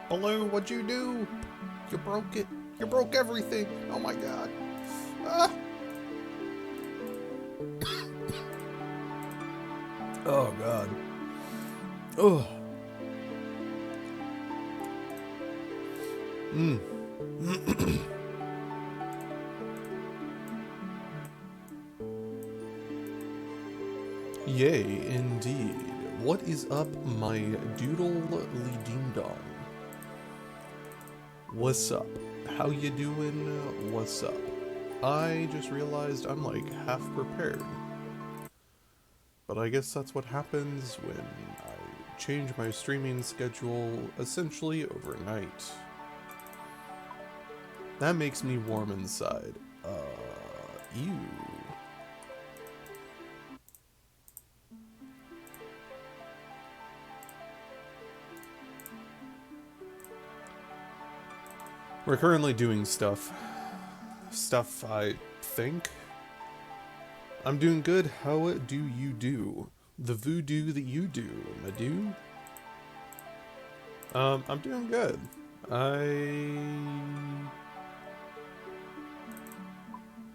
Baloo, what'd you do? You broke it. You broke everything. Oh my god. Ah. Oh god. Oh. Mm. Yay, indeed. What is up, my doodle ding dong? What's up? How you doing? What's up? I just realized I'm like half prepared. But I guess that's what happens when I change my streaming schedule essentially overnight. That makes me warm inside. Ew. We're currently doing stuff. Stuff, I think. I'm doing good. How do you do? The voodoo that you do, Madoo? I'm doing good. I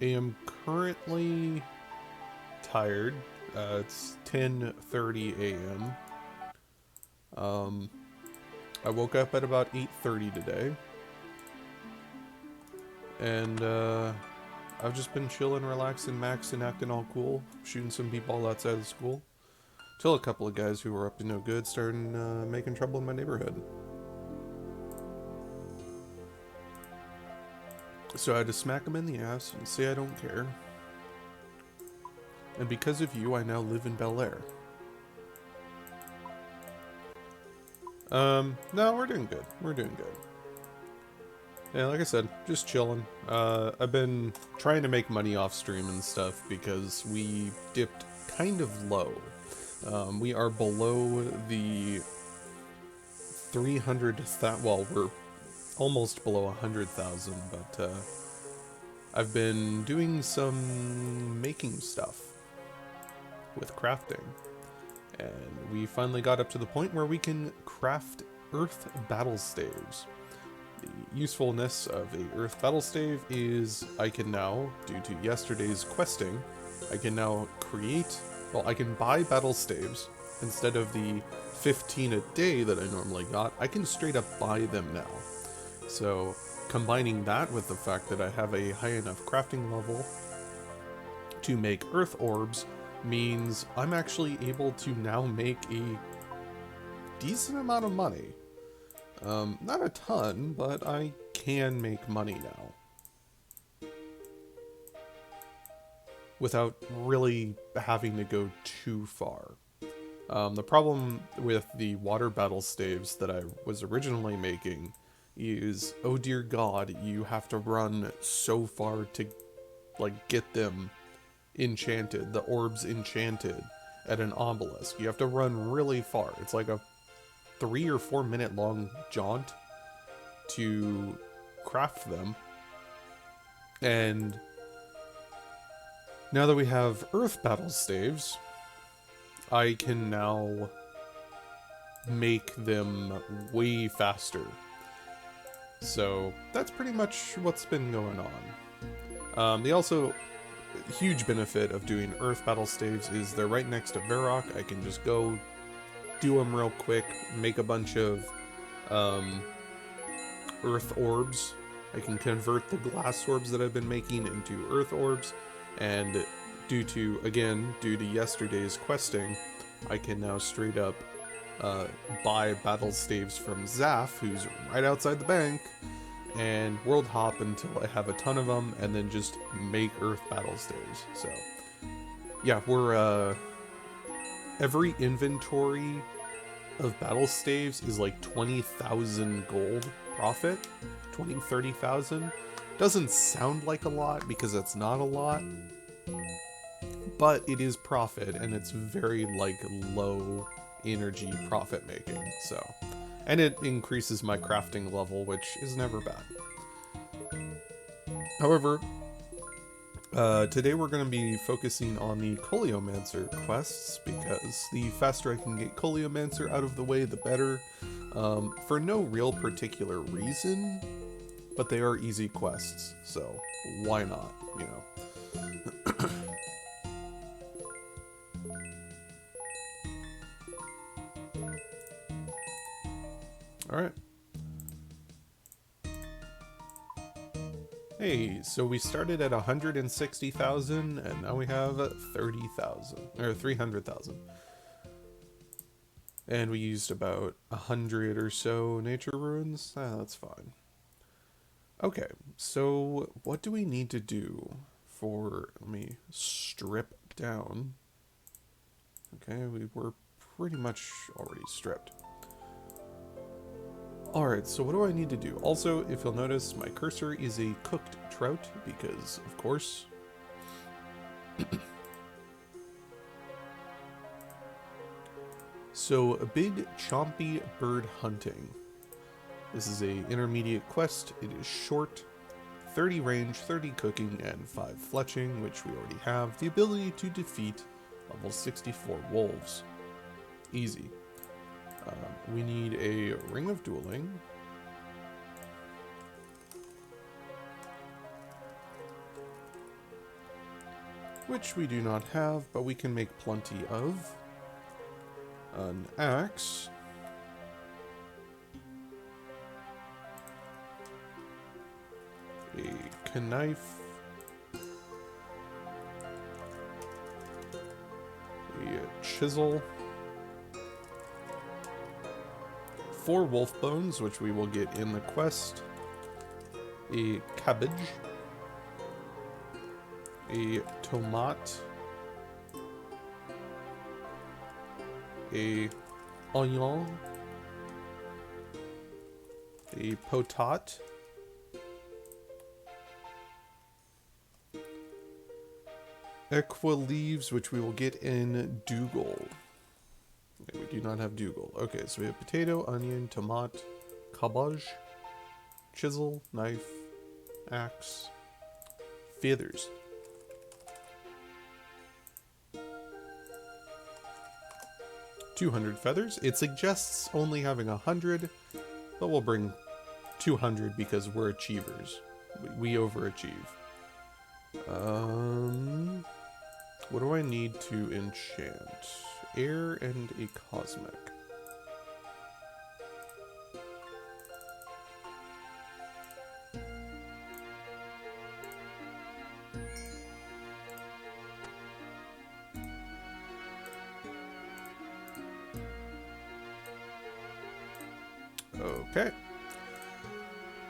am currently tired. It's 10:30 a.m. I woke up at about 8:30 today. And I've just been chilling, relaxing, maxing, acting all cool, shooting some b-ball outside of school. Till a couple of guys who were up to no good started making trouble in my neighborhood. So I had to smack them in the ass and say I don't care. And because of you, I now live in Bel Air. No, we're doing good. We're doing good. Yeah, like I said, just chilling. I've been trying to make money off stream and stuff because we dipped kind of low. We are below the 300,000, well, we're almost below 100,000, but I've been doing some making stuff with crafting. And we finally got up to the point where we can craft earth battle staves. The usefulness of a earth battle stave is I can now, due to yesterday's questing, I can now I can buy battle staves instead of the 15 a day that I normally got. I can straight up buy them now. So combining that with the fact that I have a high enough crafting level to make earth orbs means I'm actually able to now make a decent amount of money. Not a ton, but I can make money now. Without really having to go too far. The problem with the water battle staves that I was originally making is, oh dear god, you have to run so far to, like, get them enchanted, the orbs enchanted at an obelisk. You have to run really far. It's like a 3 or 4 minute long jaunt to craft them. And now that we have earth battle staves, I can now make them way faster. So that's pretty much what's been going on. The also huge benefit of doing earth battle staves is they're right next to Varrock. I can just go do them real quick, make a bunch of earth orbs. I can convert the glass orbs that I've been making into earth orbs, and due to yesterday's questing, I can now straight up buy battle staves from Zaf, who's right outside the bank, and world hop until I have a ton of them, and then just make earth battle staves. So yeah, we're every inventory of battle staves is like 20,000 gold profit. 20, 30,000. Doesn't sound like a lot because it's not a lot, but it is profit, and it's very like low energy profit making. So, and it increases my crafting level, which is never bad. However, Today we're going to be focusing on the Coliomancer quests, because the faster I can get Coliomancer out of the way, the better. For no real particular reason, but they are easy quests, so why not, you know? Alright. Hey, so we started at 160,000, and now we have 30,000, or 300,000. And we used about 100 or so nature ruins. That's fine. Okay, so what do we need to do for, let me strip down. Okay, we were pretty much already stripped. Alright, so what do I need to do? Also, if you'll notice, my cursor is a cooked trout, because, of course. So, a big chompy bird hunting. This is a intermediate quest. It is short, 30 range, 30 cooking, and 5 fletching, which we already have. The ability to defeat level 64 wolves. Easy. We need a ring of dueling. Which we do not have, but we can make plenty of. An axe. A knife. A chisel. 4 wolf bones, which we will get in the quest. A cabbage. A tomate. A onion. A potat. Equa leaves, which we will get in Dougal. Okay, we do not have Dougal. Okay, so we have potato, onion, tomato, cabbage, chisel, knife, axe, feathers. $200 feathers. It suggests only having 100, but we'll bring 200 because we're achievers. We overachieve. What do I need to enchant? Air and a cosmic. Okay.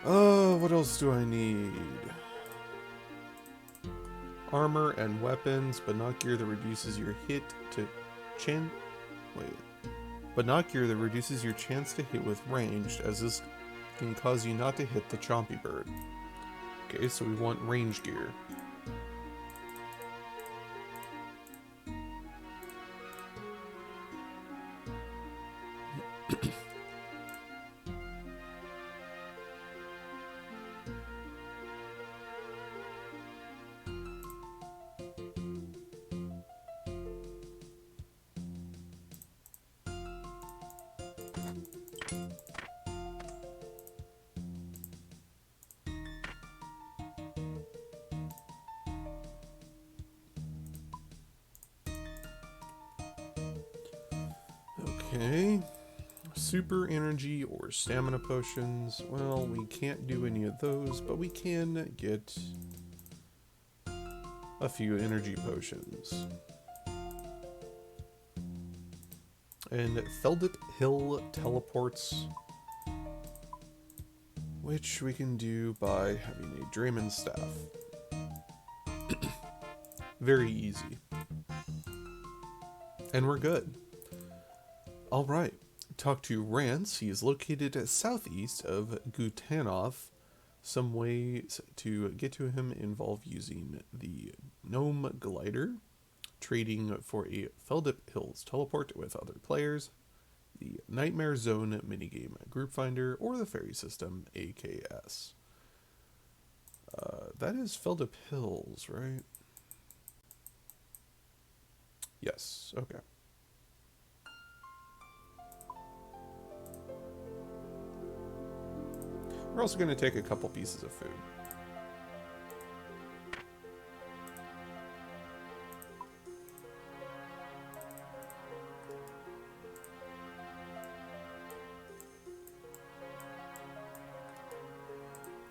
What else do I need? Armor and weapons, but not gear that reduces your hit to but not gear that reduces your chance to hit with ranged, as this can cause you not to hit the chompy bird. Okay, so we want range gear. Okay. Super energy or stamina potions. Well, we can't do any of those, but we can get a few energy potions. And Feldip Hill teleports, which we can do by having a Draymond staff. Very easy. And we're good. Alright, talk to Rance. He is located southeast of Gutanov. Some ways to get to him involve using the Gnome Glider, trading for a Feldip Hills teleport with other players, the Nightmare Zone minigame Group Finder, or the Fairy System AKS. That is filled up hills, right? Yes, okay. We're also going to take a couple pieces of food.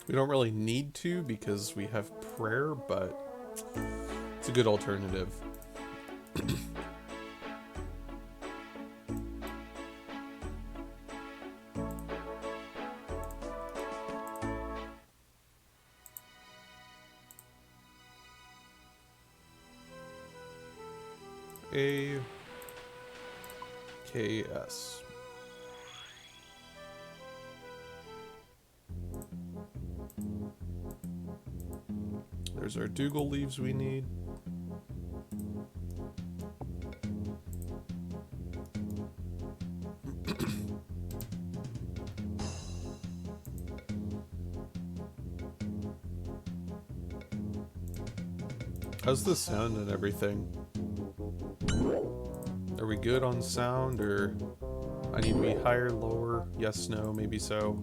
We don't really need to because we have prayer, but it's a good alternative. AKS. There's our Dougal leaves we need. How's the sound and everything? Are we good on sound, or I need to be higher, lower? Yes, no, maybe so.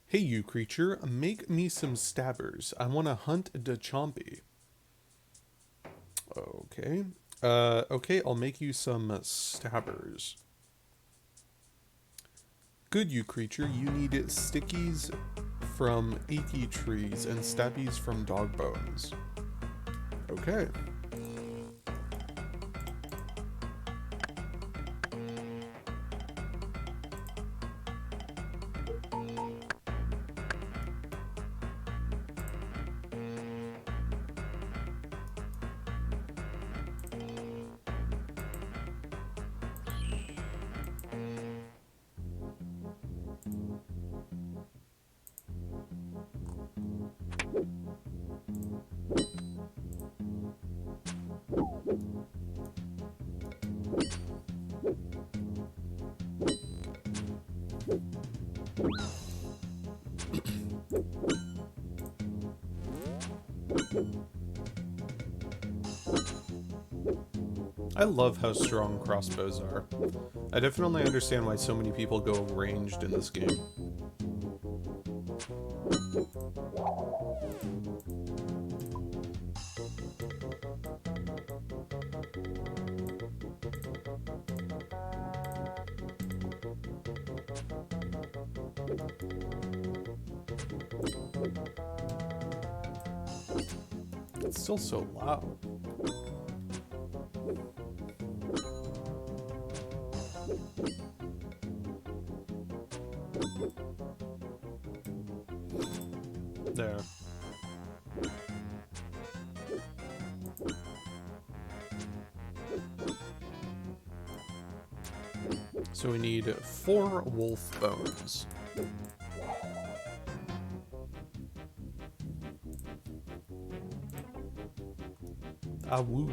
Hey, you creature, make me some stabbers. I want to hunt the chompy. Okay. Okay, I'll make you some stabbers. Good, you creature. You need stickies from achy trees and stabbies from dog bones. Okay. I love how strong crossbows are. I definitely understand why so many people go ranged in this game. It's still so loud. There. So we need 4 wolf bones. Ah, woo.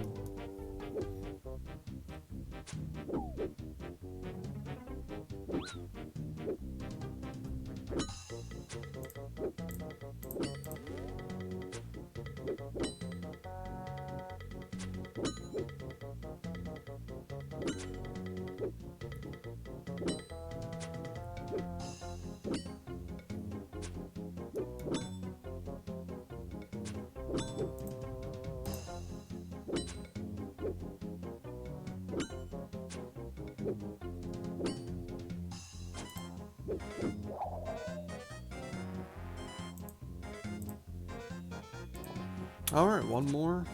Alright, one more.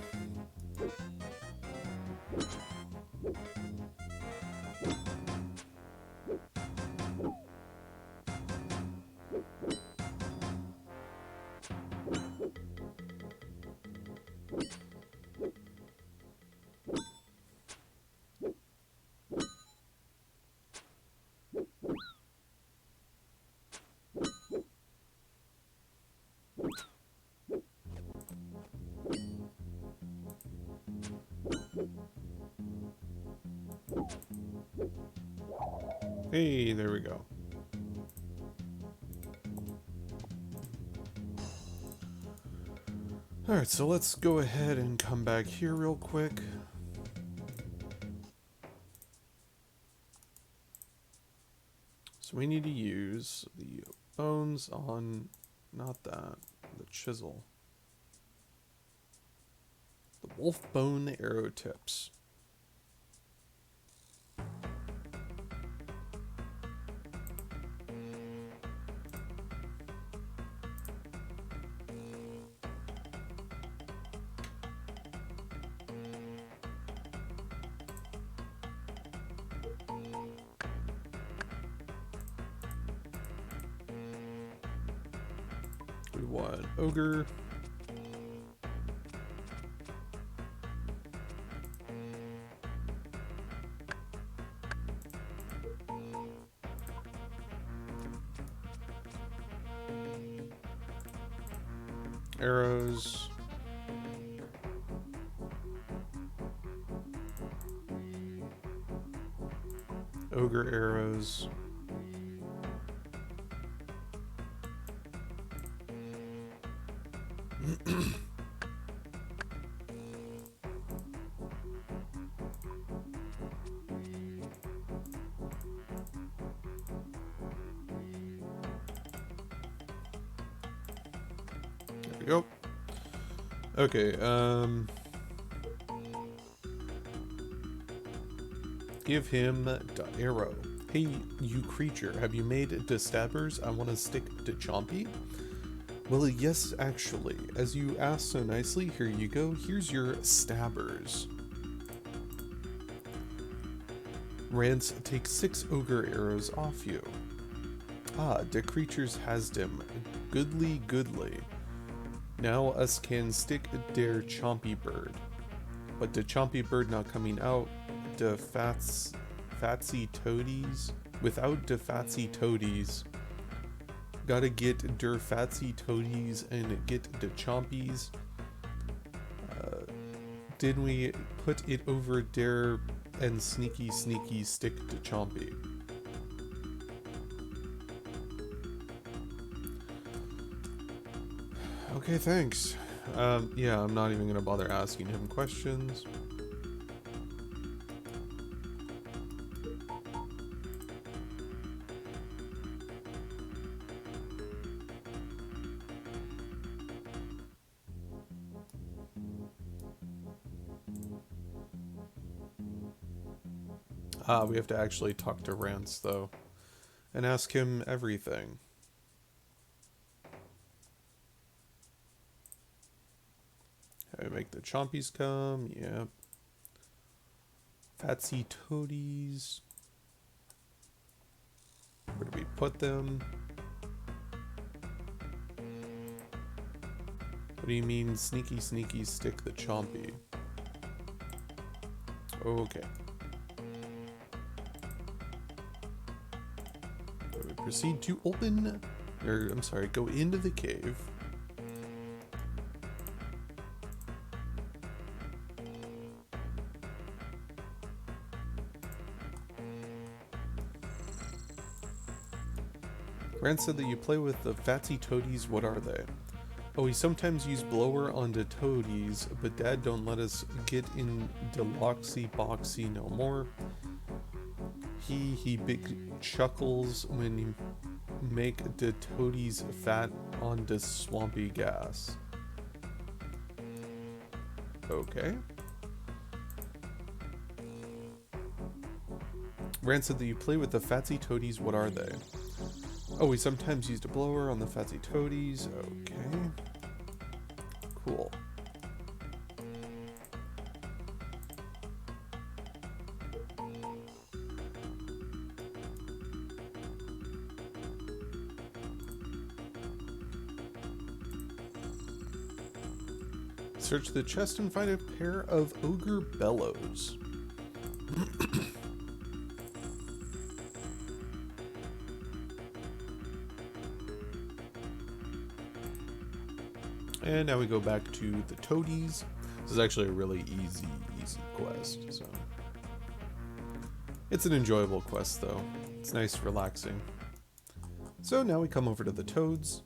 Hey, there we go. Alright, so let's go ahead and come back here real quick. So we need to use the bones on, not that, the chisel. The wolf bone arrow tips. We want ogre. Arrows. Ogre arrows. There we go. Okay, give him the arrow. Hey, you creature, have you made the stabbers? I want to stick to Chompy. Well, yes, actually. As you asked so nicely, here you go. Here's your stabbers. Rance, take 6 ogre arrows off you. Ah, the creatures has them. Goodly, goodly. Now us can stick der chompy bird. But the chompy bird not coming out, the fatsy toadies. Without the fatsy toadies. Gotta get der fatsy toadies and get the chompies. Did we put it over there and sneaky stick to chompy? Okay, thanks. Yeah, I'm not even gonna bother asking him questions. We have to actually talk to Rance, though, and ask him everything. How do we make the chompies come? Yep. Fatsy toadies. Where do we put them? What do you mean sneaky stick the chompy? Okay. We proceed to open, or I'm sorry, go into the cave. Rand said that you play with the fatsy toadies. What are they? Oh, we sometimes use blower on the toadies, but Dad don't let us get in the loxy boxy no more. He big chuckles when he make the toadies fat on the swampy gas. Okay. Rand said that you play with the fatsy toadies. What are they? Oh, we sometimes used a blower on the fatsy toadies. Okay. Cool. Search the chest and find a pair of ogre bellows. And now we go back to the toadies. This is actually a really easy quest, so. It's an enjoyable quest though. It's nice, relaxing. So now we come over to the toads.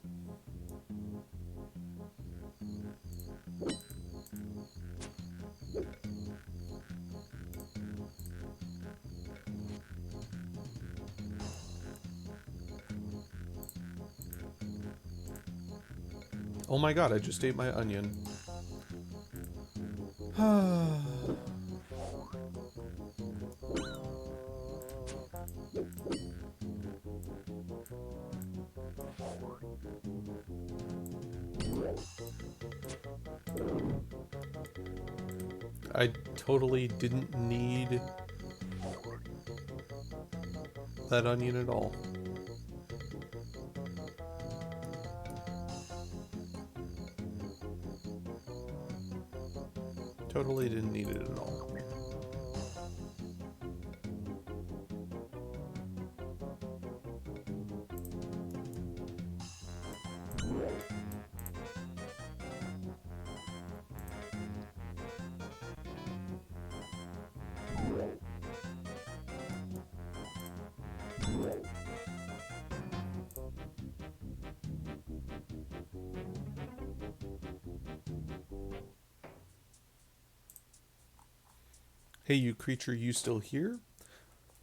Oh my god, I just ate my onion. I totally didn't need that onion at all. Totally didn't need it at all. Hey, you creature, you still here?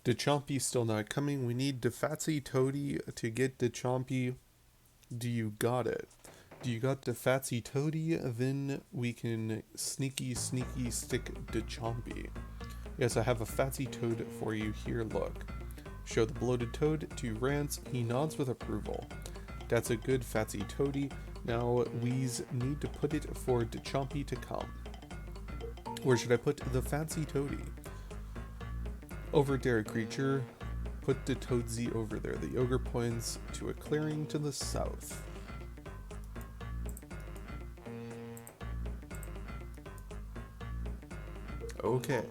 DeChompy still not coming. We need DeFatsy Toady to get DeChompy. Do you got it? Do you got DeFatsy Toady? Then we can sneaky stick DeChompy. Yes, I have a Fatsy Toad for you here, look. Show the bloated toad to Rance. He nods with approval. That's a good Fatsy Toady. Now we's need to put it for DeChompy to come. Where should I put the Fatsy Toady? Over there, creature. Put the Toadsy over there. The ogre points to a clearing to the south. Okay.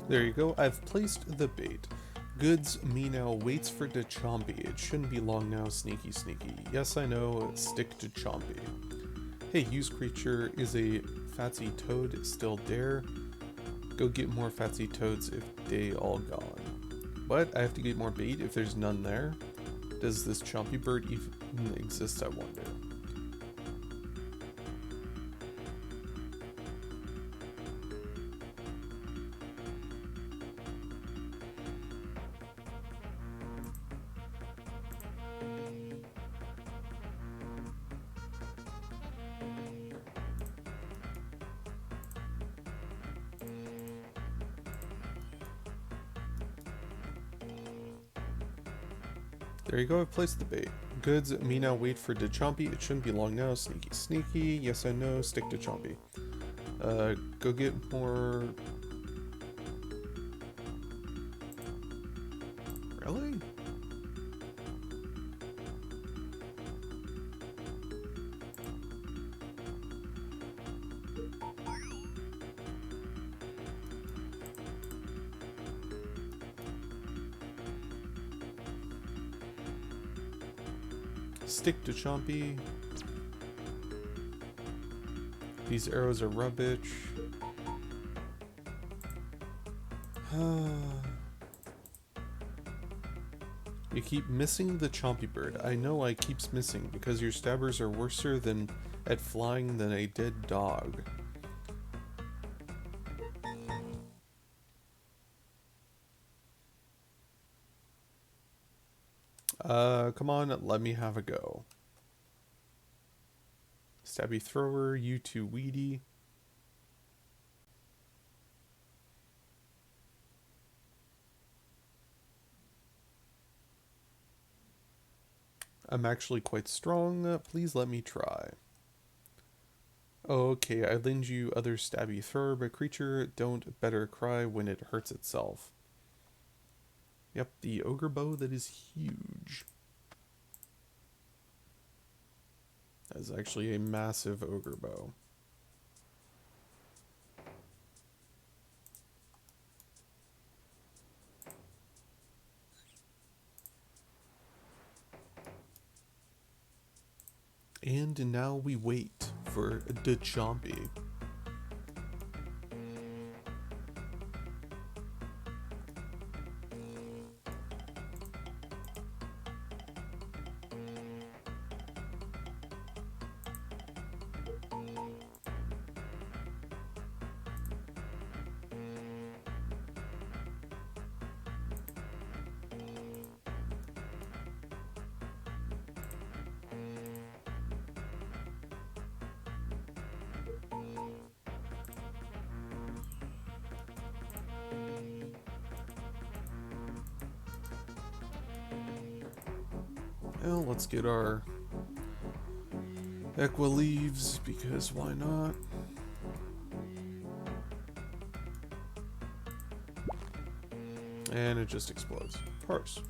There you go, I've placed the bait. Goods me now waits for DeChompy. It shouldn't be long now, sneaky. Yes, I know, stick to Chompy. Hey, use creature, is a Fatsy Toad still there? Go get more Fatsy Toads if they all gone. What? I have to get more bait if there's none there? Does this Chompy bird even exist, I wonder? There you go, I've placed the bait. Goods, me now wait for DeChompy. It shouldn't be long now, sneaky. Yes, I know, stick to Chompy. Go get more... Really? Stick to Chompy. These arrows are rubbish. You keep missing the Chompy bird. I know I keeps missing because your stabbers are worser than at flying than a dead dog. Come on, let me have a go. Stabby thrower, you too weedy. I'm actually quite strong, please let me try. Okay, I lend you other stabby thrower, but creature don't better cry when it hurts itself. Yep, the ogre bow that is huge. That is actually a massive ogre bow. And now we wait for the chompy. Well, let's get our Equa leaves, because why not? And it just explodes. Parse.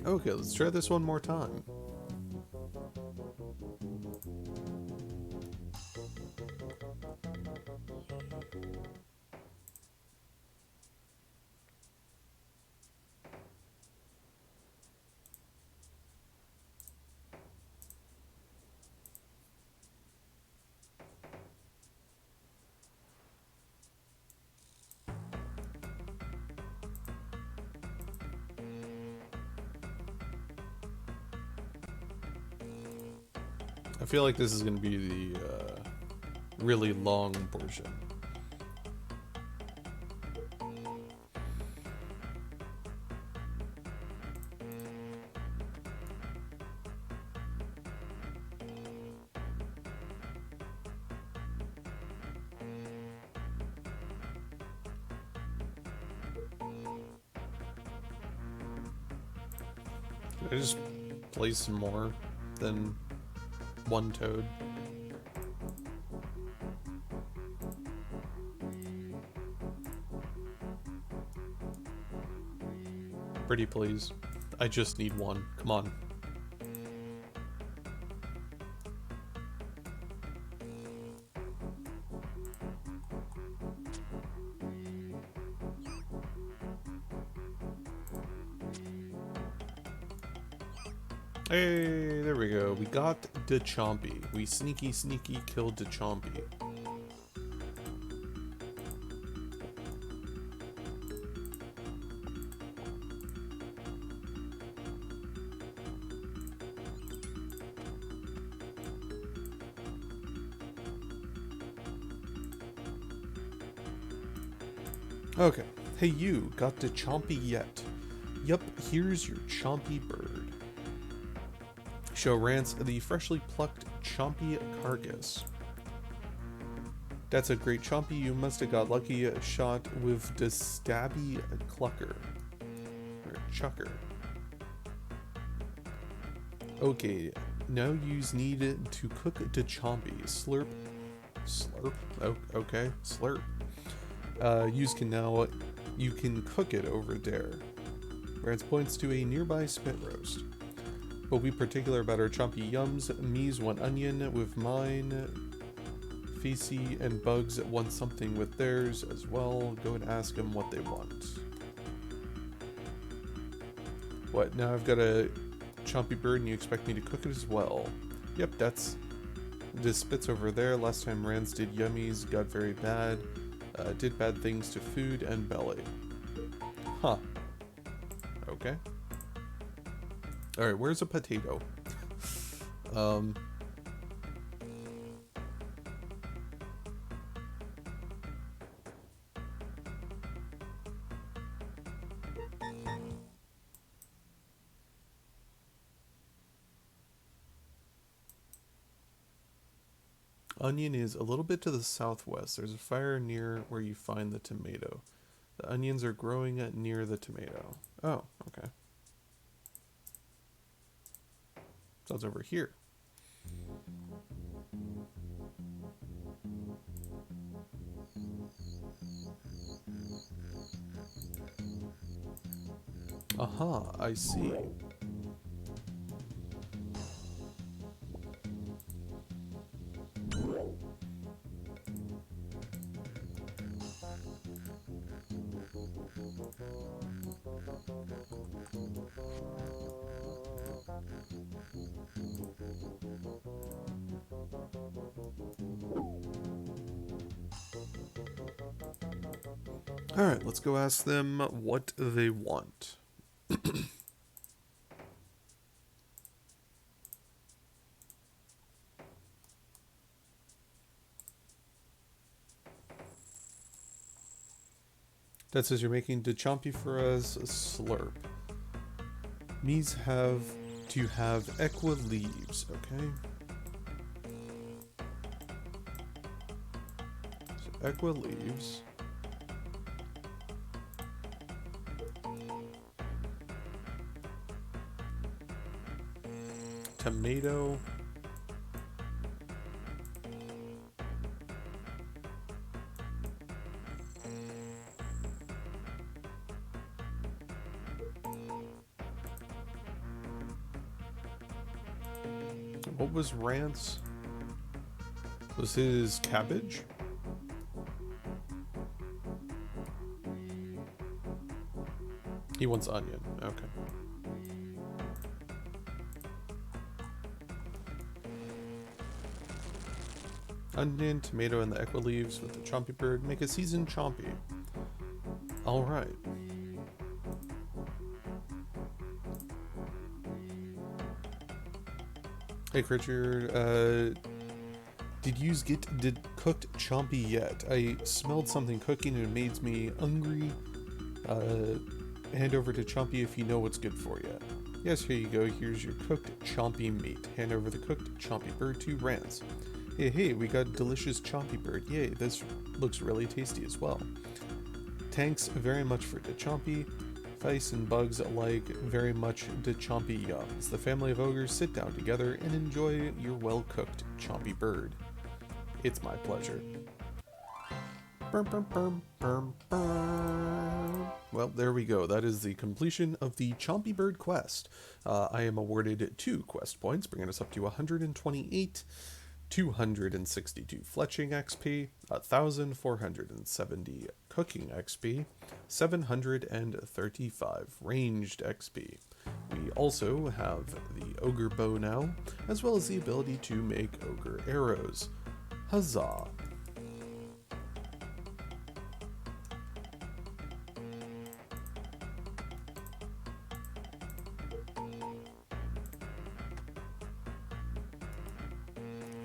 Okay, let's try this one more time. I feel like this is going to be the really long portion. Can I just place some more than one toad? Pretty please. I just need one. Come on. Hey, there we go. We got the chompy. We sneaky killed the chompy. Okay. Hey you, got the chompy yet? Yup, here's your chompy bird. Show Rance the freshly plucked chompy carcass. That's a great chompy, you must have got lucky shot with the stabby clucker. Or chucker. Okay, now yous need to cook the chompy. Slurp. Slurp? Oh, okay, slurp. You can cook it over there. Rance points to a nearby spit roast. We'll be particular about our chompy yums. Me's want onion with mine. Facey and Bugs want something with theirs as well. Go and ask them what they want. What, now I've got a chompy bird and you expect me to cook it as well? Yep, that's the spits over there. Last time Rance did yummies, got very bad. Did bad things to food and belly. Huh. Okay. Alright, where's a potato? Onion is a little bit to the southwest. There's a fire near where you find the tomato. The onions are growing near the tomato. Oh, okay. So it's over here. Aha, I see. Alright, let's go ask them what they want. That says you're making Dechampy for us a slurp. Me's have to have Equa leaves, okay? So Equa leaves. Tomato. What was Rance? Was his cabbage? He wants onion. Okay. Onion, tomato, and the Equa leaves with the chompy bird make a seasoned chompy. Alright. Hey Critcher, did cooked chompy yet? I smelled something cooking and it made me hungry. Hand over to Chompy if you know what's good for you. Yes, here you go. Here's your cooked chompy meat. Hand over the cooked chompy bird to Rance. Hey, we got delicious chompy bird. Yay, this looks really tasty as well. Thanks very much for the chompy. Vice and bugs alike very much the chompy yums. The family of ogres sit down together and enjoy your well-cooked chompy bird. It's my pleasure. Well, there we go. That is the completion of the Chompy Bird quest. I am awarded 2 quest points, bringing us up to 128, 262 fletching XP, 1,470 cooking XP, 735 ranged XP. We also have the ogre bow now, as well as the ability to make ogre arrows. Huzzah!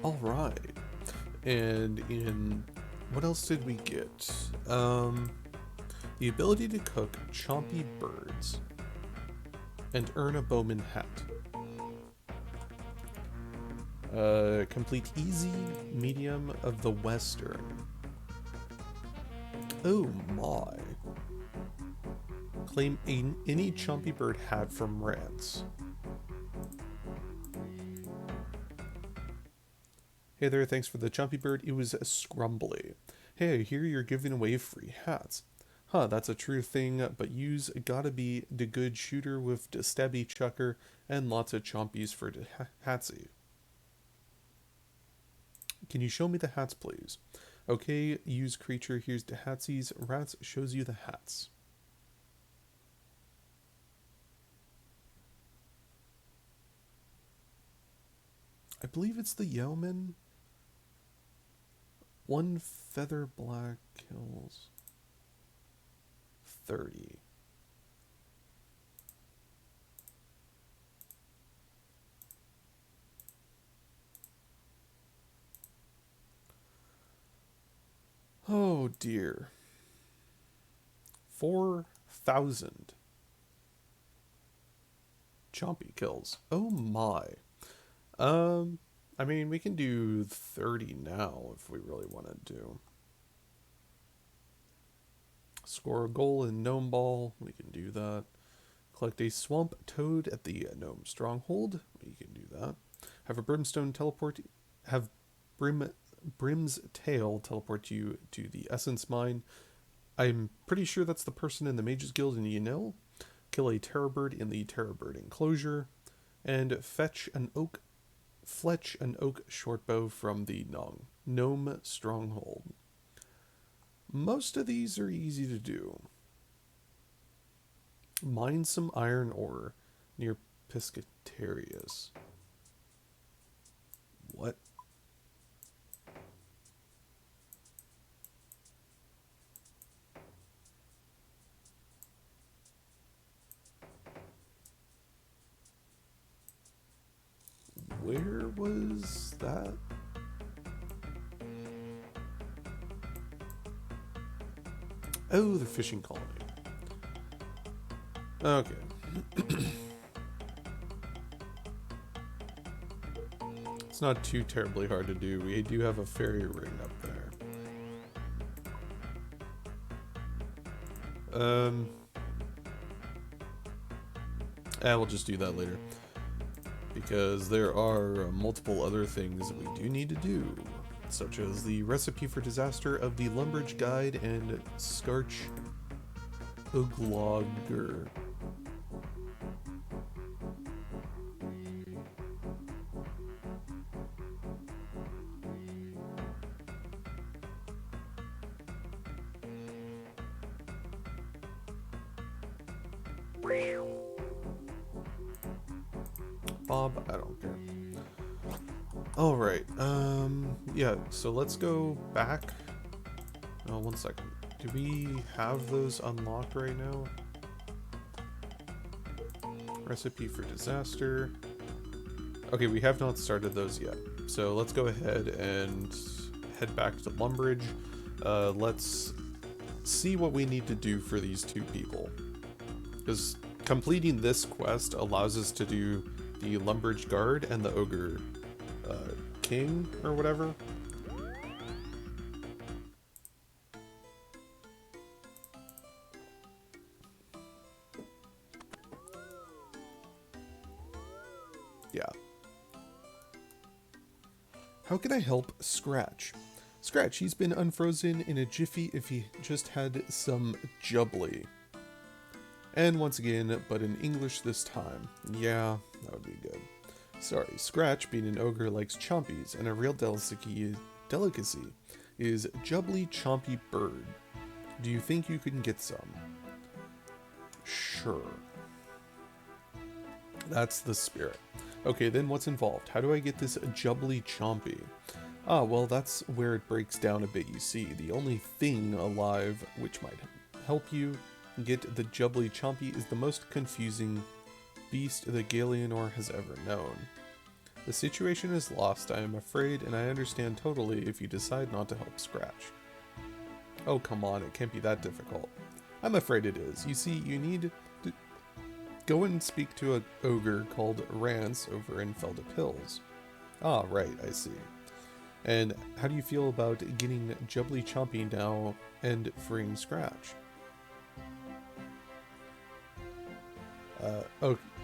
Alright. And in... what else did we get? The ability to cook chompy birds. And earn a bowman hat. Complete easy medium of the western. Oh my. Claim any chompy bird hat from Rance. Hey there, thanks for the chompy bird. It was scrumbly. Hey, I hear you're giving away free hats. Huh, that's a true thing, but you's gotta be the good shooter with the stabby chucker and lots of chompies for the hatsy. Can you show me the hats, please? Okay, use creature, here's the hatsies. Rats shows you the hats. I believe it's the yeoman. 1 feather black kills 30. Oh dear. 4,000 chompy kills. Oh my. I mean, we can do 30 now if we really want to. Score a goal in Gnome Ball. We can do that. Collect a swamp toad at the Gnome Stronghold. We can do that. Have a brimstone teleport. Have Brim's tail teleport you to the essence mine. I'm pretty sure that's the person in the Mages Guild in Yanil. Kill a terror bird in the terror bird enclosure, and fetch an oak shortbow from the gnome stronghold. Most of these are easy to do. Mine some iron ore near Piscatarius. What? Where was that? Oh, the fishing colony. Okay. It's not too terribly hard to do. We do have a ferry ring up there. We'll just do that later. Because there are multiple other things that we do need to do, such as the recipe for disaster of the Lumbridge Guide and Scarch Uglogger. Bob, I don't care. Alright, yeah, so let's go back. Oh, 1 second. Do we have those unlocked right now? Recipe for disaster. Okay, we have not started those yet. So let's go ahead and head back to Lumbridge. Let's see what we need to do for these two people. Because completing this quest allows us to do the Lumbridge Guard and the Ogre King or whatever. Yeah. How can I help Scratch? Scratch, he's been unfrozen in a jiffy if he just had some jubbly. And once again, but in English this time. Yeah, that would be good. Sorry, Scratch, being an ogre, likes chompies, and a real delicacy is jubbly chompy bird. Do you think you can get some? Sure. That's the spirit. Okay, then what's involved? How do I get this jubbly chompy? Ah, well, that's where it breaks down a bit, you see. The only thing alive which might help you get the jubbly chompy is the most confusing beast that Galeonor has ever known. The situation is lost, I am afraid, and I understand totally if you decide not to help Scratch. Oh, come on, it can't be that difficult. I'm afraid it is. You see, you need to go and speak to an ogre called Rance over in Feldip Hills. Ah, right, I see. And how do you feel about getting Jubbly Chompy now and freeing Scratch?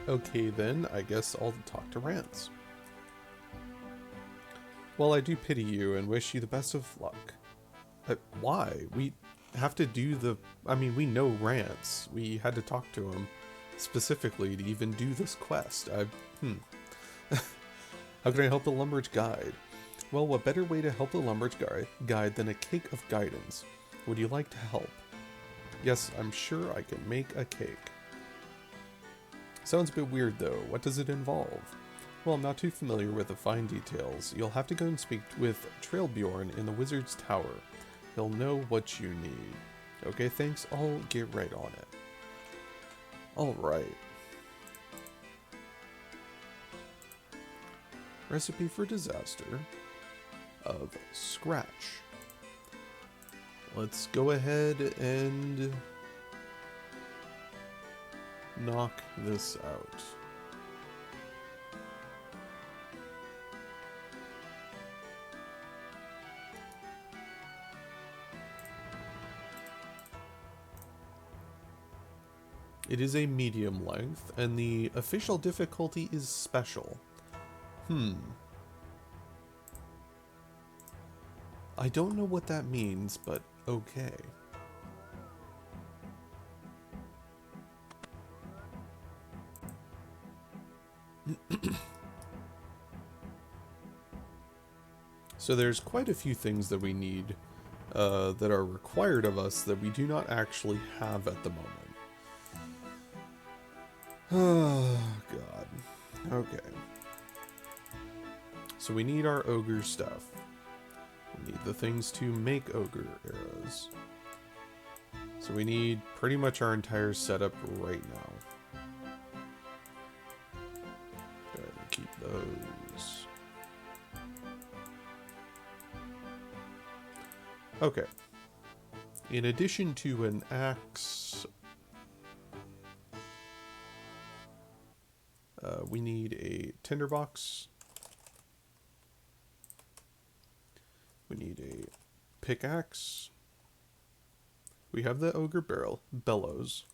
Okay then, I guess I'll talk to Rance. Well, I do pity you and wish you the best of luck. Why? We have to do the... I mean, we know Rance. We had to talk to him specifically to even do this quest. How can I help the Lumbridge Guide? Well, what better way to help the Lumbridge Guide than a cake of guidance? Would you like to help? Yes, I'm sure I can make a cake. Sounds a bit weird though. What does it involve? Well, I'm not too familiar with the fine details. You'll have to go and speak with Trailbjorn in the Wizard's Tower. He'll know what you need. Okay, thanks. I'll get right on it. Alright. Recipe for disaster of Scratch. Let's go ahead and knock this out. It is a medium length, and the official difficulty is special. Hmm. I don't know what that means, but okay. So there's quite a few things that we need that are required of us that we do not actually have at the moment. Oh, God. Okay. So we need our ogre stuff. We need the things to make ogre arrows. So we need pretty much our entire setup right now. Go ahead and keep those. Okay. In addition to an axe, we need a tinderbox. We need a pickaxe. We have the ogre bellows.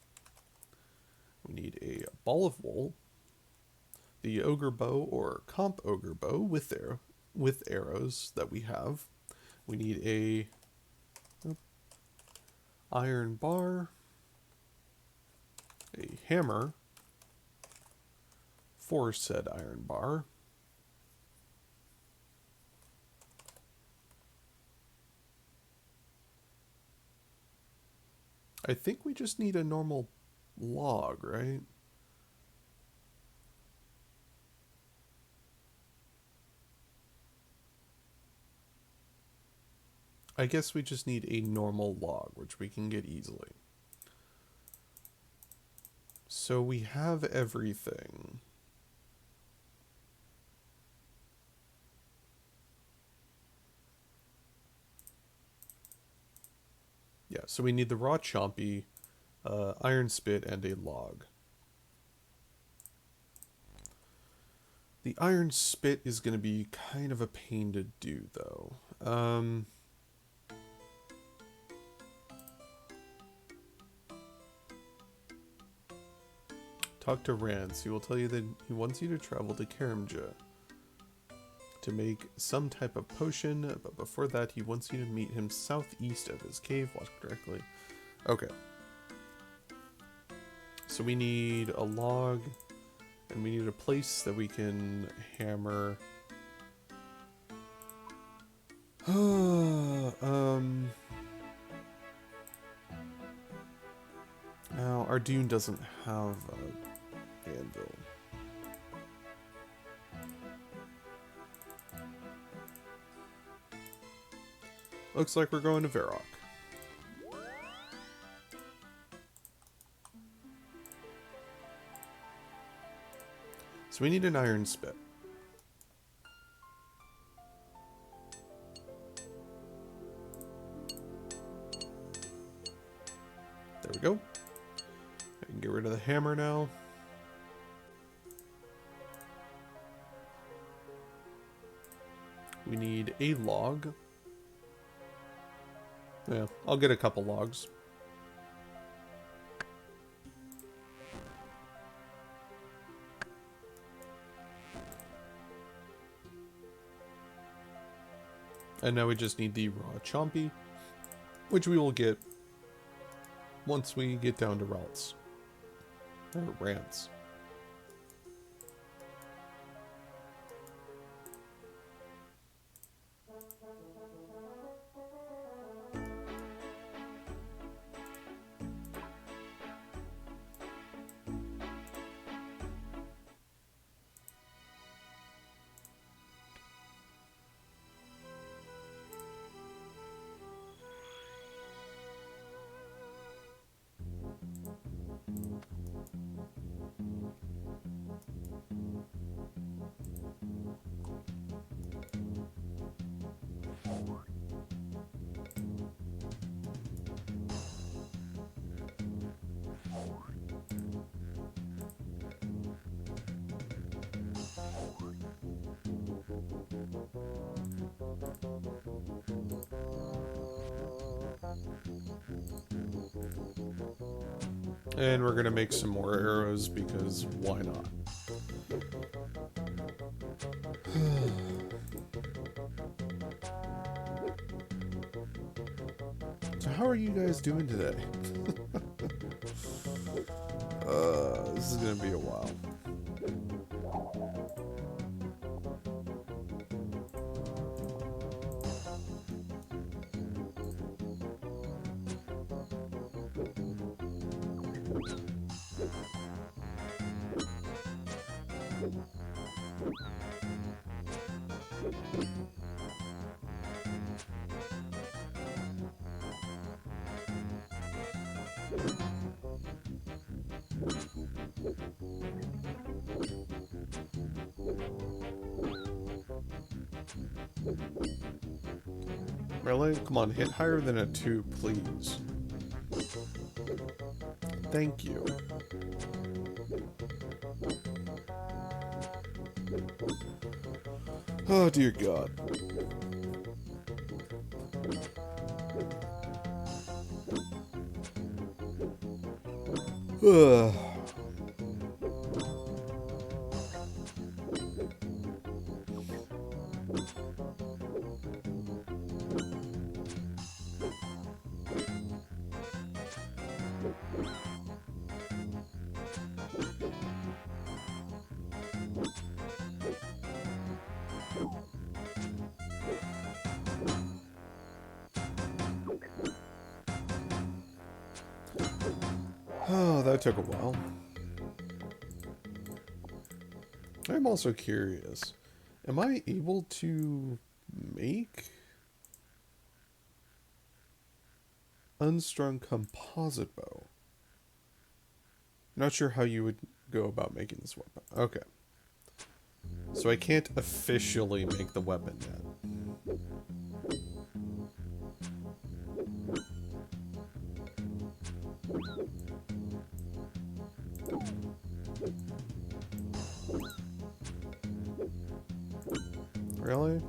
We need a ball of wool. The ogre bow or comp ogre bow with arrows that we have. We need a iron bar, a hammer for said iron bar. I think we just need a normal log, right? I guess we just need a normal log, which we can get easily. So we have everything. Yeah, so we need the raw chompy, iron spit, and a log. The iron spit is going to be kind of a pain to do, though. Talk to Rance. He will tell you that he wants you to travel to Karamja to make some type of potion, but before that he wants you to meet him southeast of his cave. Walk directly. Okay. So we need a log, and we need a place that we can hammer. Now, our dune doesn't have an anvil. Looks like we're going to Varrock. So we need an iron spit. There we go. I can get rid of the hammer now. We need a log. Yeah, I'll get a couple logs. And now we just need the raw chompy, which we will get once we get down to Ralts. Or Rants. And we're gonna make some more arrows because why not? So how are you guys doing today? This is gonna be a while. Really? Come on, hit higher than a 2, please. Thank you. Oh, dear God. Ugh. Oh, that took a while. I'm also curious. Am I able to make unstrung composite bow? Not sure how you would go about making this weapon. Okay. So I can't officially make the weapon yet. Really?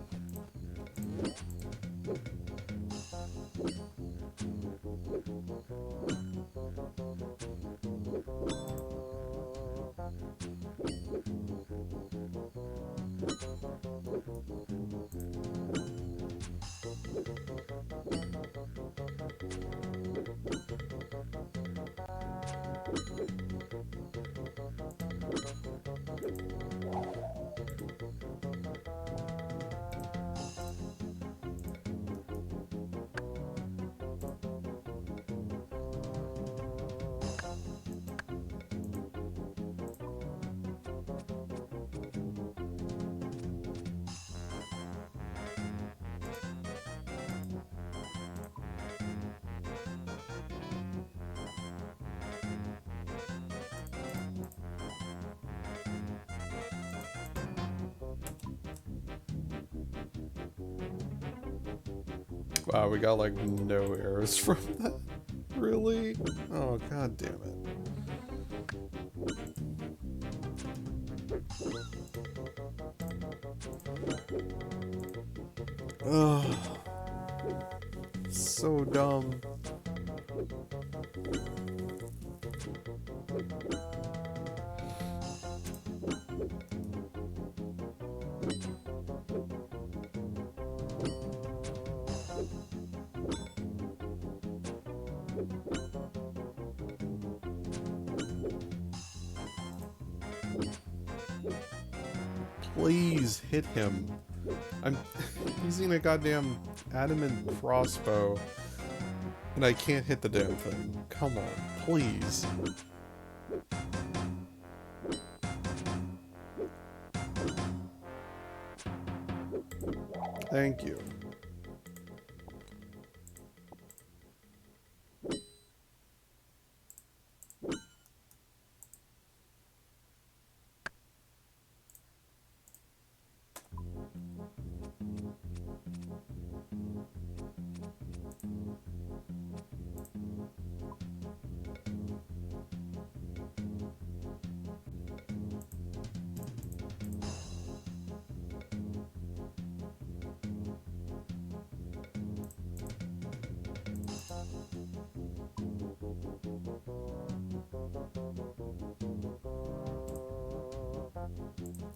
Wow, we got like no errors from that. Really? Oh, god damn it. Oh, so dumb. Please hit him. I'm using a goddamn adamant crossbow and I can't hit the damn thing. Come on, please. Thank you.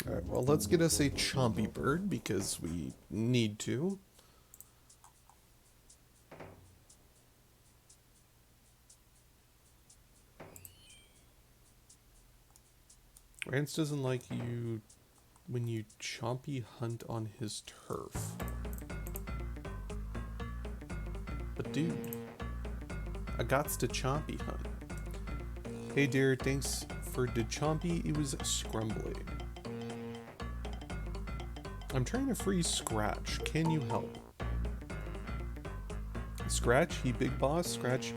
Alright, well, let's get us a chompy bird because we need to. Rance doesn't like you when you chompy hunt on his turf. But dude, I gots to chompy hunt. Hey dear, thanks for the chompy, it was scrumbly. I'm trying to free Scratch, can you help? Scratch, he big boss, Scratch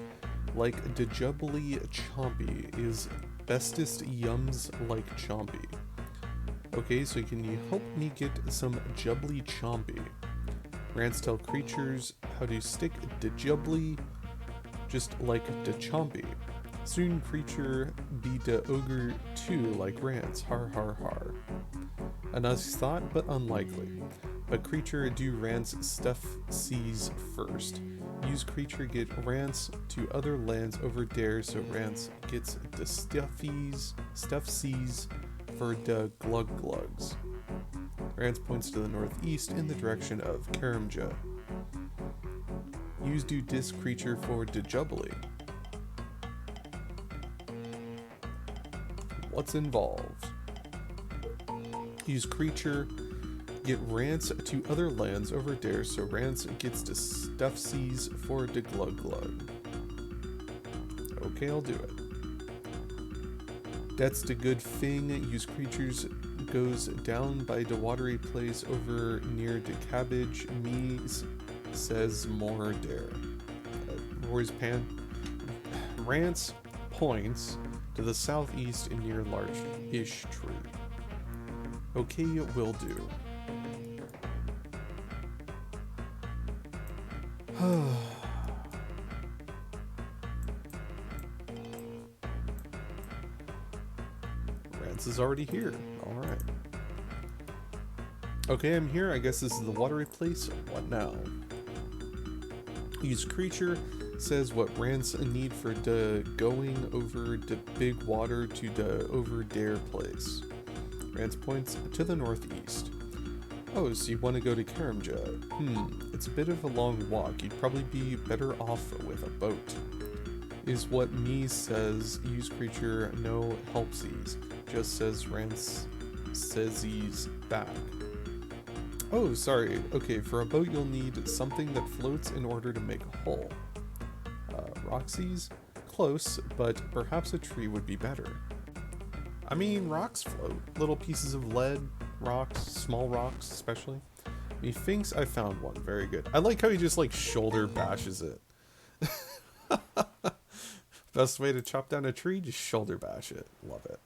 like the jubbly chompy is bestest yums like chompy. Okay, so can you help me get some jubbly chompy? Rants tell creatures how to stick the jubbly just like the chompy. Soon creature be the ogre too like Rants, har har har. A nice thought, but unlikely. But creature do Rants stuff seas first. Use creature get Rants to other lands over there so Rants gets the stuff seas for the glug glugs. Rance points to the northeast in the direction of Karamja. Use do dis creature for the jubbly. What's involved? Use creature get Rance to other lands over there so Rance gets the stuff seas for the glug glug. Okay, I'll do it. That's the good thing. Use creatures goes down by the watery place over near the cabbage. Me says more there. Roy's pan. Rance points to the southeast near large-ish tree. Okay, will do. Rance is already here. Alright. Okay, I'm here. I guess this is the watery place. What now? Use creature says what Rance need for the going over the big water to the over there place. Rance points to the northeast. Oh, so you want to go to Karamja? It's a bit of a long walk. You'd probably be better off with a boat. Is what me says. Use creature no helpsies. Just says Rance says he's back. Oh, sorry. Okay, for a boat you'll need something that floats in order to make a hull. Roxy's? Close, but perhaps a tree would be better. I mean, rocks float. Little pieces of lead, rocks, small rocks especially. Methinks I found one. Very good. I like how he just like shoulder bashes it. Best way to chop down a tree, just shoulder bash it. Love it.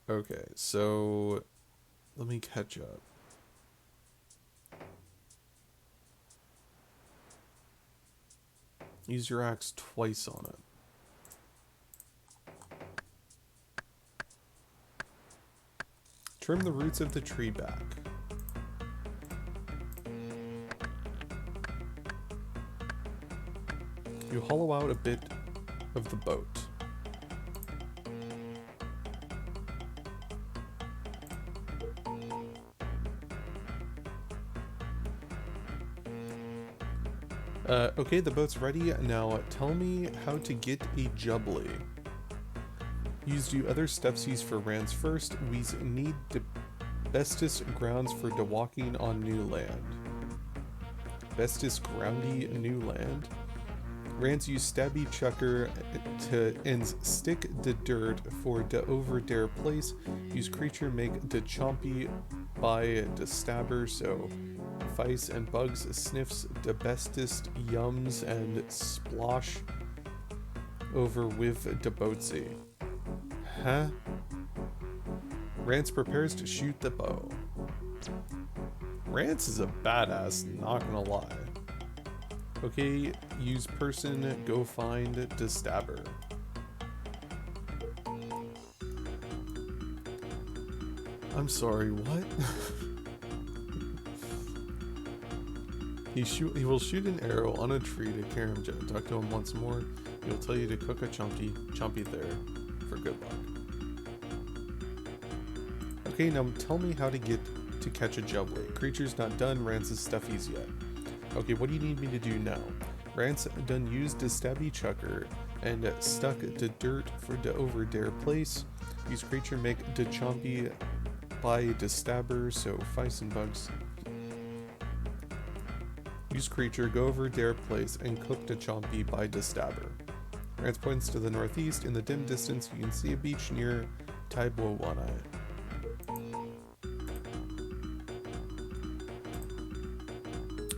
Okay, so let me catch up. Use your axe twice on it. Trim the roots of the tree back. You hollow out a bit of the boat. Okay, the boat's ready. Now tell me how to get a jubbly. Use do other steps used for Rance first. We need the bestest grounds for the walking on new land. Bestest groundy new land. Rance use stabby chucker to and stick the dirt for the over there place. Use creature make the chompy by the stabber so Vice and Bugs sniffs the bestest yums and splosh over with the boatsy. Huh? Rance prepares to shoot the bow. Rance is a badass, not gonna lie. Okay, use person, go find the stabber. I'm sorry, what? He will shoot an arrow on a tree to Karamja. Talk to him once more. He'll tell you to cook a chompy there for good luck. Okay, now tell me how to get to catch a jubway. Creature's not done Rance's stuffies yet. Okay, what do you need me to do now? Rance done used the stabby chucker and stuck the dirt for the over dare place. Use creature make the chompy by the stabber, so fice and bugs. Use creature, go over dare place, and cook the chompy by the stabber. Rance points to the northeast. In the dim distance, you can see a beach near Taibuwanai.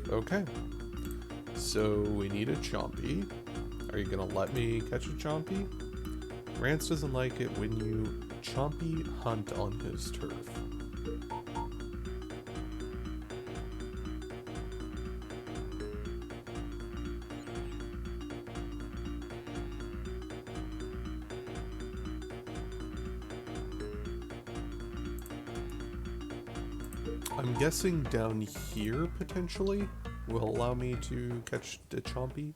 Okay. So we need a chompy. Are you gonna let me catch a chompy? Rance doesn't like it when you chompy hunt on his turf. I'm guessing down here, potentially, will allow me to catch the chompy.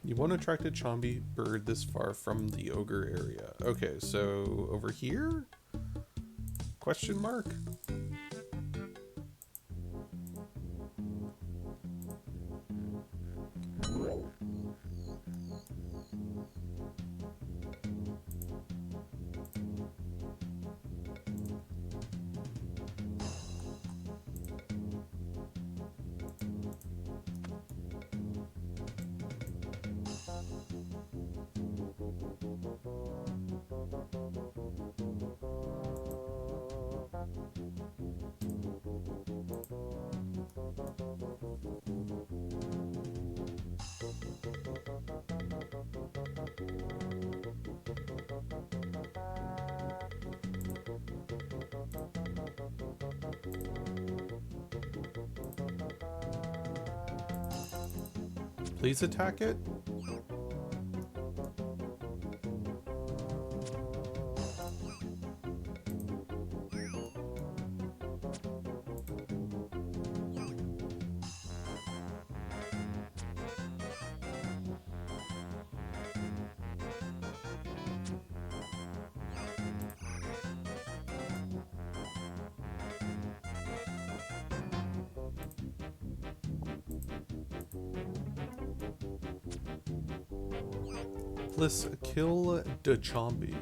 You won't attract a chompy bird this far from the ogre area. Okay, so over here? Question mark? Please attack it. Let's kill the chompy.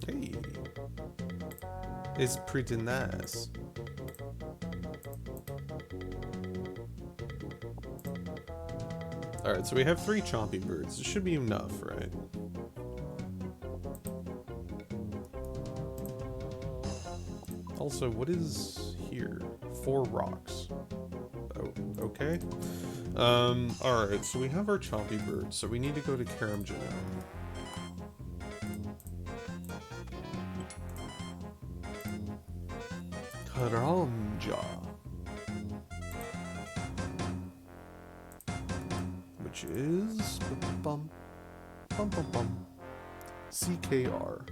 Hey, it's pretty nice. Alright, so we have 3 chompy birds. It should be enough, right? Also, what is here? 4 rocks. Oh, okay. Alright, so we have our chompy bird, so we need to go to Karamja now. Karamja. Which is... bum, bum, bum, bum. CKR.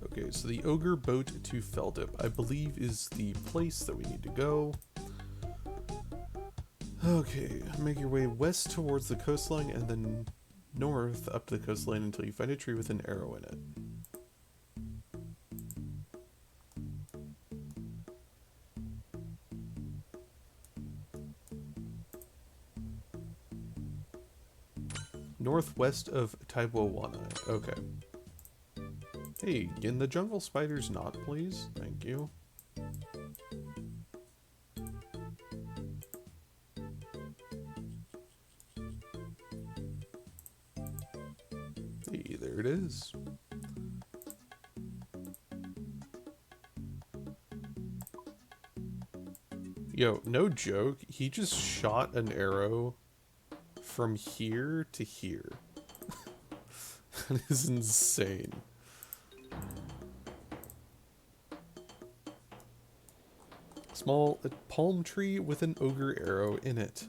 Okay, so the ogre boat to Feldip, I believe, is the place that we need to go. Okay, make your way west towards the coastline and then north up the coastline until you find a tree with an arrow in it. Northwest of Taibuwanai. Okay. Hey, can the jungle spiders not, please? Thank you. it is. Yo, no joke, he just shot an arrow from here to here. That is insane. Small palm tree with an ogre arrow in it.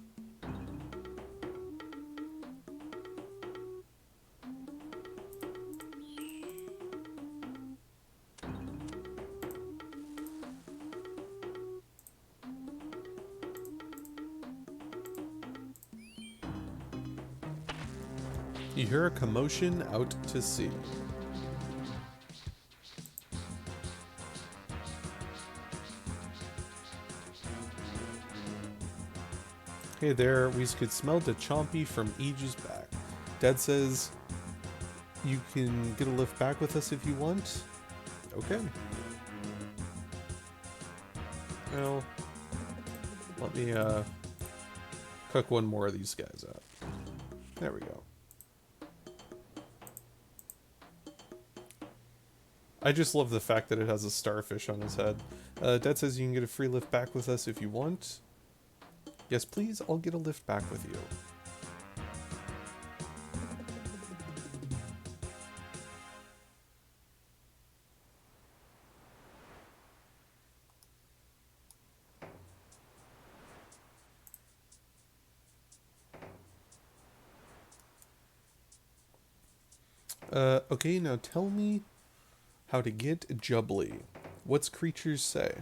You hear a commotion out to sea. Hey there, we could smell the chompy from ages back. Dad says you can get a lift back with us if you want. Okay. Well, let me cook one more of these guys up. There we go. I just love the fact that it has a starfish on his head. Dad says you can get a free lift back with us if you want. Yes, please, I'll get a lift back with you. Okay, now tell me how to get Jubbly. What's creatures say?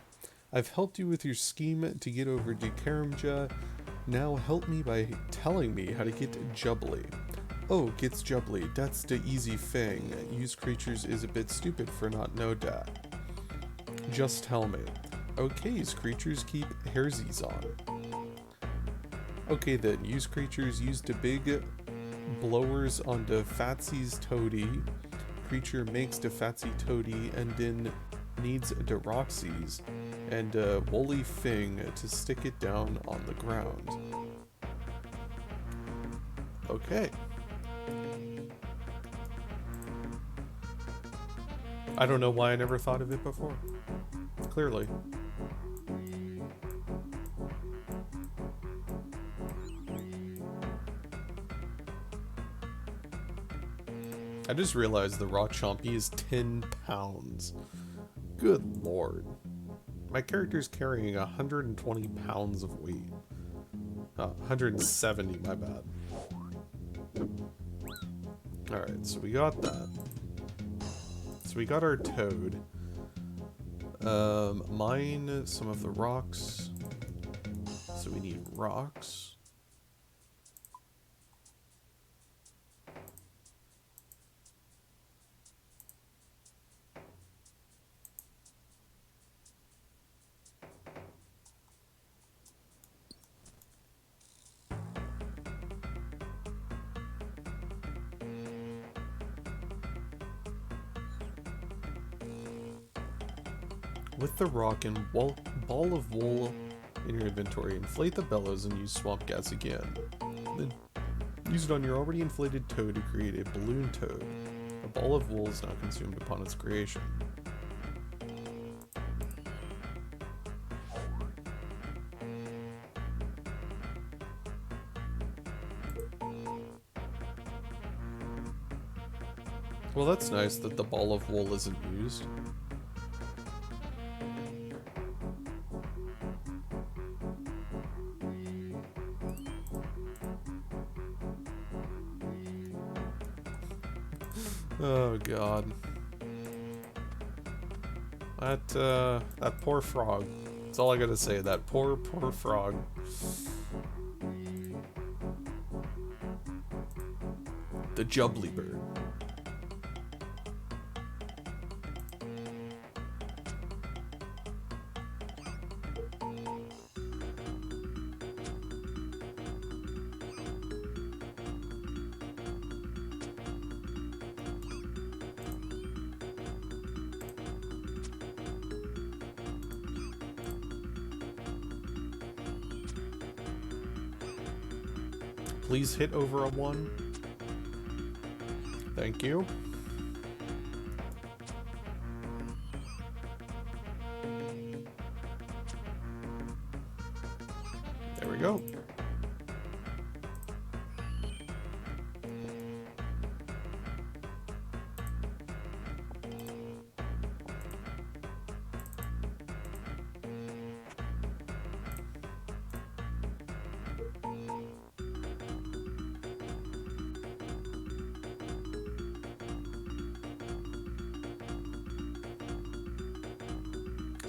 I've helped you with your scheme to get over to Karamja. Now help me by telling me how to get Jubbly. Oh, gets Jubbly. That's the easy thing. Use creatures is a bit stupid for not know that. Just tell me. Okay's creatures keep hairsies on. Okay then, use creatures use the big blowers on the Fatsy's toady. Creature makes the Fatsy toady and then needs the Roxy's and a woolly thing to stick it down on the ground. Okay. I don't know why I never thought of it before. Clearly. I just realized the raw chompy is 10 pounds. Good lord. My character's carrying 120 pounds of weight. 170, my bad. Alright, so we got that. So we got our toad. Mine some of the rocks. So we need rocks. With the rock and ball of wool in your inventory, inflate the bellows and use swamp gas again. Then use it on your already inflated toad to create a balloon toad. A ball of wool is now consumed upon its creation. Well, that's nice that the ball of wool isn't used. Oh god. That poor frog. That's all I gotta say, that poor frog. The Jubbly bird. Please hit over a 1. Thank you.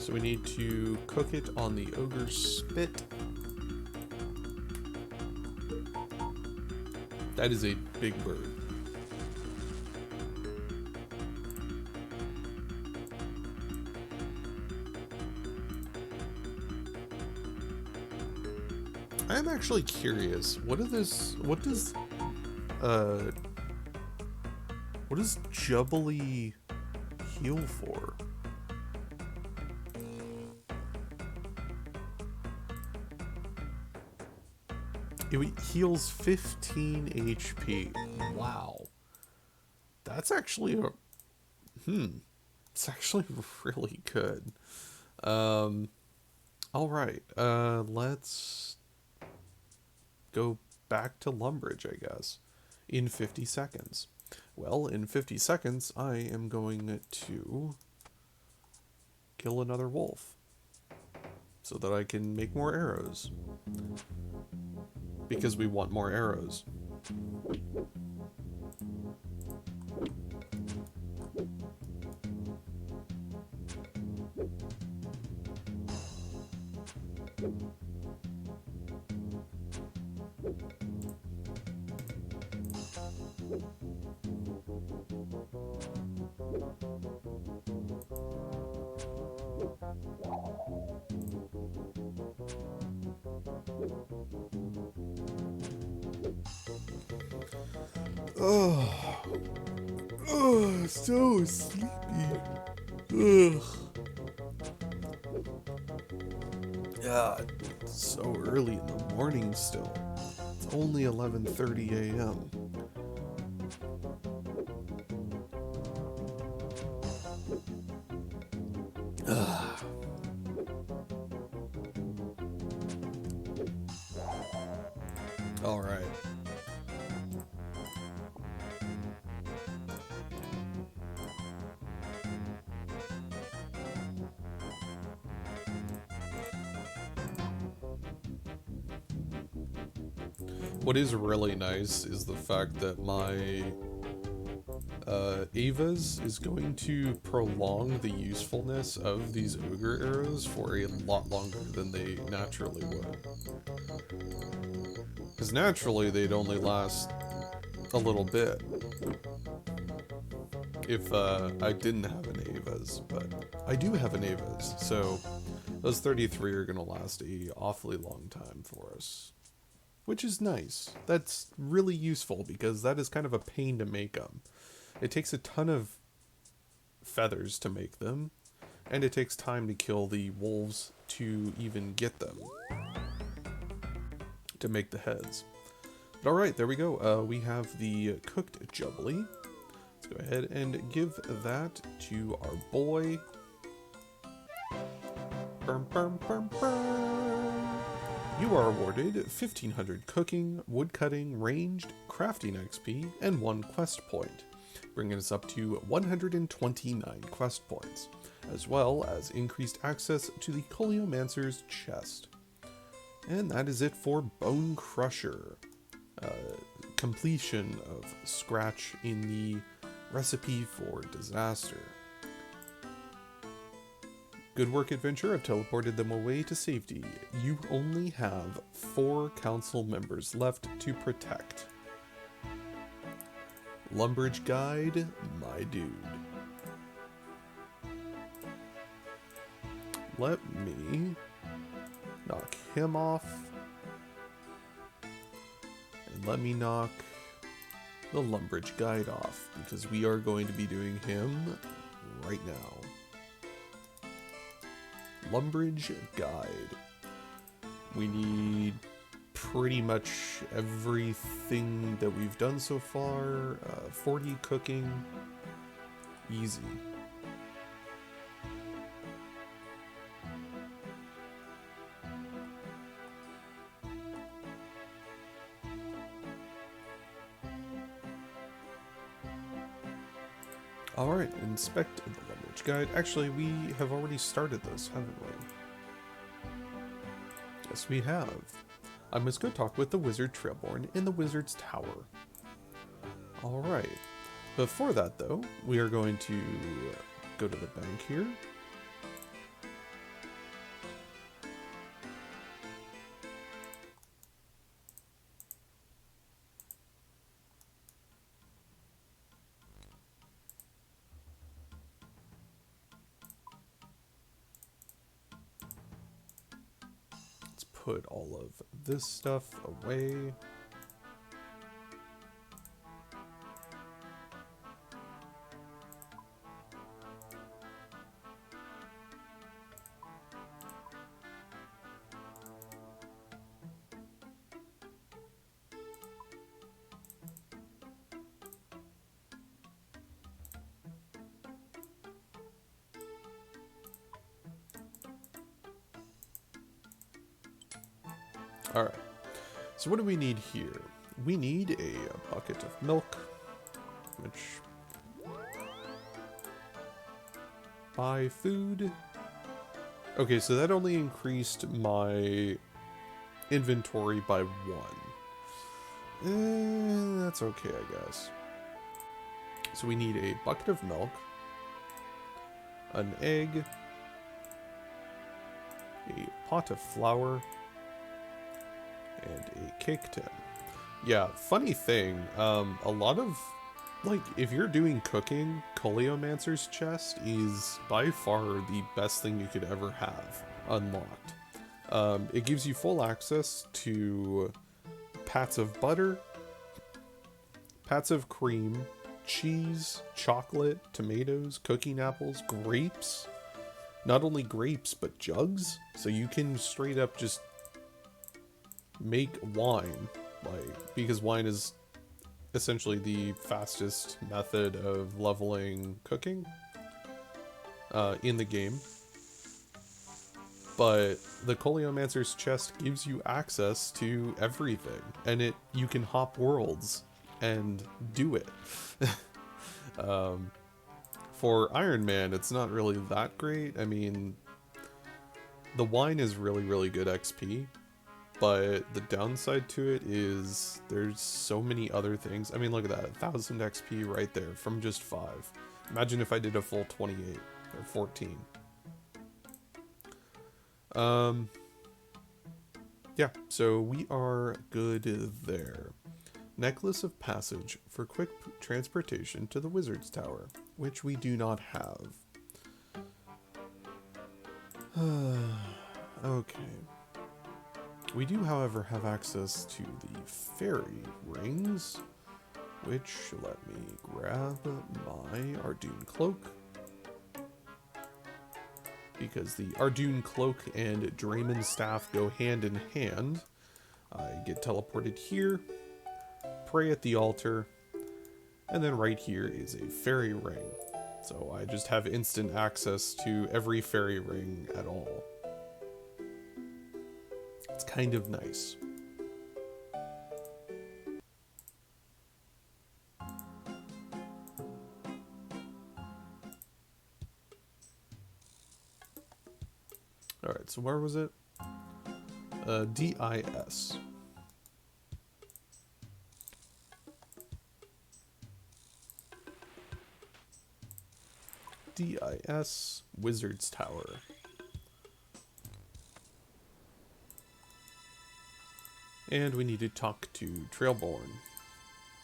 So we need to cook it on the ogre spit. That is a big bird. I am actually curious. What does Jubilee heal for? It heals 15 HP. Wow. That's actually it's actually really good. All right. Let's go back to Lumbridge, I guess, in 50 seconds. Well, in 50 seconds, I am going to kill another wolf so that I can make more arrows. Because we want more arrows. Oh, so sleepy. Ugh. Yeah, it's so early in the morning still. It's only 11:30 a.m. All right. What is really nice is the fact that my Ava's is going to prolong the usefulness of these ogre arrows for a lot longer than they naturally would. Because naturally they'd only last a little bit if I didn't have an Ava's, but I do have an Ava's, so those 33 are going to last a awfully long time for us. Which is nice. That's really useful because that is kind of a pain to make them. It takes a ton of feathers to make them, and it takes time to kill the wolves to even get them, to make the heads. But alright, there we go. We have the cooked jubilee. Let's go ahead and give that to our boy. Burm, burm, burm, burm. You are awarded 1500 cooking, woodcutting, ranged, crafting XP, and 1 quest point, bringing us up to 129 quest points, as well as increased access to the Coliomancer's chest. And that is it for Bone Crusher. Completion of Scratch in the Recipe for Disaster. Good work, Adventure. I've teleported them away to safety. You only have 4 council members left to protect. Lumbridge Guide, my dude. Let me knock him off. And let me knock the Lumbridge Guide off, because we are going to be doing him right now. Lumbridge Guide. We need pretty much everything that we've done so far. 40 cooking. Easy. Alright, inspect the Lumbridge Guide. Actually, we have already started this, haven't we? Yes, we have. I must go talk with the Wizard Trailborn in the Wizard's Tower. Alright. Before that, though, we are going to go to the bank here. put all of this stuff away. Alright, so what do we need here? We need a bucket of milk, which... buy food. Okay, so that only increased my inventory by 1. That's okay, I guess. So we need a bucket of milk, an egg, a pot of flour, and a cake tin. Yeah, funny thing, a lot of, like, if you're doing cooking, Coleomancer's chest is by far the best thing you could ever have unlocked. It gives you full access to pats of butter, pats of cream, cheese, chocolate, tomatoes, cooking apples, grapes. Not only grapes, but jugs. So you can straight up just make wine, like, because wine is essentially the fastest method of leveling cooking in the game. But the Coleomancer's chest gives you access to everything, and you can hop worlds and do it. For Ironman, it's not really that great. I mean, the wine is really, really good XP. But the downside to it is there's so many other things. I mean, look at that. 1,000 XP right there from just 5. Imagine if I did a full 28 or 14. Yeah, so we are good there. Necklace of Passage for quick transportation to the Wizard's Tower, which we do not have. Okay. We do, however, have access to the fairy rings, which, let me grab my Ardoon cloak, because the Ardoon cloak and Draymond staff go hand in hand. I get teleported here, pray at the altar, and then right here is a fairy ring. So I just have instant access to every fairy ring at all. It's kind of nice. Alright, so where was it? DIS. DIS Wizard's Tower. And we need to talk to Trailborn.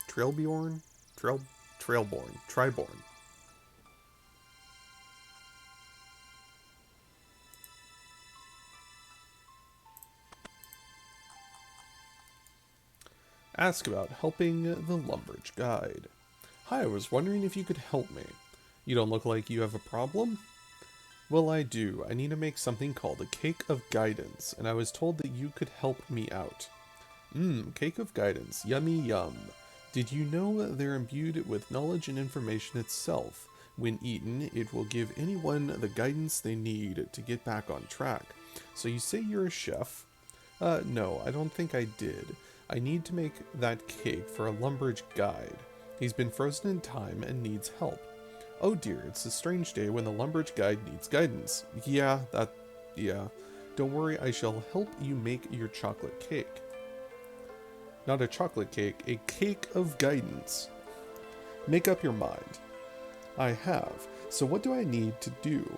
Trailborn? Trailborn. Triborn. Ask about helping the Lumbridge Guide. Hi, I was wondering if you could help me. You don't look like you have a problem? Well, I do. I need to make something called a Cake of Guidance, and I was told that you could help me out. Cake of Guidance. Yummy yum. Did you know they're imbued with knowledge and information itself? When eaten, it will give anyone the guidance they need to get back on track. So you say you're a chef? No, I don't think I did. I need to make that cake for a Lumbridge Guide. He's been frozen in time and needs help. Oh dear, it's a strange day when the Lumbridge Guide needs guidance. Yeah. Don't worry, I shall help you make your chocolate cake. Not a chocolate cake, a cake of guidance. Make up your mind. I have. So what do I need to do?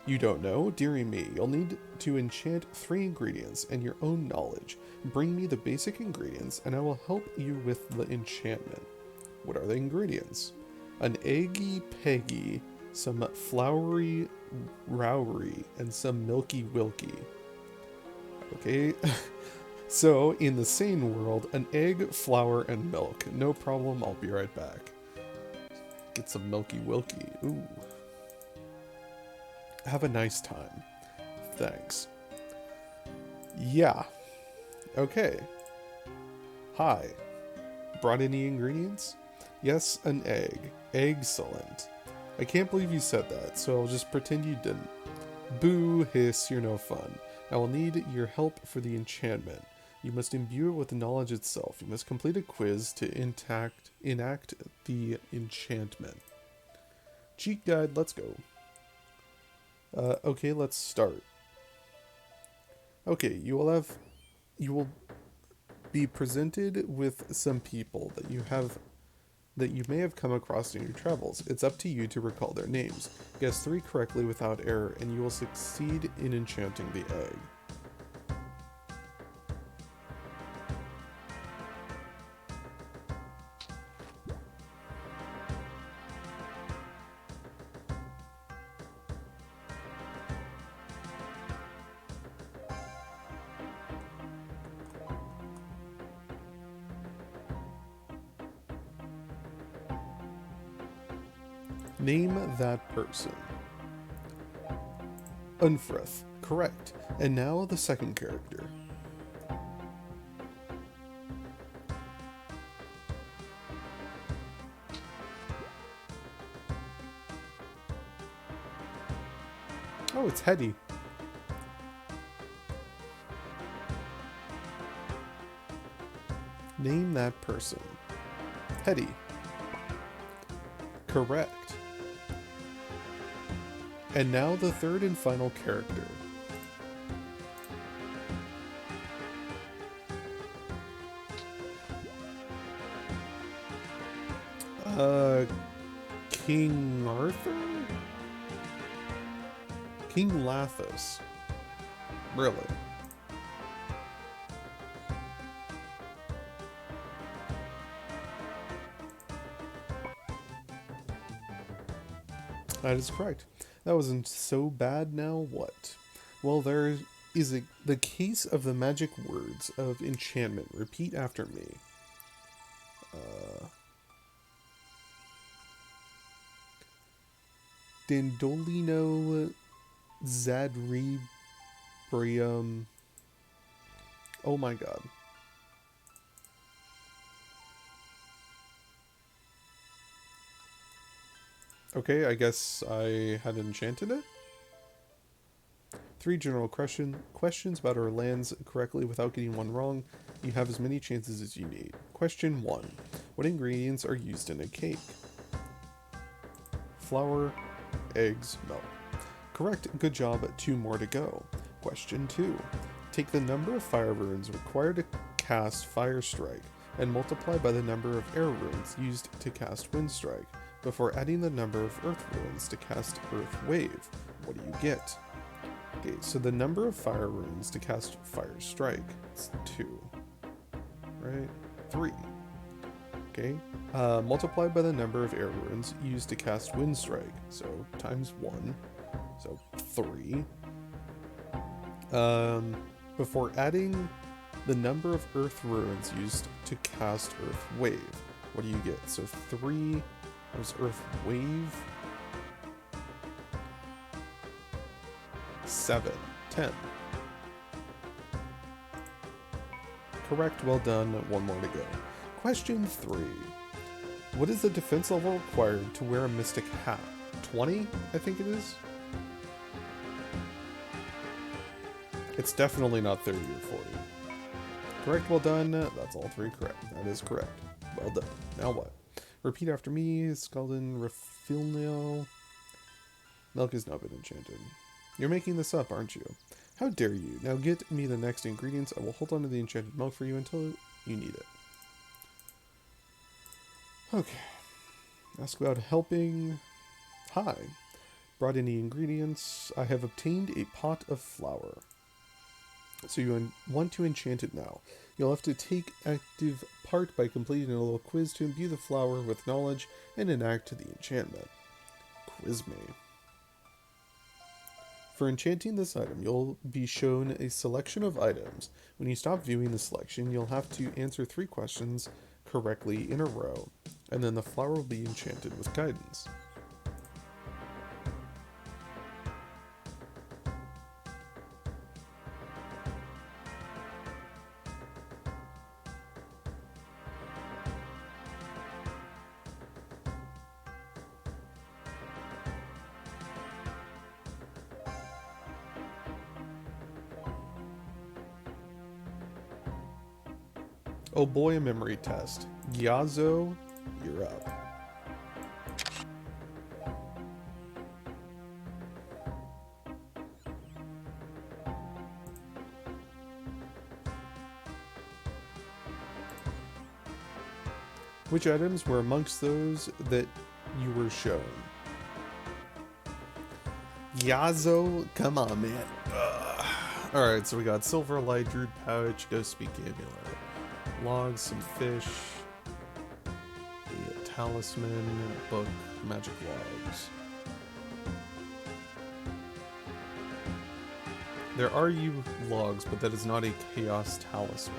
You don't know? Dearie me, you'll need to enchant 3 ingredients and your own knowledge. Bring me the basic ingredients and I will help you with the enchantment. What are the ingredients? An eggy peggy, some floury rowry, and some milky wilky. Okay. So, in the sane world, an egg, flour, and milk. No problem, I'll be right back. Get some Milky Wilky. Ooh. Have a nice time. Thanks. Yeah. Okay. Hi. Brought any ingredients? Yes, an egg. Excellent. I can't believe you said that, so I'll just pretend you didn't. Boo, hiss, you're no fun. I will need your help for the enchantment. You must imbue it with the knowledge itself. You must complete a quiz to enact the enchantment. Cheat guide, let's go. Okay, let's start. Okay, you will be presented with some people that you may have come across in your travels. It's up to you to recall their names. Guess 3 correctly without error, and you will succeed in enchanting the egg. Name that person. Unfrith. Correct. And now the second character. Oh, it's Hetty. Name that person. Hetty. Correct. And now the third and final character. King Arthur? King Lathis. Really? That is correct. That wasn't so bad now what? Well, there is the case of the magic words of enchantment. Repeat after me. Dandolino Zadribrium. Oh my god. Okay, I guess I had enchanted it? 3 general questions about our lands correctly without getting one wrong. You have as many chances as you need. Question 1. What ingredients are used in a cake? Flour, eggs, milk. Correct, good job, 2 more to go. Question 2. Take the number of fire runes required to cast Fire Strike and multiply by the number of air runes used to cast Wind Strike before adding the number of earth runes to cast Earth Wave. What do you get? Okay, so the number of fire runes to cast Fire Strike, it's 2, right? 3. Okay, multiplied by the number of air runes used to cast Wind Strike, so times 1, so 3. Before adding the number of earth runes used to cast Earth Wave, what do you get? So 3 was Earth Wave. 7, 10. Correct, well done, 1 more to go. Question 3. What is the defense level required to wear a mystic hat? 20, I think it is? It's definitely not 30 or 40. Correct, well done, that's all 3 correct. That is correct. Well done. Now what? Repeat after me, Skalden Refilnio. Milk has now been enchanted. You're making this up, aren't you? How dare you? Now get me the next ingredients. I will hold on to the enchanted milk for you until you need it. Okay. Ask about helping. Hi. Brought any ingredients? I have obtained a pot of flour. So you want to enchant it now. You'll have to take active part by completing a little quiz to imbue the flour with knowledge and enact the enchantment. Quiz me. For enchanting this item, you'll be shown a selection of items. When you stop viewing the selection, you'll have to answer 3 questions correctly in a row, and then the flower will be enchanted with guidance. Oh boy, a memory test. Gyazo, you're up. Which items were amongst those that you were shown? Gyazo, come on, man. Alright, so we got Silver Light, Druid Pouch, Ghost Speak Amulet, Logs, some fish, a talisman, book, magic logs. There are logs, but that is not a chaos talisman.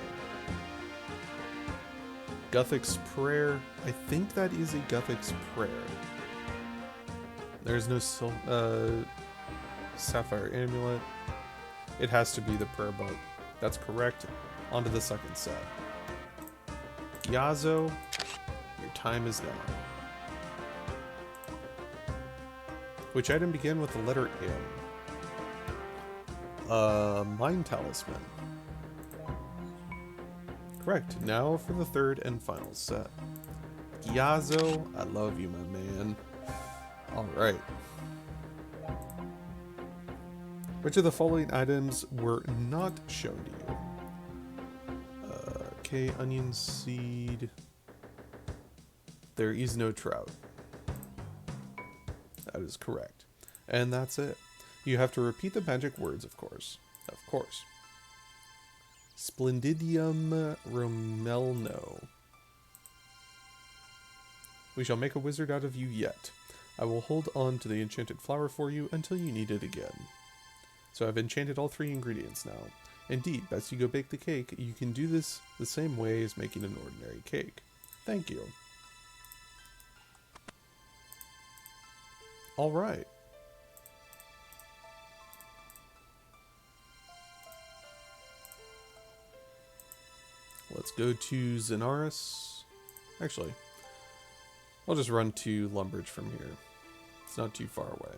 Guthix Prayer. I think that is a Guthix Prayer. There's no Sapphire Amulet. It has to be the prayer book. That's correct. On to the second set. Gyazo, your time is now. Which item began with the letter M? Mind Talisman. Correct. Now for the third and final set. Gyazo, I love you, my man. Alright. Which of the following items were not shown to you? Okay, onion seed. There is no trout. That is correct. And that's it. You have to repeat the magic words, of course. Of course. Splendidium Romelno. We shall make a wizard out of you yet. I will hold on to the enchanted flower for you until you need it again. So I've enchanted all 3 ingredients now. Indeed, best you go bake the cake. You can do this the same way as making an ordinary cake. Thank you. Alright. Let's go to Zenaris. Actually, I'll just run to Lumbridge from here. It's not too far away.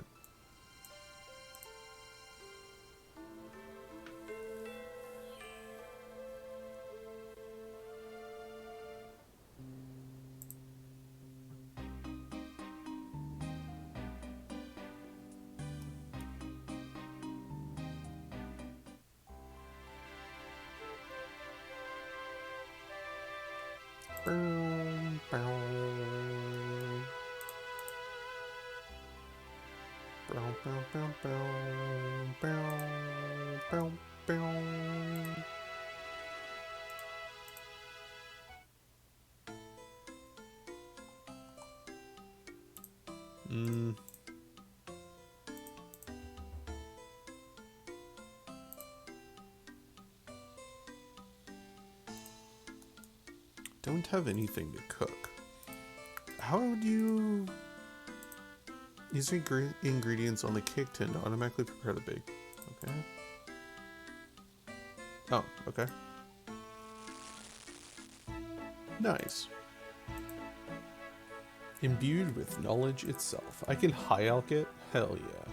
Don't have anything to cook. How would you use ingredients on the cake tin to automatically prepare the bake? Okay. Oh, okay. Nice. Imbued with knowledge itself. I can high alch it? Hell yeah.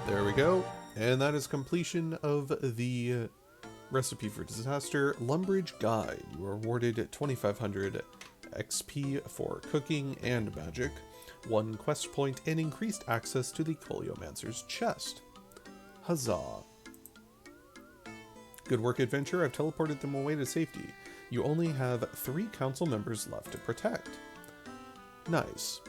There we go. And that is completion of the recipe for disaster. Lumbridge Guide. You are awarded 2,500 XP for cooking and magic, 1 quest point, and increased access to the Coliomancer's chest. Huzzah. Good work, adventure. I've teleported them away to safety. You only have 3 council members left to protect. Nice.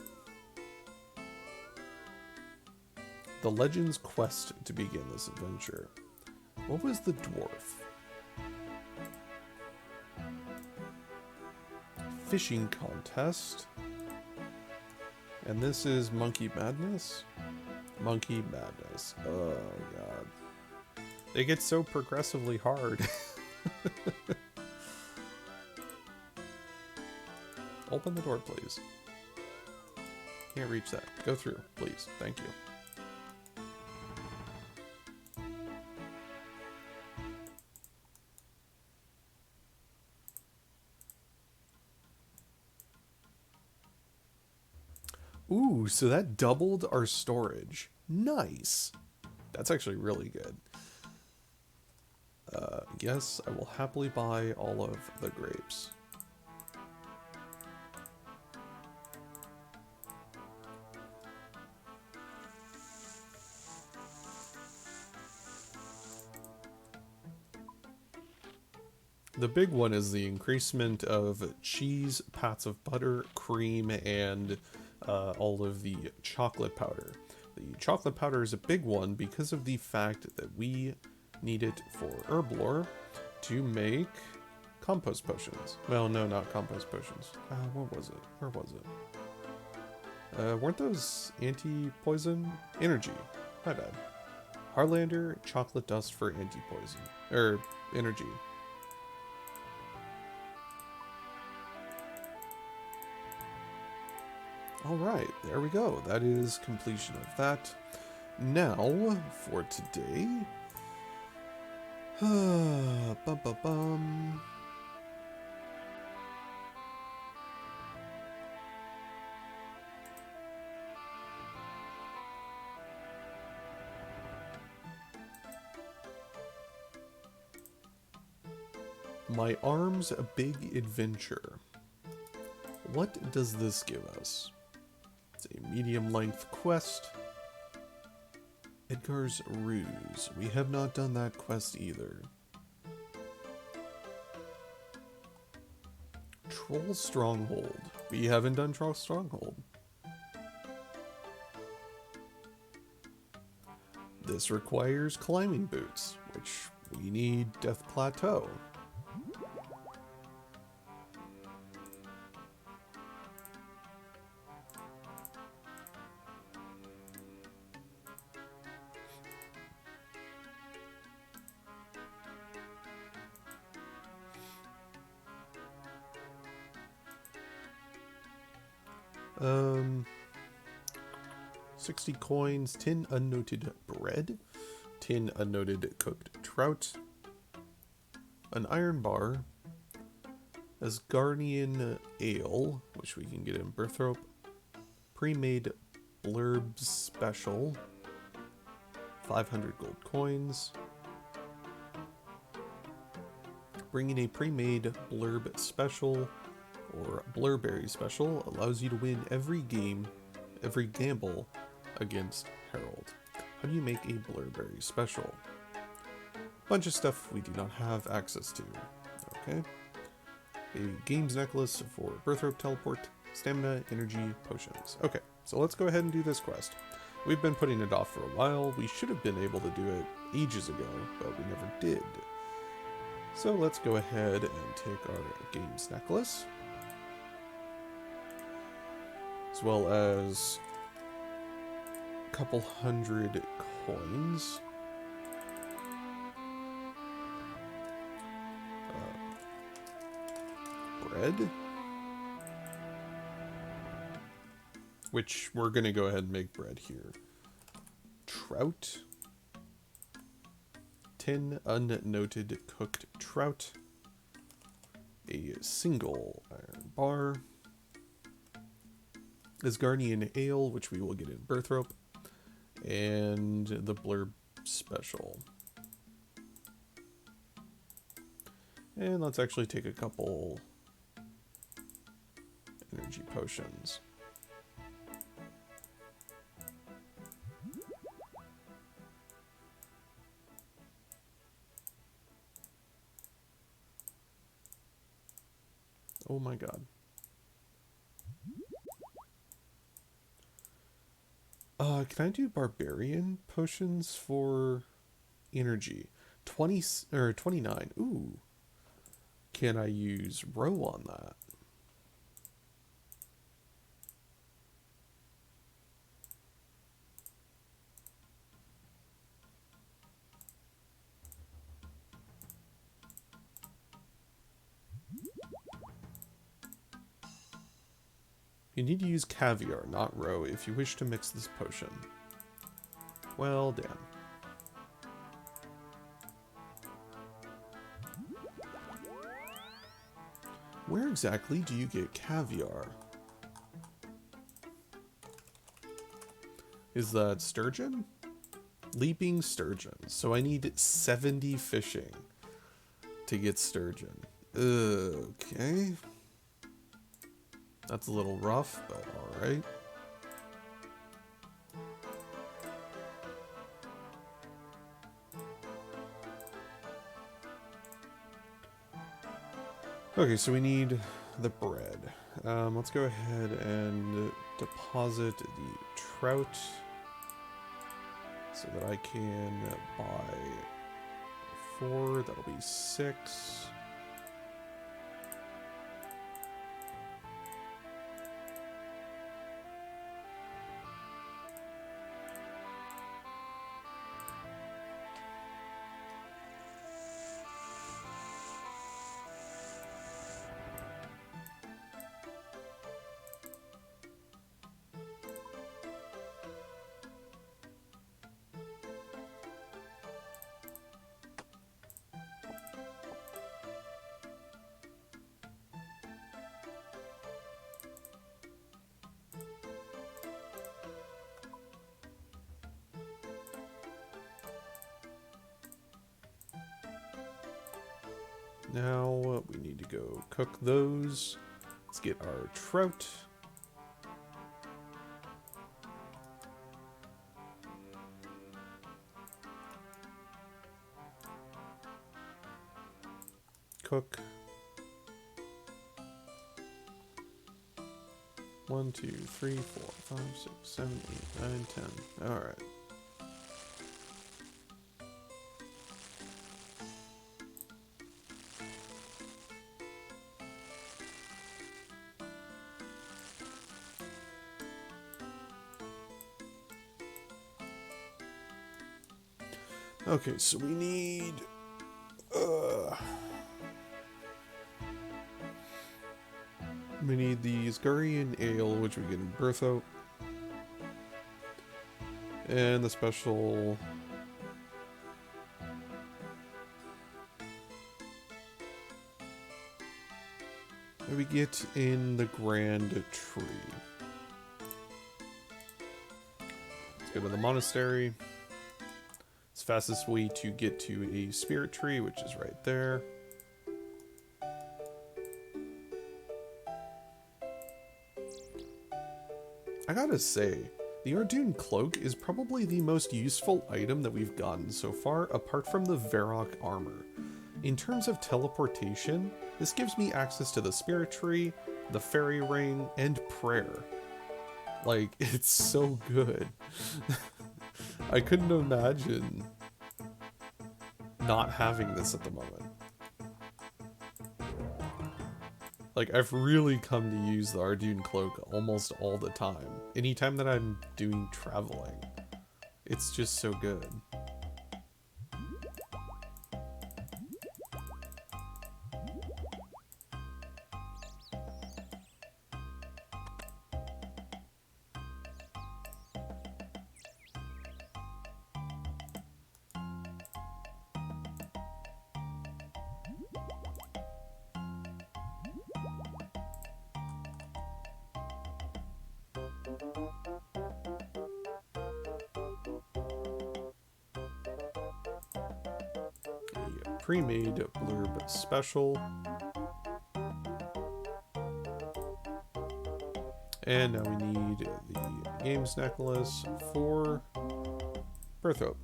The Legends quest to begin this adventure. What was the dwarf? fishing contest. And this is Monkey Madness? Monkey Madness. Oh, God. They get so progressively hard. Open the door, please. Can't reach that. Go through, please. Thank you. Ooh, so that doubled our storage. Nice. That's actually really good. Yes, I will happily buy all of the grapes. The big one is the increasement of cheese, pats of butter, cream, and all of the chocolate powder. The chocolate powder is a big one because of the fact that we need it for herb lore to make compost potions. Well, no, not compost potions. What was it? Where was it? Weren't those anti-poison? Energy. My bad. Harlander, chocolate dust for anti-poison. Energy. Alright, there we go. That is completion of that. Now, for today... bum. My Arms a Big Adventure. What does this give us? It's a medium-length quest. Edgar's Ruse. We have not done that quest either. Troll Stronghold. We haven't done Troll Stronghold. This requires climbing boots, which we need Death Plateau. Um, 60 coins, 10 unnoted bread, 10 unnoted cooked trout, an iron bar, Asgardian ale, which we can get in Birthrope, pre-made blurb special, 500 gold coins. Bringing a pre-made blurb special or blurberry special allows you to win every gamble against Harold. How do you make a blurberry special? Bunch of stuff we do not have access to. Okay. A games necklace for Birthrope teleport, stamina, energy, potions. Okay, so let's go ahead and do this quest. We've been putting it off for a while. We should have been able to do it ages ago, but we never did. So let's go ahead and take our games necklace, as well as a couple hundred coins. Bread, which we're going to go ahead and make bread here. Trout, 10 unnoted cooked trout, a single iron bar, Asgardian ale, which we will get in Birthrope, and the blurb special. And let's actually take a couple energy potions. Oh my god. Can I do barbarian potions for energy? 20 or 29. Ooh. Can I use row on that? You need to use caviar, not roe, if you wish to mix this potion. Well, damn. Where exactly do you get caviar? Is that sturgeon? Leaping sturgeon. So I need 70 fishing to get sturgeon. Okay. That's a little rough, but alright. Okay, so we need the bread. Let's go ahead and deposit the trout so that I can buy 4. That'll be 6. Now we need to go cook those. Let's get our trout. Cook. 1, 2, 3, 4, 5, 6, 7, 8, 9, 10. All right. Okay, so we need the Asgarian Ale, which we get in Bertho, and the special that we get in the Grand Tree. Let's go to the monastery. It's the fastest way to get to a spirit tree, which is right there. I gotta say, the Ardoon Cloak is probably the most useful item that we've gotten so far, apart from the Varrock armor. In terms of teleportation, this gives me access to the spirit tree, the fairy ring, and prayer. Like, it's so good. I couldn't imagine not having this at the moment. Like, I've really come to use the Ardoon Cloak almost all the time. Anytime that I'm doing traveling. It's just so good. Pre-made blurb special. And now we need the games necklace for Bertho.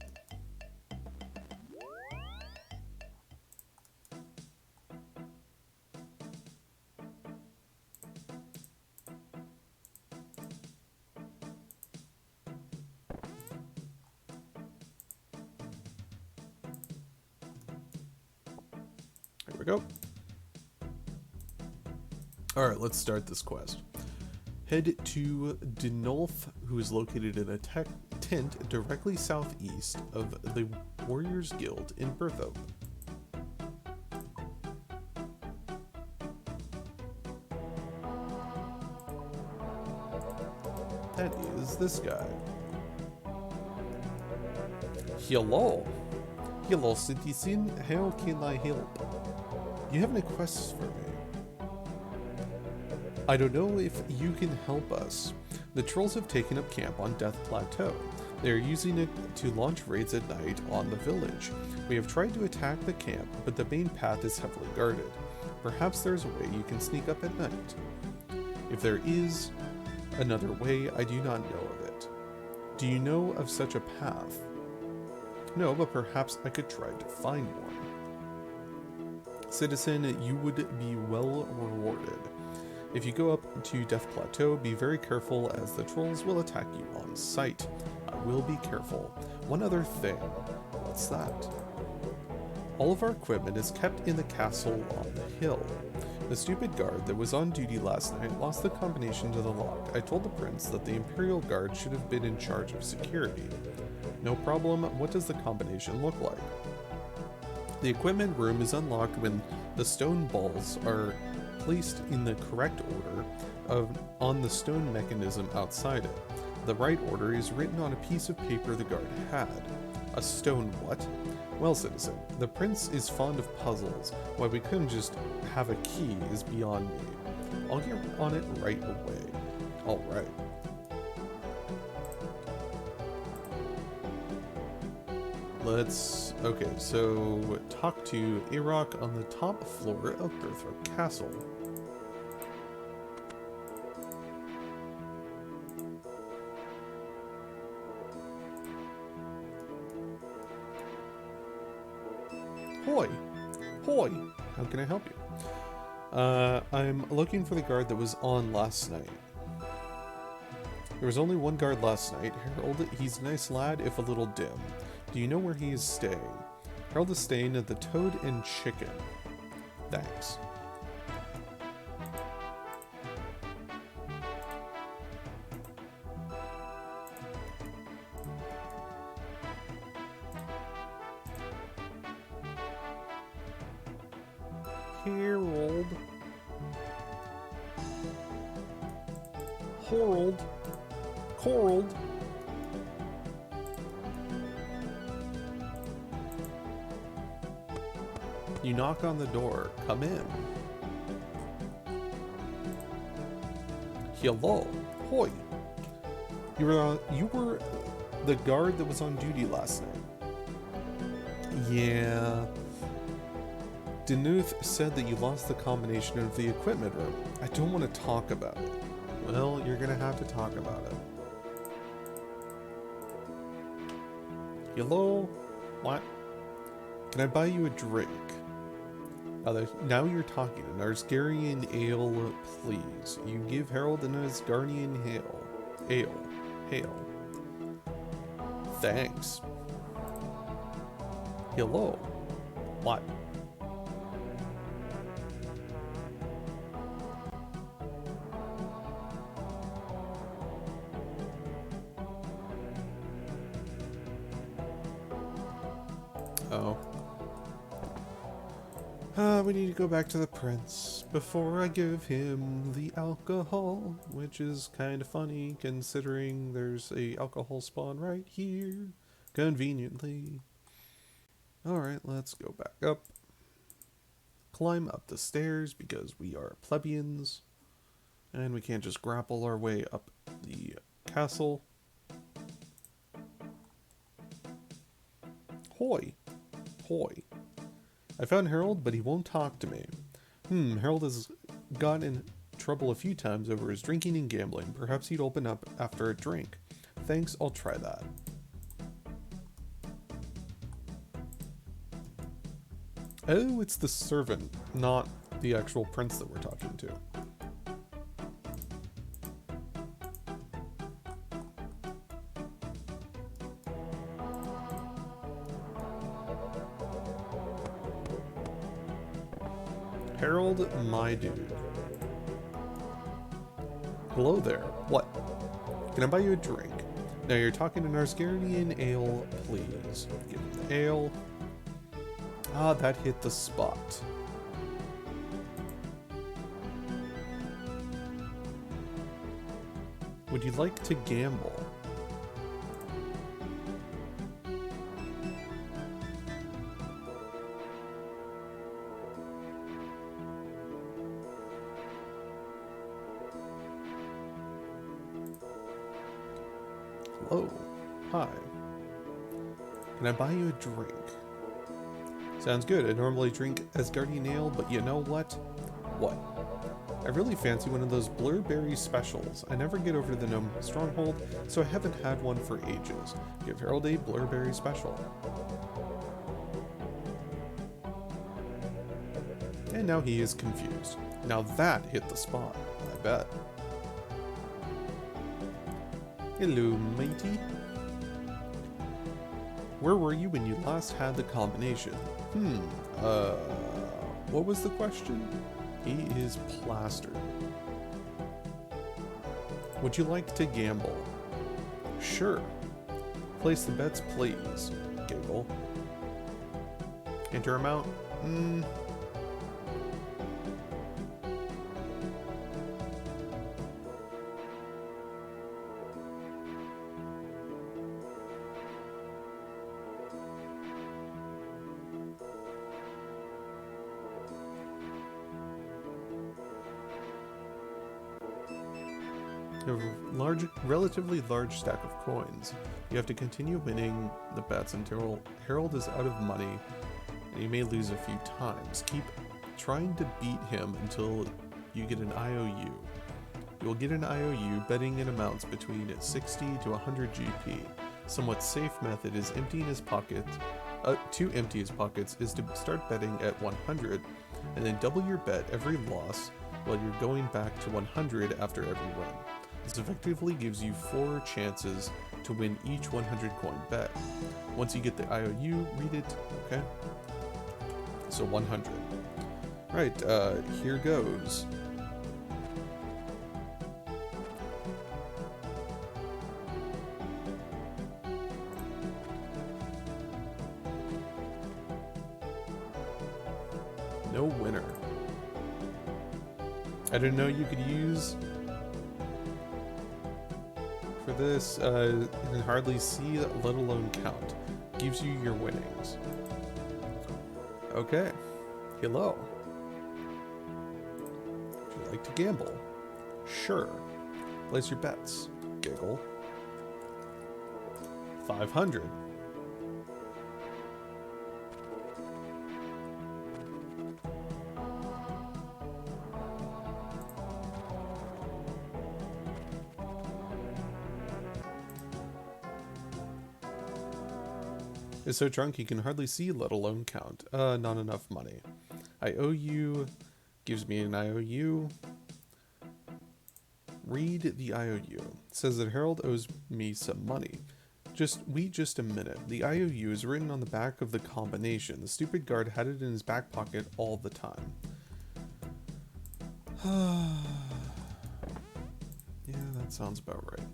There we go. Alright, let's start this quest. Head to Denolf, who is located in a tent directly southeast of the Warriors Guild in Bertho. is this guy. Hello. Hello, citizen. How can I help? You have any questions for me? I don't know if you can help us. The trolls have taken up camp on Death Plateau. They are using it to launch raids at night on the village. We have tried to attack the camp, but the main path is heavily guarded. Perhaps there's a way you can sneak up at night. If there is another way, I do not know of it. Do you know of such a path? No, but perhaps I could try to find one. Citizen, you would be well rewarded. If you go up to Death Plateau, be very careful as the trolls will attack you on sight. I will be careful. One other thing. What's that? All of our equipment is kept in the castle on the hill. The stupid guard that was on duty last night lost the combination to the lock. I told the prince that the Imperial Guard should have been in charge of security. No problem. What does the combination look like? The equipment room is unlocked when the stone balls are placed in the correct order on the stone mechanism outside it. The right order is written on a piece of paper the guard had. A stone what? Well, citizen, the prince is fond of puzzles. Why we couldn't just have a key is beyond me. I'll get on it right away. Alright. Okay, so talk to Iraq on the top floor of Birthright Castle. Hoi! Hoi! How can I help you? I'm looking for the guard that was on last night. There was only one guard last night. Harold, he's a nice lad, if a little dim. Do you know where he is staying? Harold is staying at the Toad and Chicken. Thanks. Harold. Harold. Harold. You knock on the door. Come in. Hello. Hoi. You were the guard that was on duty last night. Yeah. Danuth said that you lost the combination of the equipment room. I don't want to talk about it. Well, you're gonna have to talk about it. Hello? What? Can I buy you a drink? Now you're talking. An Asgardian ale, please. You give Harold an Asgardian ale. Ale. Thanks. Hello. What? Oh. We need to go back to the prince before I give him the alcohol, which is kind of funny considering there's a alcohol spawn right here, conveniently. Alright, let's go back up. Climb up the stairs because we are plebeians, and we can't just grapple our way up the castle. Hoi! Hoi! I found Harold, but he won't talk to me. Harold has gotten in trouble a few times over his drinking and gambling. Perhaps he'd open up after a drink. Thanks, I'll try that. Oh, it's the servant, not the actual prince that we're talking to. Harold, my dude. Hello there. What? Can I buy you a drink? Now you're talking an Asgardian ale, please. Give me the ale. Ah, that hit the spot. Would you like to gamble? Hello. Hi. Can I buy you a drink? Sounds good. I normally drink Asgardian ale, but you know what? What? I really fancy one of those blurberry specials. I never get over to the Gnome Stronghold, so I haven't had one for ages. Give Harold a blurberry special. And now he is confused. Now that hit the spot, I bet. Hello, matey. Where were you when you last had the combination? What was the question? He is plastered. Would you like to gamble? Sure. Place the bets, please. Giggle. Enter amount? A relatively large stack of coins. You have to continue winning the bets until Harold is out of money, and you may lose a few times. Keep trying to beat him until you get an IOU. You will get an IOU betting in amounts between 60 to 100 GP. Somewhat safe method is emptying his pockets. To empty his pockets is to start betting at 100, and then double your bet every loss while you're going back to 100 after every win. This effectively gives you 4 chances to win each 100 coin bet. Once you get the IOU, read it, okay? So 100. Right, here goes. No winner. I didn't know you could use... For this, you can hardly see, let alone count. Gives you your winnings. Okay. Hello. Would you like to gamble? Sure. Place your bets. Giggle. 500. Is so drunk he can hardly see, let alone count. Not enough money. I owe you. Gives me an IOU. Read the IOU. Says that Harold owes me some money. Wait just a minute. The IOU is written on the back of the combination. The stupid guard had it in his back pocket all the time. Yeah, that sounds about right.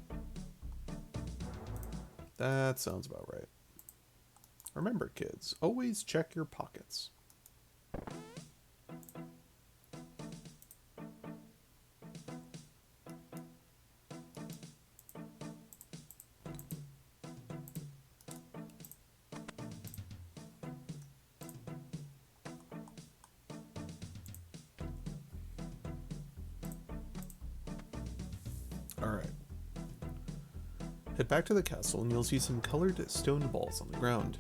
That sounds about right. Remember, kids, always check your pockets. All right. Head back to the castle and you'll see some colored stone balls on the ground.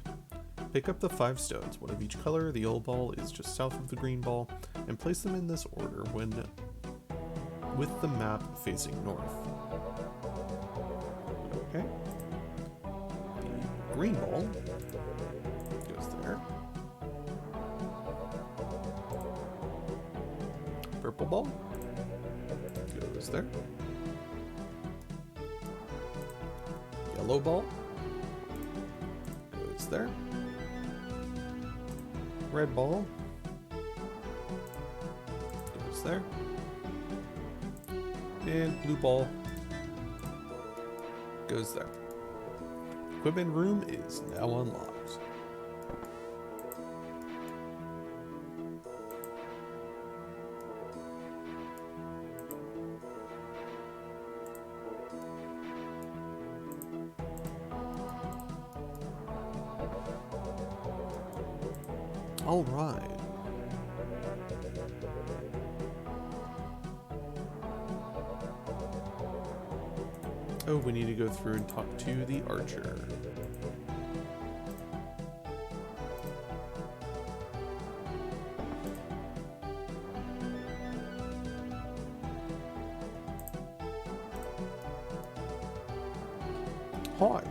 Pick up the 5 stones, one of each color. The yellow ball is just south of the green ball, and place them in this order with the map facing north. Okay. The green ball goes there. Purple ball goes there. Yellow ball goes there. Red ball goes there, and blue ball goes there. Equipment room is now unlocked. All right. Oh, we need to go through and talk to the archer. Hi.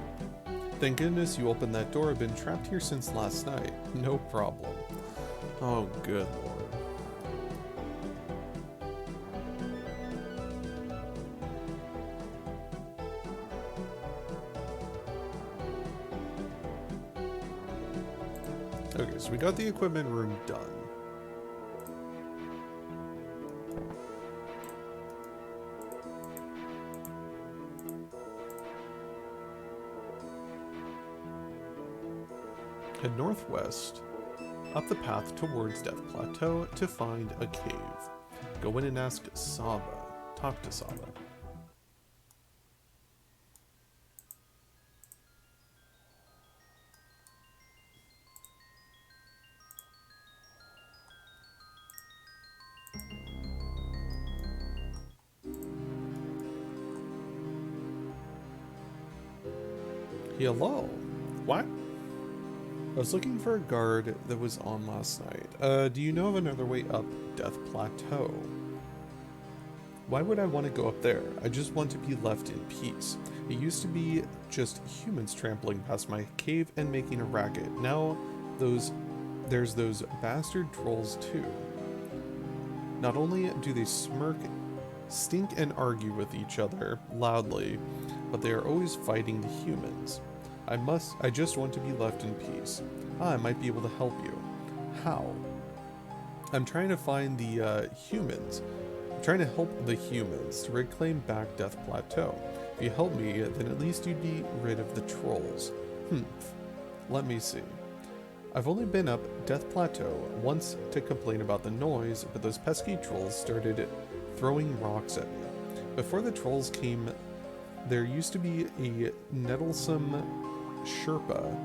Thank goodness you opened that door. I've been trapped here since last night. No problem. Oh, good lord. Okay, so we got the equipment room done. Head northwest, up the path towards Death Plateau to find a cave. Go in and ask Saba. Talk to Saba. Hello. What? I was looking for a guard that was on last night. Do you know of another way up Death Plateau? Why would I want to go up there? I just want to be left in peace. It used to be just humans trampling past my cave and making a racket. Now there's those bastard trolls too. Not only do they stink and argue with each other loudly, but they are always fighting the humans. I just want to be left in peace. I might be able to help you. How? I'm trying to find the humans. I'm trying to help the humans to reclaim back Death Plateau. If you help me, then at least you'd be rid of the trolls. Let me see. I've only been up Death Plateau once to complain about the noise, but those pesky trolls started throwing rocks at me. Before the trolls came, there used to be a nettlesome Sherpa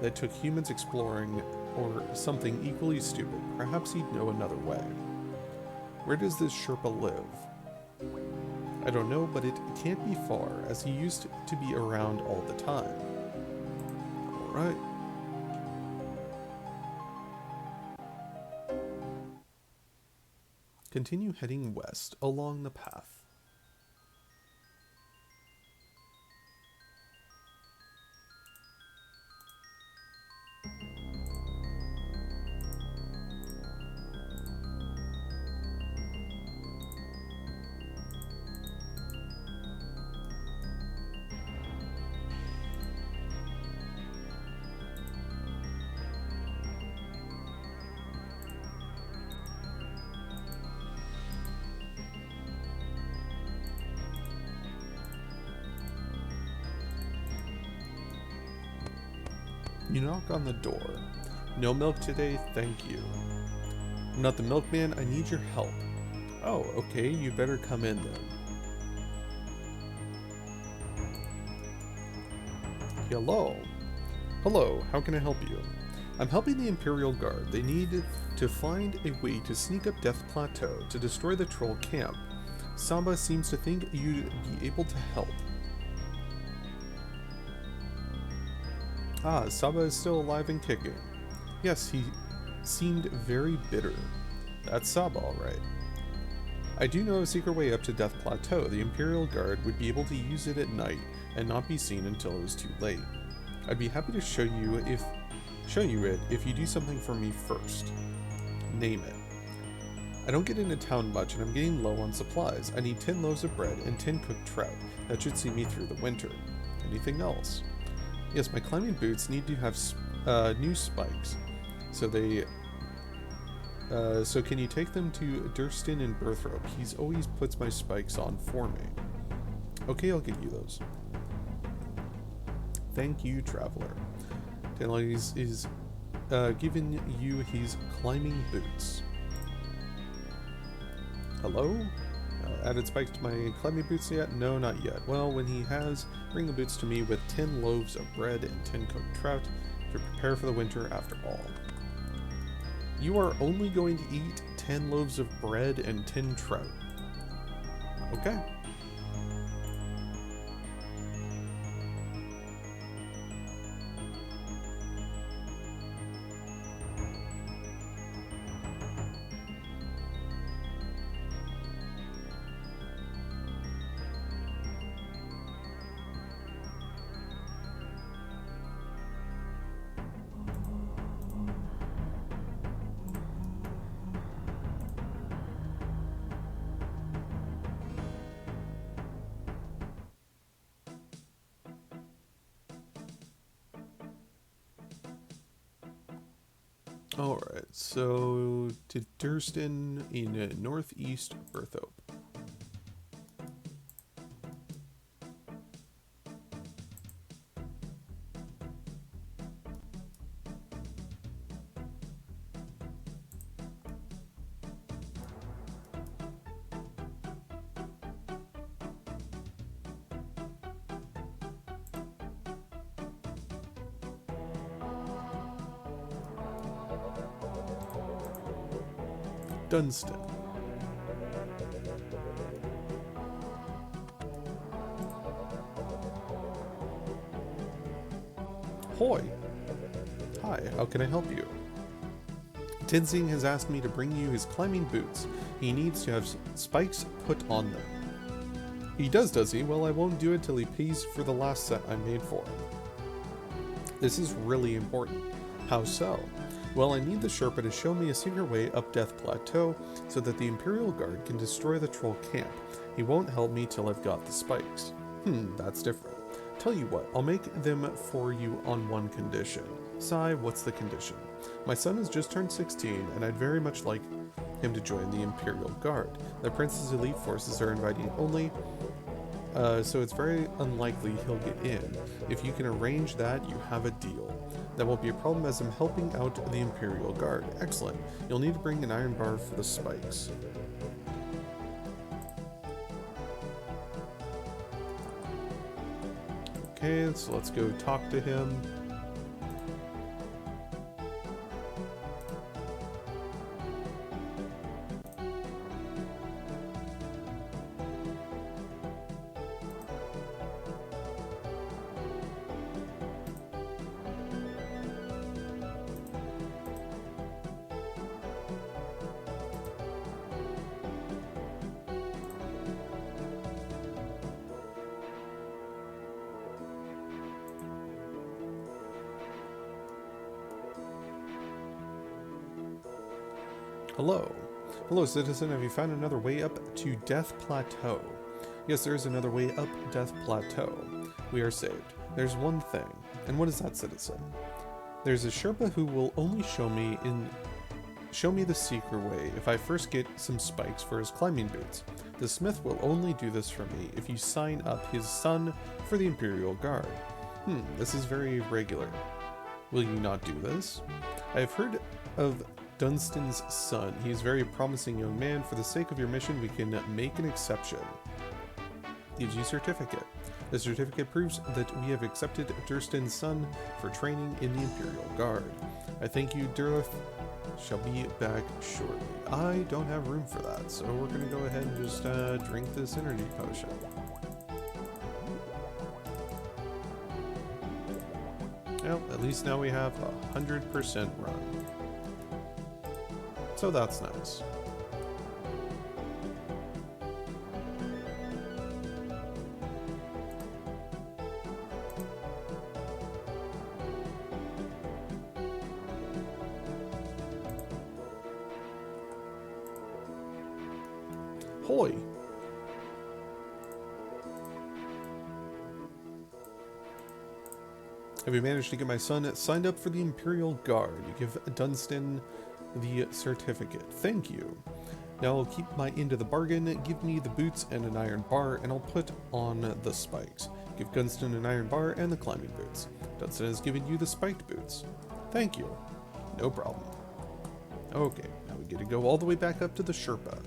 that took humans exploring, or something equally stupid. Perhaps he'd know another way. Where does this Sherpa live? I don't know, but it can't be far, as he used to be around all the time. Alright. Continue heading west along the path. You knock on the door. No milk today, thank you. I'm not the milkman, I need your help. Oh, okay, you better come in then. Hello. Hello, how can I help you? I'm helping the Imperial Guard. They need to find a way to sneak up Death Plateau to destroy the troll camp. Saba seems to think you'd be able to help. Ah, Saba is still alive and kicking. Yes, he seemed very bitter. That's Saba, alright. I do know a secret way up to Death Plateau. The Imperial Guard would be able to use it at night and not be seen until it was too late. I'd be happy to show you it if you do something for me first. Name it. I don't get into town much and I'm getting low on supplies. I need 10 loaves of bread and 10 cooked trout. That should see me through the winter. Anything else? Yes, my climbing boots need to have new spikes. So can you take them to Durston and Berthrope? He's always puts my spikes on for me. Okay, I'll get you those. Thank you, traveler. Taylor is giving you his climbing boots. Hello? Added spikes to my climbing boots yet? No, not yet. Well, when he has, bring the boots to me with 10 loaves of bread and 10 cooked trout to prepare for the winter after all. You are only going to eat 10 loaves of bread and 10 trout. Okay. Alright, so to Durston in northeast Berthope. Dunstan. Hoy. Hi, how can I help you? Tenzing has asked me to bring you his climbing boots. He needs to have spikes put on them. He does he? Well, I won't do it till he pays for the last set I made for him. This is really important. How so? Well, I need the Sherpa to show me a secret way up Death Plateau so that the Imperial Guard can destroy the troll camp. He won't help me till I've got the spikes. That's different. Tell you what, I'll make them for you on one condition. Sai, what's the condition? My son has just turned 16, and I'd very much like him to join the Imperial Guard. The Prince's elite forces are inviting only, so it's very unlikely he'll get in. If you can arrange that, you have a deal. That won't be a problem as I'm helping out the Imperial Guard. Excellent. You'll need to bring an iron bar for the spikes. Okay, so let's go talk to him. Hello. Hello, citizen. Have you found another way up to Death Plateau? Yes, there is another way up Death Plateau. We are saved. There's one thing. And what is that, citizen? There's a Sherpa who will only show me the secret way if I first get some spikes for his climbing boots. The smith will only do this for me if you sign up his son for the Imperial Guard. This is very irregular. Will you not do this? I have heard of Dunstan's son. He is a very promising young man. For the sake of your mission, we can make an exception. Gives you a certificate. The certificate proves that we have accepted Dunstan's son for training in the Imperial Guard. I thank you, Durlith. Shall be back shortly. I don't have room for that, so we're going to go ahead and just drink this energy potion. Well, at least now we have 100% run. So that's nice. Hoy! Have you managed to get my son signed up for the Imperial Guard? You give Dunstan the certificate. Thank you. Now I'll keep my end of the bargain. Give me the boots and an iron bar, and I'll put on the spikes. Give Dunstan an iron bar and the climbing boots. Dunstan has given you the spiked boots. Thank you. No problem. Okay, now we get to go all the way back up to the Sherpa.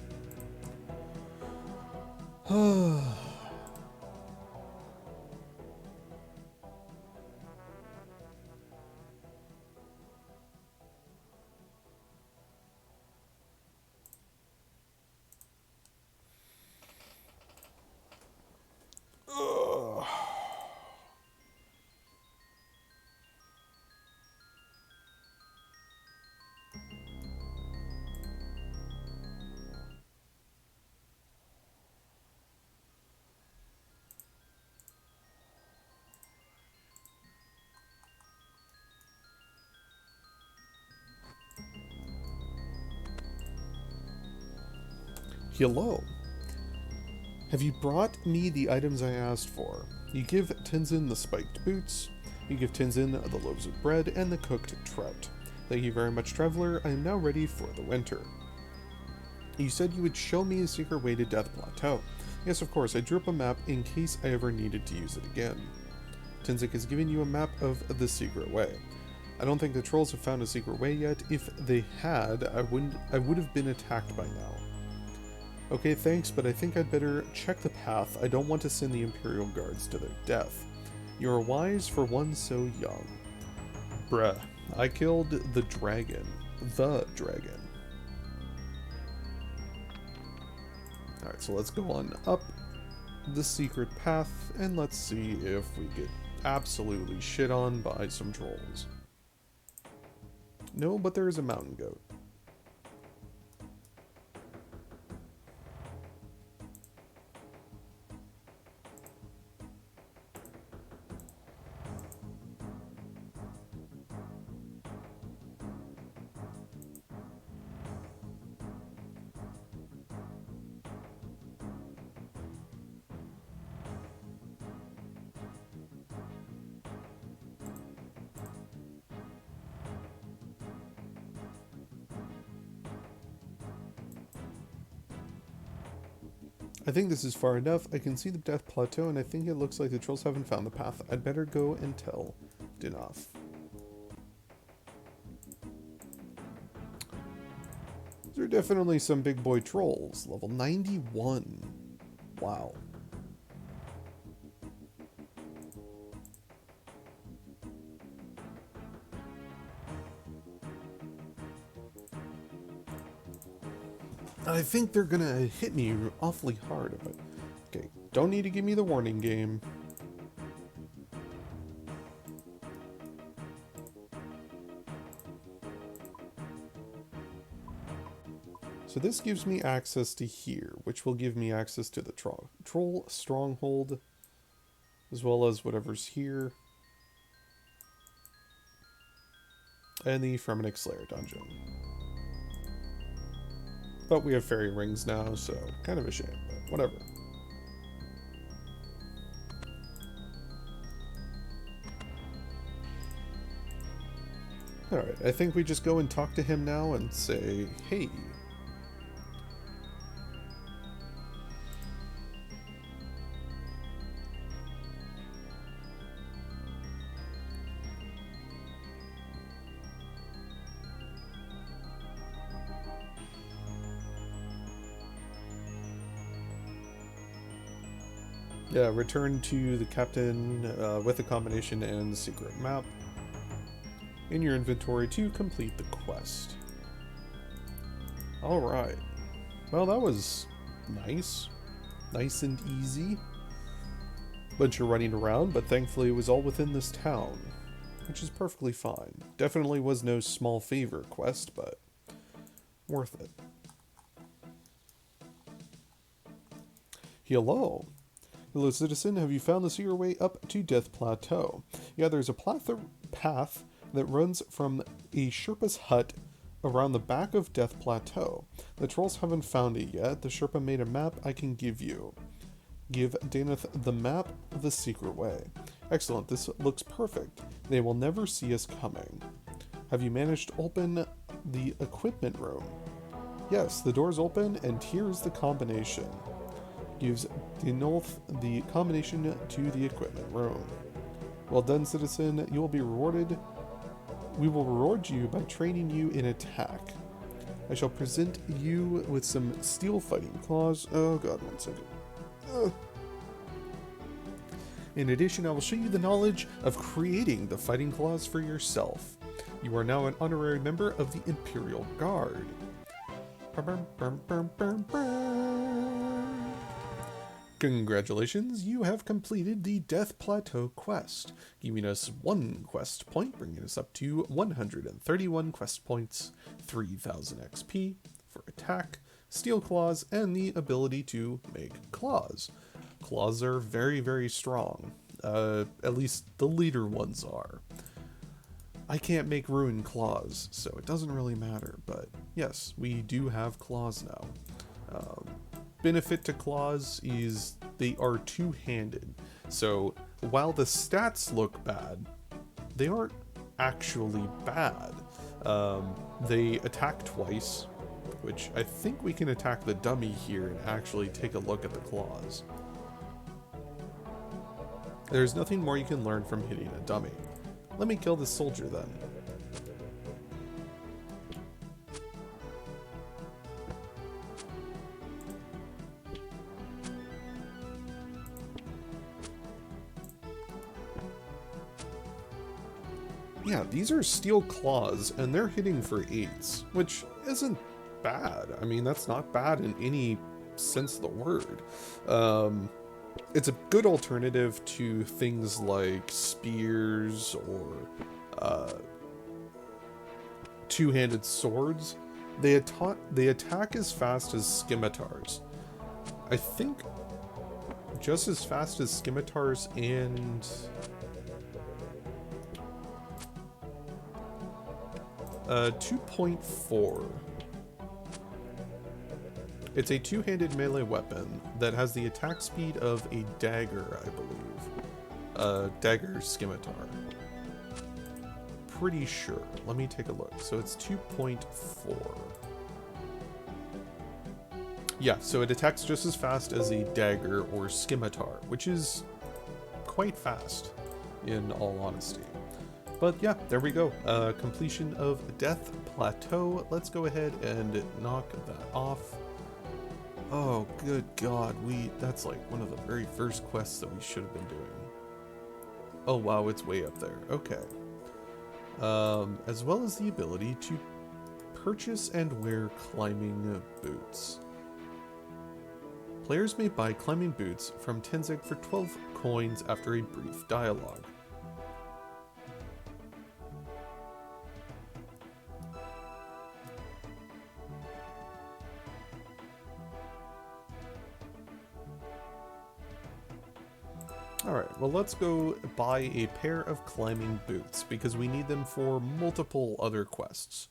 Hello. Have you brought me the items I asked for? You give Tenzin the spiked boots. You give Tenzin the loaves of bread and the cooked trout. Thank you very much, traveler. I am now ready for the winter. You said you would show me a secret way to Death Plateau. Yes, of course. I drew up a map in case I ever needed to use it again. Tenzin has given you a map of the secret way. I don't think the trolls have found a secret way yet. If they had, I would have been attacked by now. Okay, thanks, but I think I'd better check the path. I don't want to send the Imperial Guards to their death. You are wise for one so young. Bruh, I killed the dragon. The dragon. Alright, so let's go on up the secret path, and let's see if we get absolutely shit on by some trolls. No, but there is a mountain goat. I think this is far enough. I can see the Death Plateau, and I think it looks like the trolls haven't found the path. I'd better go and tell Dinov. There are definitely some big boy trolls. Level 91. Wow. I think they're gonna hit me awfully hard, but okay, don't need to give me the warning game. So this gives me access to here, which will give me access to the troll stronghold, as well as whatever's here, and the Fremennik Slayer dungeon. But we have fairy rings now, so kind of a shame, but whatever. Alright, I think we just go and talk to him now and say, hey. Yeah, return to the captain with a combination and the secret map in your inventory to complete the quest. Alright. Well, that was nice. Nice and easy. Bunch of running around, but thankfully it was all within this town, which is perfectly fine. Definitely was no small favor quest, but worth it. Hello. Hello, citizen. Have you found the secret way up to Death Plateau? Yeah, there's a path that runs from a Sherpa's hut around the back of Death Plateau. The trolls haven't found it yet. The Sherpa made a map I can give you. Give Danath the map of the secret way. Excellent. This looks perfect. They will never see us coming. Have you managed to open the equipment room? Yes, the door's open, and here's the combination. Gives Dinolf the combination to the equipment room. Well done, citizen. You will be rewarded. We will reward you by training you in attack. I shall present you with some steel fighting claws. Oh god, 1 second. In addition, I will show you the knowledge of creating the fighting claws for yourself. You are now an honorary member of the Imperial Guard. Congratulations, you have completed the Death Plateau quest, giving us 1 quest point, bringing us up to 131 quest points, 3000 XP for attack, steel claws, and the ability to make claws. Claws are very, very strong. At least the leader ones are. I can't make ruin claws, so it doesn't really matter, but yes, we do have claws now. benefit to claws is they are two-handed. So while the stats look bad, they aren't actually bad. They attack twice, which I think we can attack the dummy here and actually take a look at the claws. There's nothing more you can learn from hitting a dummy. Let me kill this soldier then. Yeah, these are steel claws, and they're hitting for 8s, which isn't bad. I mean, that's not bad in any sense of the word. It's a good alternative to things like spears or two-handed swords. They attack as fast as scimitars. I think just as fast as scimitars and... 2.4. It's a two-handed melee weapon that has the attack speed of a dagger, I believe. Dagger scimitar. Pretty sure. Let me take a look. So it's 2.4. Yeah, so it attacks just as fast as a dagger or scimitar, which is quite fast, in all honesty. But yeah, there we go. Completion of Death Plateau. Let's go ahead and knock that off. Oh, good God. That's like one of the very first quests that we should have been doing. Oh, wow, it's way up there. Okay. As well as the ability to purchase and wear climbing boots. Players may buy climbing boots from Tenzing for 12 coins after a brief dialogue. Alright, well let's go buy a pair of climbing boots, because we need them for multiple other quests.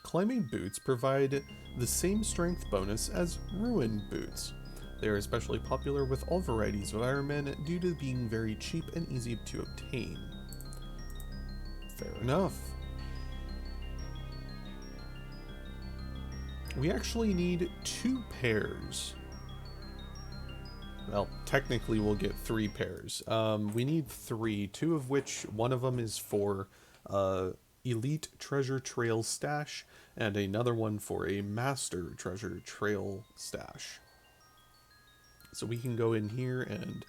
Climbing boots provide the same strength bonus as ruin boots. They are especially popular with all varieties of Ironman due to being very cheap and easy to obtain. Fair enough. We actually need 2 pairs. Well, technically we'll get 3 pairs. We need 3, 2 of which one of them is for Elite Treasure Trail Stash, and another one for a Master Treasure Trail Stash. So we can go in here and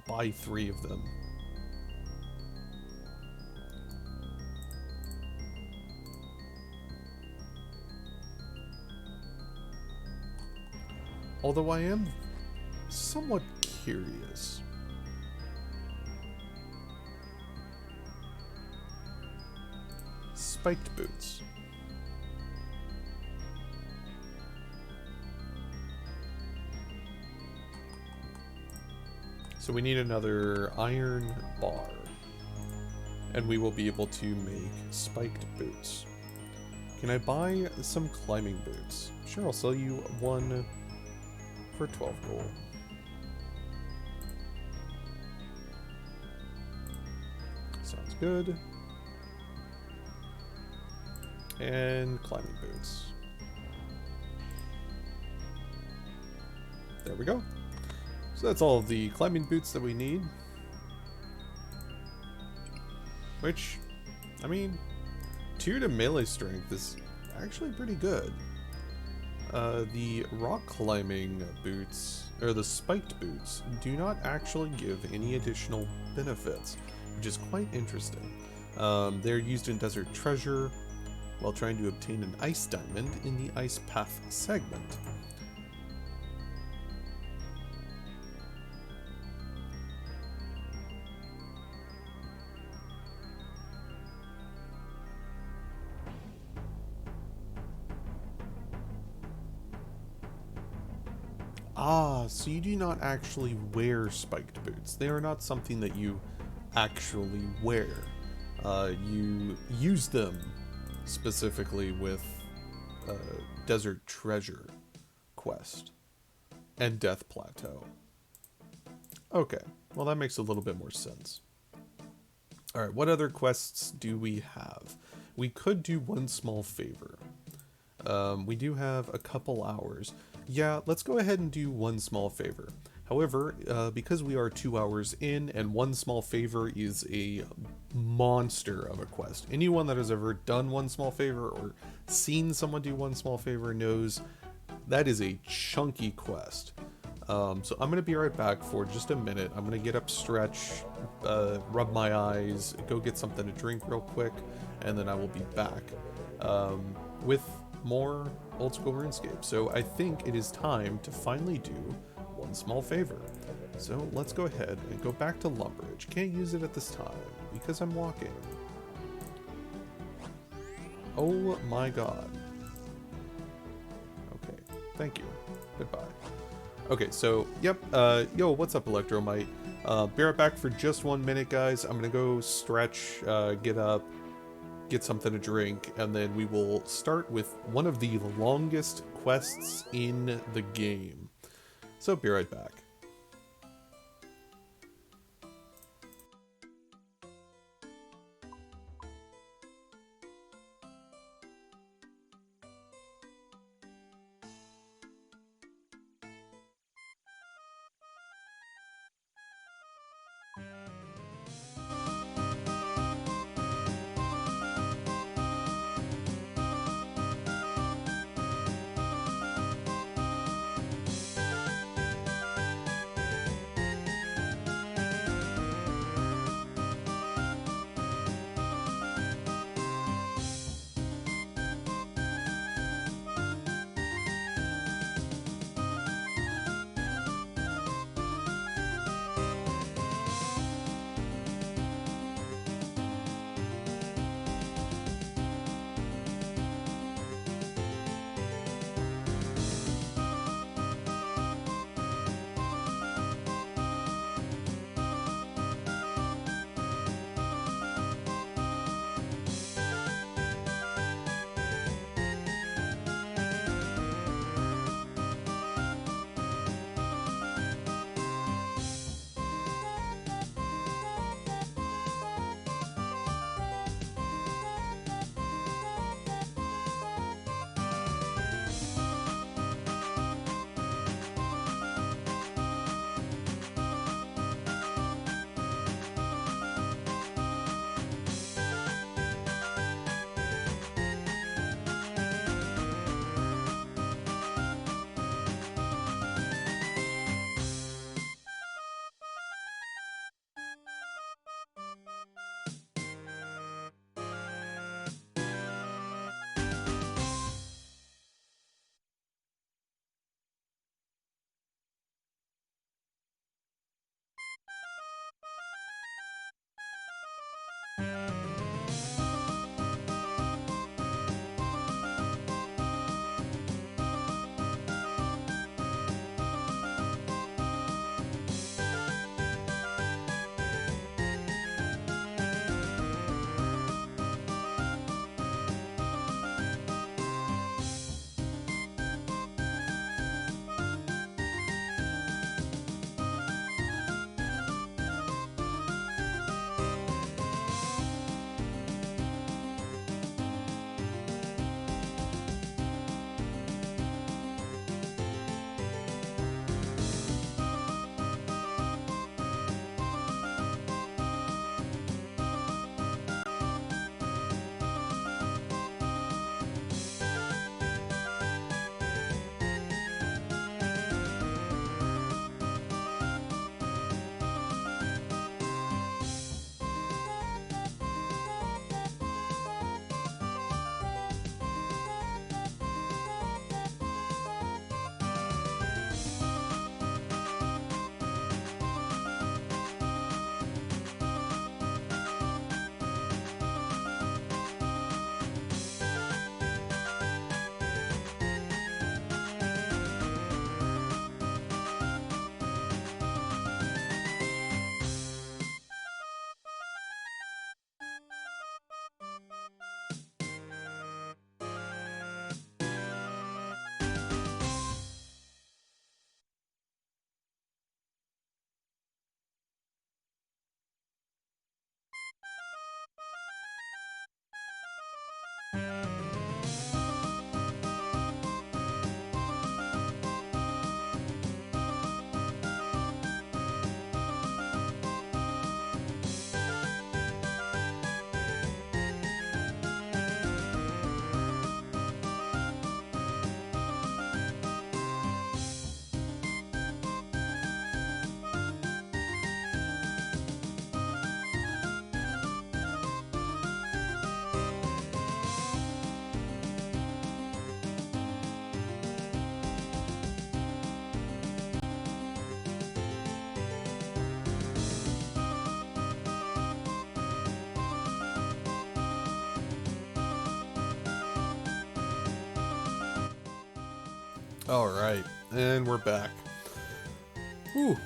buy 3 of them. Although I am somewhat curious. Spiked boots. So we need another iron bar. And we will be able to make spiked boots. Can I buy some climbing boots? Sure, I'll sell you one for 12 gold. Sounds good. And climbing boots. There we go. So that's all of the climbing boots that we need. Which, I mean, 2 to melee strength is actually pretty good. The rock climbing boots, or the spiked boots, do not actually give any additional benefits, which is quite interesting. They're used in Desert Treasure while trying to obtain an ice diamond in the Ice Path segment. Ah, so you do not actually wear spiked boots. They are not something that you actually wear. You use them specifically with Desert Treasure quest and Death Plateau. Okay, well that makes a little bit more sense. Alright, what other quests do we have? We could do one small favor. We do have a couple hours. Yeah, let's go ahead and do one small favor. However, because we are 2 hours in and one small favor is a monster of a quest. Anyone that has ever done one small favor or seen someone do one small favor knows that is a chunky quest. So I'm going to be right back for just a minute. I'm going to get up, stretch, rub my eyes, go get something to drink real quick, and then I will be back with more old school RuneScape. So I think it is time to finally do one small favor. So let's go ahead and go back to Lumbridge. Can't use it at this time because I'm walking. Oh my god. Okay, thank you. Goodbye. Okay, so, yep, yo, what's up, Electromite? Be right back for just 1 minute, guys. I'm gonna go stretch, get up, get something to drink, and then we will start with one of the longest quests in the game. So, be right back. Alright, and we're back. Whew.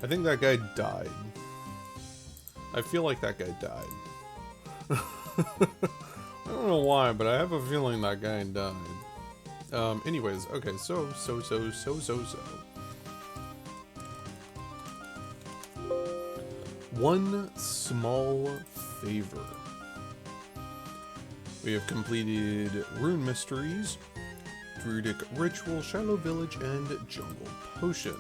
I think that guy died. I feel like that guy died. I don't know why, but I have a feeling that guy died. Anyways, okay, so. One small favor. We have completed Rune Mysteries, Druidic Ritual, Shallow Village, and Jungle Potion.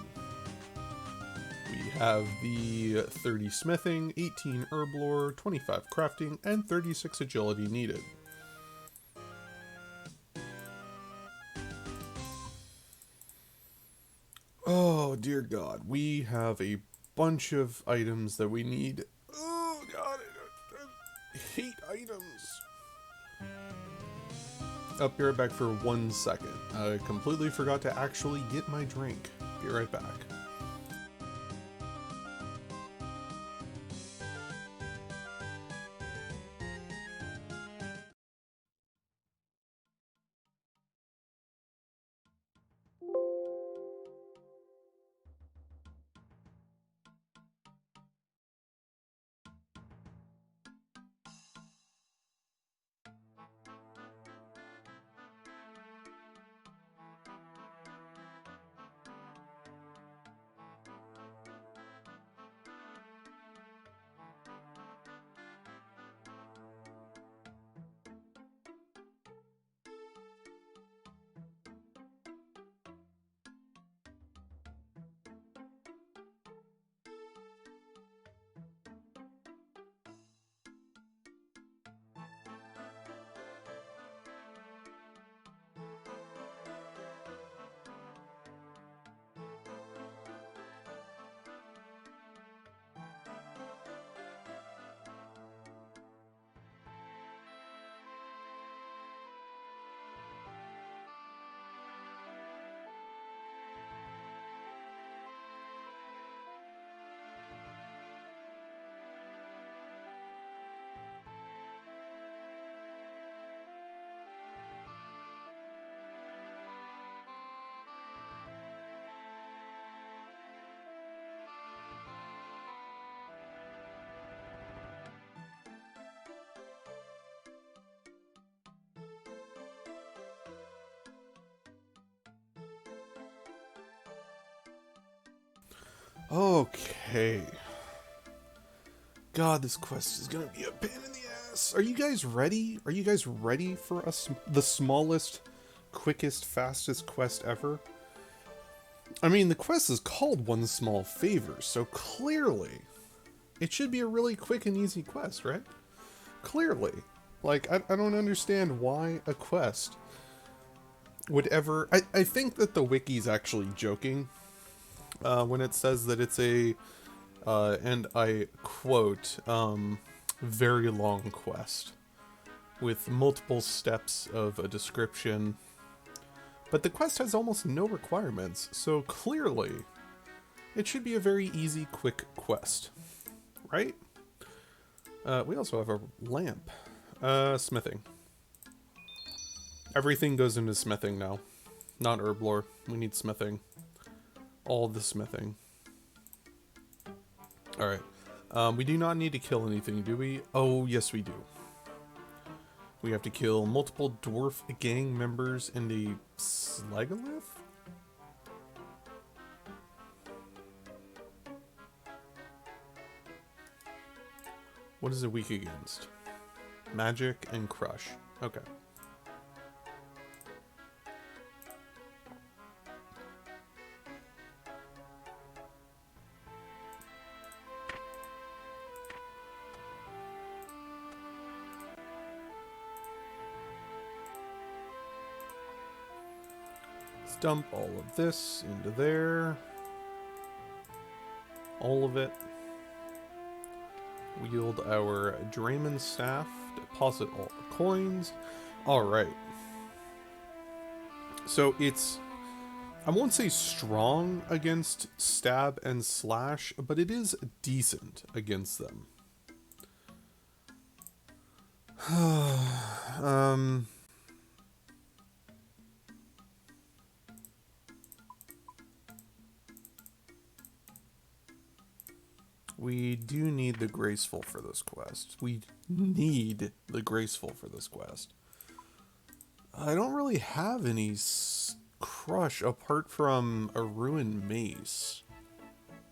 We have the 30 Smithing, 18 Herb Lore, 25 Crafting, and 36 Agility needed. Oh, dear God. We have a bunch of items that we need. Oh, God. I hate items. I'll be right back for 1 second. I completely forgot to actually get my drink. Be right back. Okay. God, this quest is gonna be a pain in the ass. Are you guys ready? Are you guys ready for us? The smallest, quickest, fastest quest ever? I mean, the quest is called One Small Favor, so clearly it should be a really quick and easy quest, right? Clearly. Like, I don't understand why a quest would ever... I think that the wiki's actually joking when it says that it's a, and I quote, very long quest with multiple steps of a description. But the quest has almost no requirements, so clearly it should be a very easy, quick quest, right? We also have a lamp. Smithing. Everything goes into smithing now. Not herb lore. We need smithing. All the smithing. Alright. We do not need to kill anything, do we? Oh, yes we do. We have to kill multiple dwarf gang members and a slegalith? What is it weak against? Magic and crush. Okay. Let's dump all of this into there. All of it. Wield our Draymond staff. Deposit all the coins. Alright. So it's... I won't say strong against stab and slash, but it is decent against them. We do need the graceful for this quest. We need the graceful for this quest. I don't really have any crush apart from a ruined mace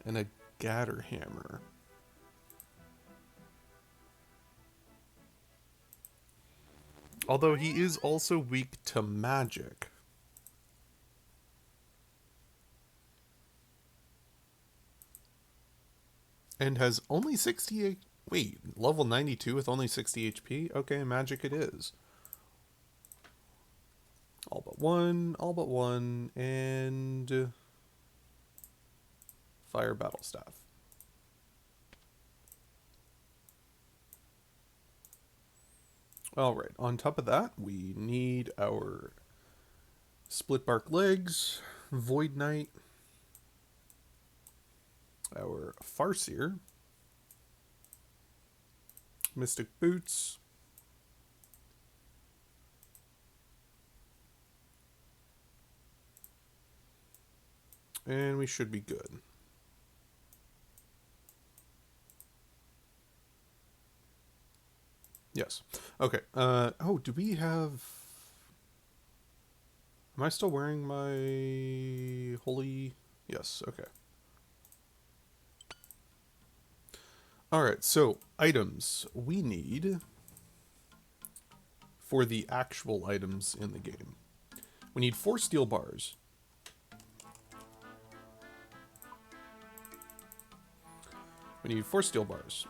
and a gather hammer. Although he is also weak to magic. And has only 68... Wait, level 92 with only 60 HP? Okay, magic it is. All but one, and... Fire battle staff. Alright, on top of that, we need our split bark legs, Void Knight, our Farseer, Mystic Boots, and we should be good. Yes. Okay. Oh, do we have... Am I still wearing my holy... Yes, okay. Alright, so items we need for the actual items in the game. We need 4 steel bars. We need 4 steel bars.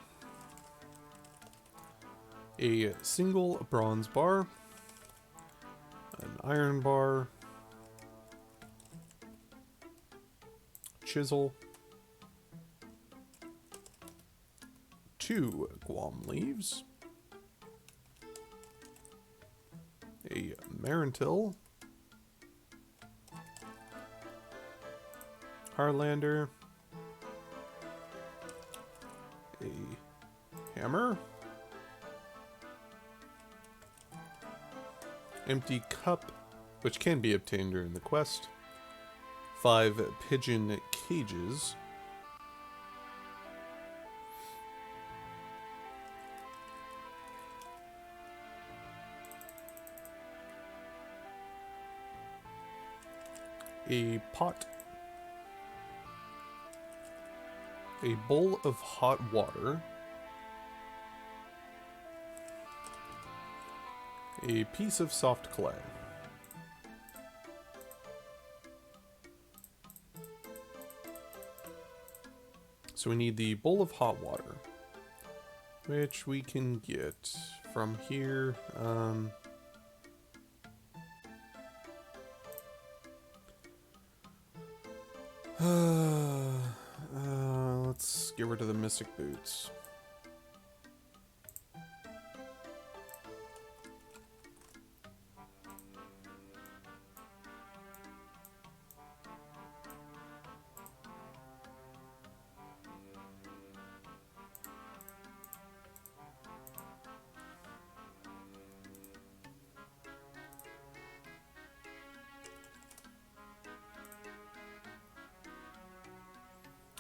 A single bronze bar. An iron bar. Chisel. 2 Guam leaves. A Marantil. Harlander. A hammer. Empty cup, which can be obtained during the quest. 5 pigeon cages. A pot. A bowl of hot water. A piece of soft clay. So we need the bowl of hot water, which we can get from here. Let's get rid of the Mystic Boots.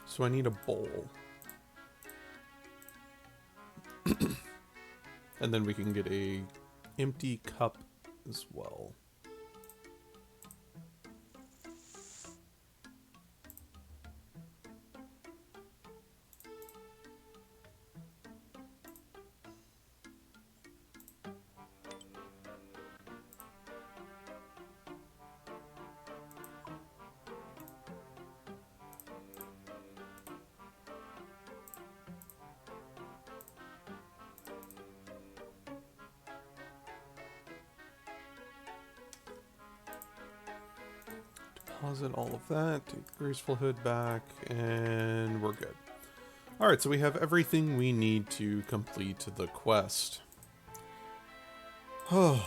So I need a bowl. And then we can get a empty cup as well. deposit all of that, take the graceful hood back, and we're good. Alright, so we have everything we need to complete the quest. Oh.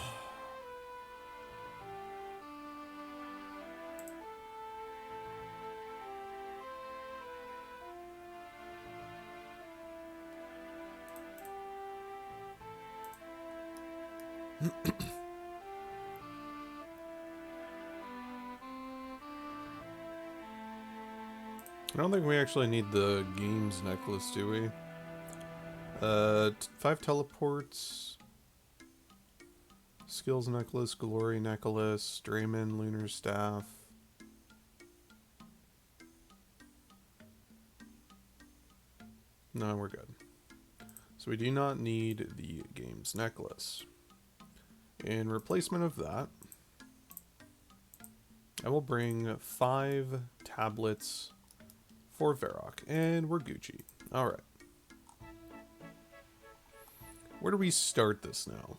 I don't think we actually need the games necklace, do we? 5 teleports. Skills necklace, glory necklace, Drayman, lunar staff. No, we're good. So we do not need the games necklace. In replacement of that, I will bring 5 tablets for Varrock, and we're Gucci. Alright. Where do we start this now?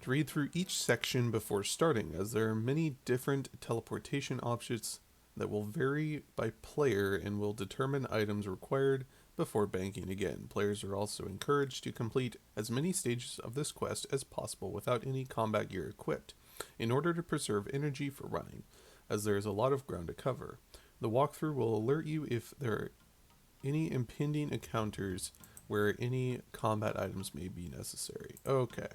To read through each section before starting, as there are many different teleportation options that will vary by player and will determine items required before banking again. Players are also encouraged to complete as many stages of this quest as possible without any combat gear equipped, in order to preserve energy for running, as there is a lot of ground to cover. The walkthrough will alert you if there are any impending encounters where any combat items may be necessary. Okay.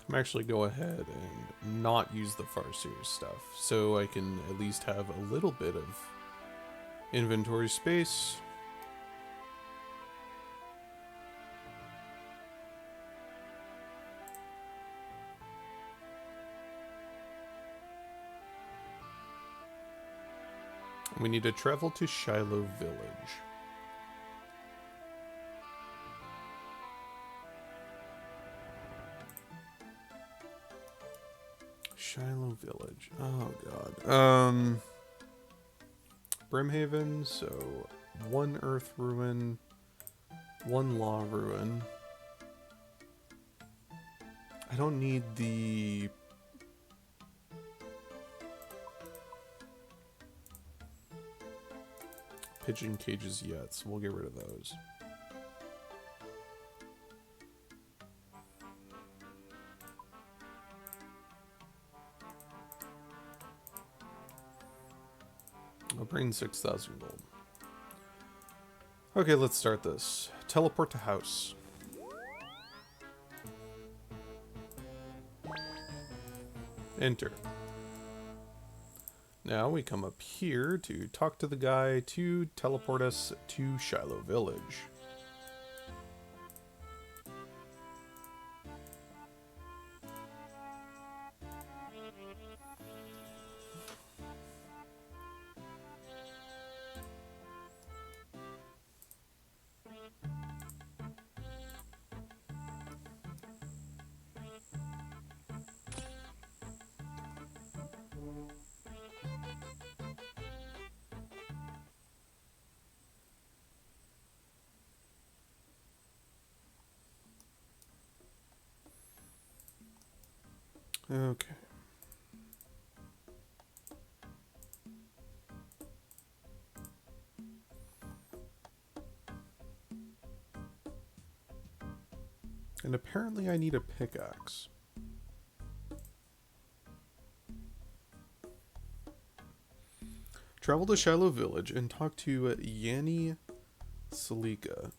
I'm actually go ahead and not use the Farseer stuff, so I can at least have a little bit of inventory space. We need to travel to Shiloh Village. Shiloh Village. Oh god. Brimhaven, so 1 Earth Ruin, 1 Law Ruin. I don't need the pigeon cages yet, so we'll get rid of those. I'll bring 6,000 gold. Okay, let's start this. Teleport to house. Enter. Now we come up here to talk to the guy to teleport us to Shiloh Village. Okay. And apparently I need a pickaxe. Travel to Shiloh Village and talk to Yanni Salika.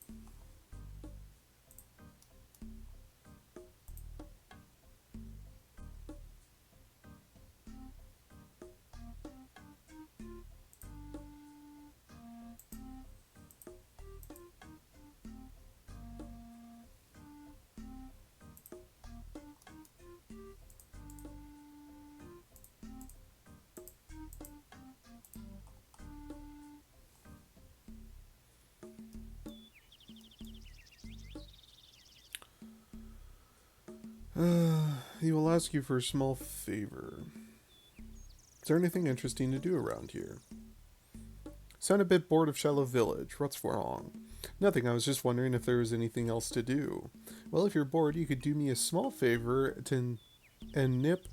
He will ask you for a small favor. Is there anything interesting to do around here? Sound a bit bored of Shallow Village. What's wrong? Nothing, I was just wondering if there was anything else to do. Well, if you're bored, you could do me a small favor and nip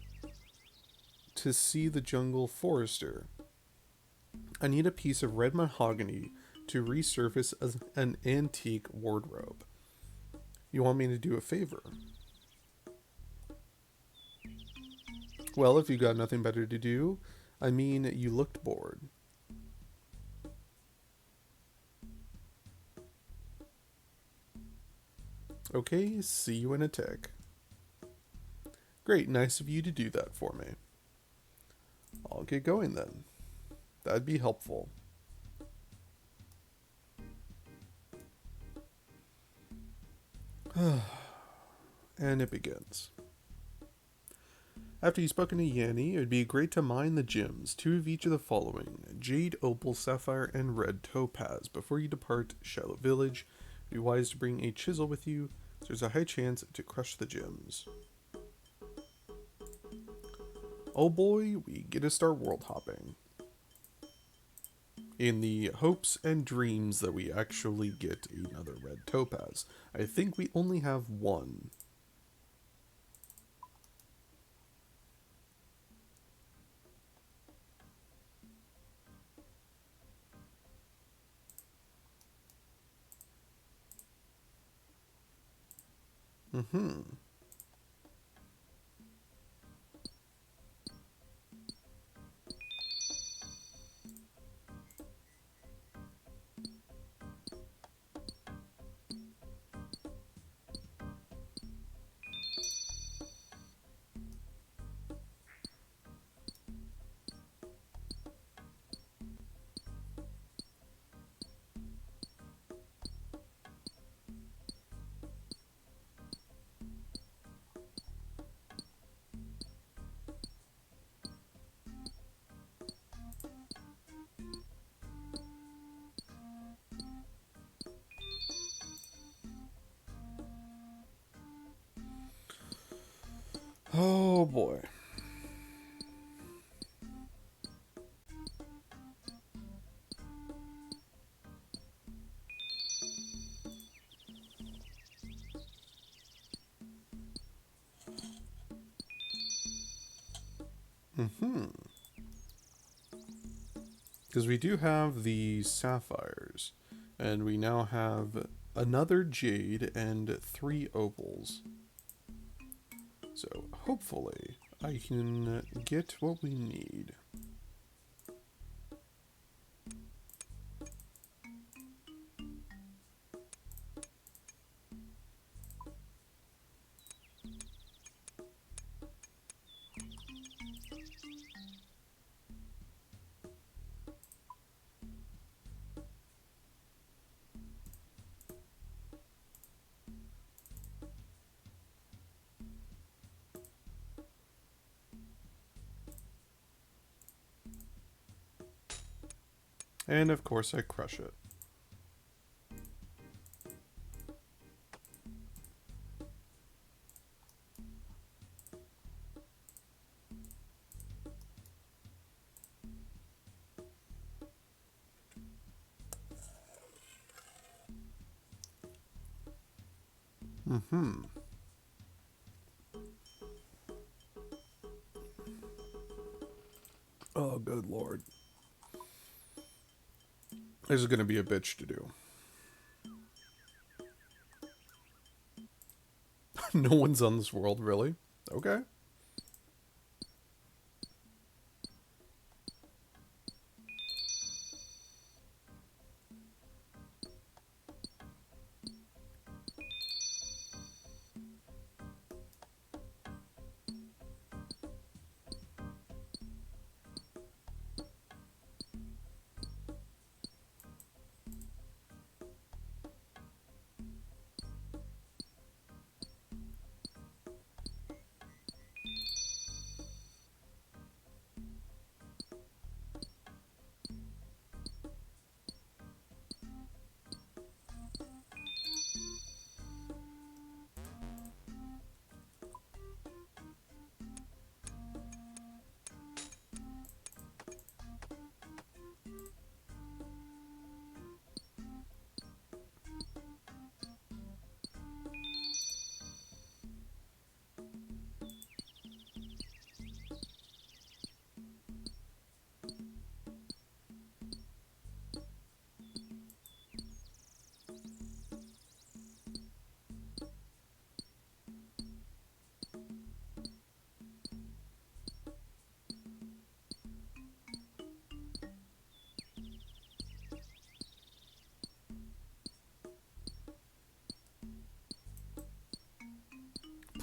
to see the jungle forester. I need a piece of red mahogany to resurface an antique wardrobe. You want me to do a favor? Well, if you got nothing better to do, I mean, you looked bored. Okay, see you in a tick. Great, nice of you to do that for me. I'll get going then. That'd be helpful. And it begins. After you've spoken to Yanni, it would be great to mine the gems, 2 of each of the following: jade, opal, sapphire, and red topaz. Before you depart Shallow Village, it would be wise to bring a chisel with you, so there's a high chance to crush the gems. Oh boy, we get to start world hopping. In the hopes and dreams that we actually get another red topaz. I think we only have one. Oh boy. Because we do have the sapphires, and we now have another jade and 3 opals. So hopefully I can get what we need. And of course I crush it. Oh, good lord. This is going to be a bitch to do. No one's on this world, really? Okay.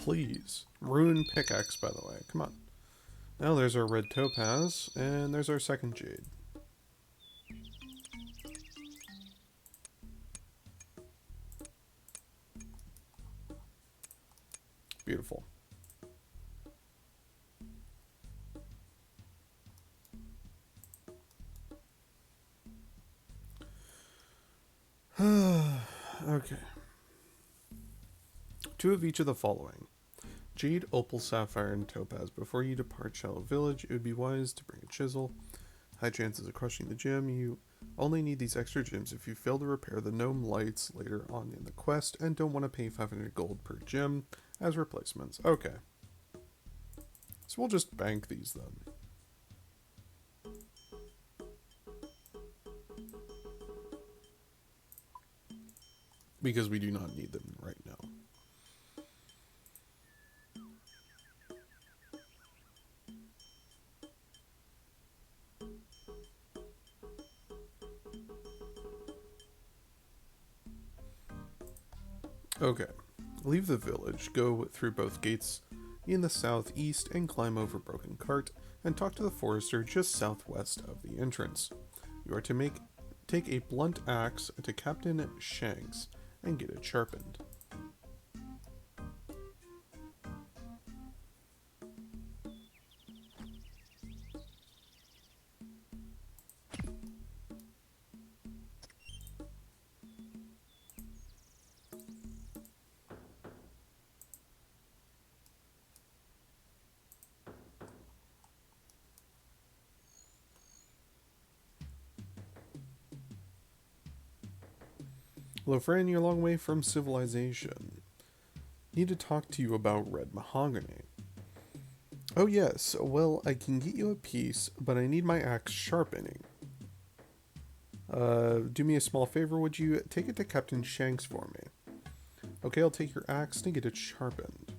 please. Rune pickaxe, by the way. Come on. Now there's our red topaz, and there's our second jade. Beautiful. Okay. 2 of each of the following. Jade, opal, sapphire, and topaz. Before you depart Shallow Village, it would be wise to bring a chisel. High chances of crushing the gem. You only need these extra gems if you fail to repair the gnome lights later on in the quest and don't want to pay 500 gold per gem as replacements. Okay. So we'll just bank these then. Because we do not need them right now. Okay, leave the village, go through both gates in the southeast and climb over Broken Cart and talk to the forester just southwest of the entrance. You are to take a blunt axe to Captain Shanks and get it sharpened. Hello, friend, you're a long way from civilization. Need to talk to you about red mahogany. Oh yes, well, I can get you a piece, but I need my axe sharpening. Do me a small favor, would you take it to Captain Shanks for me? Okay, I'll take your axe to get it sharpened.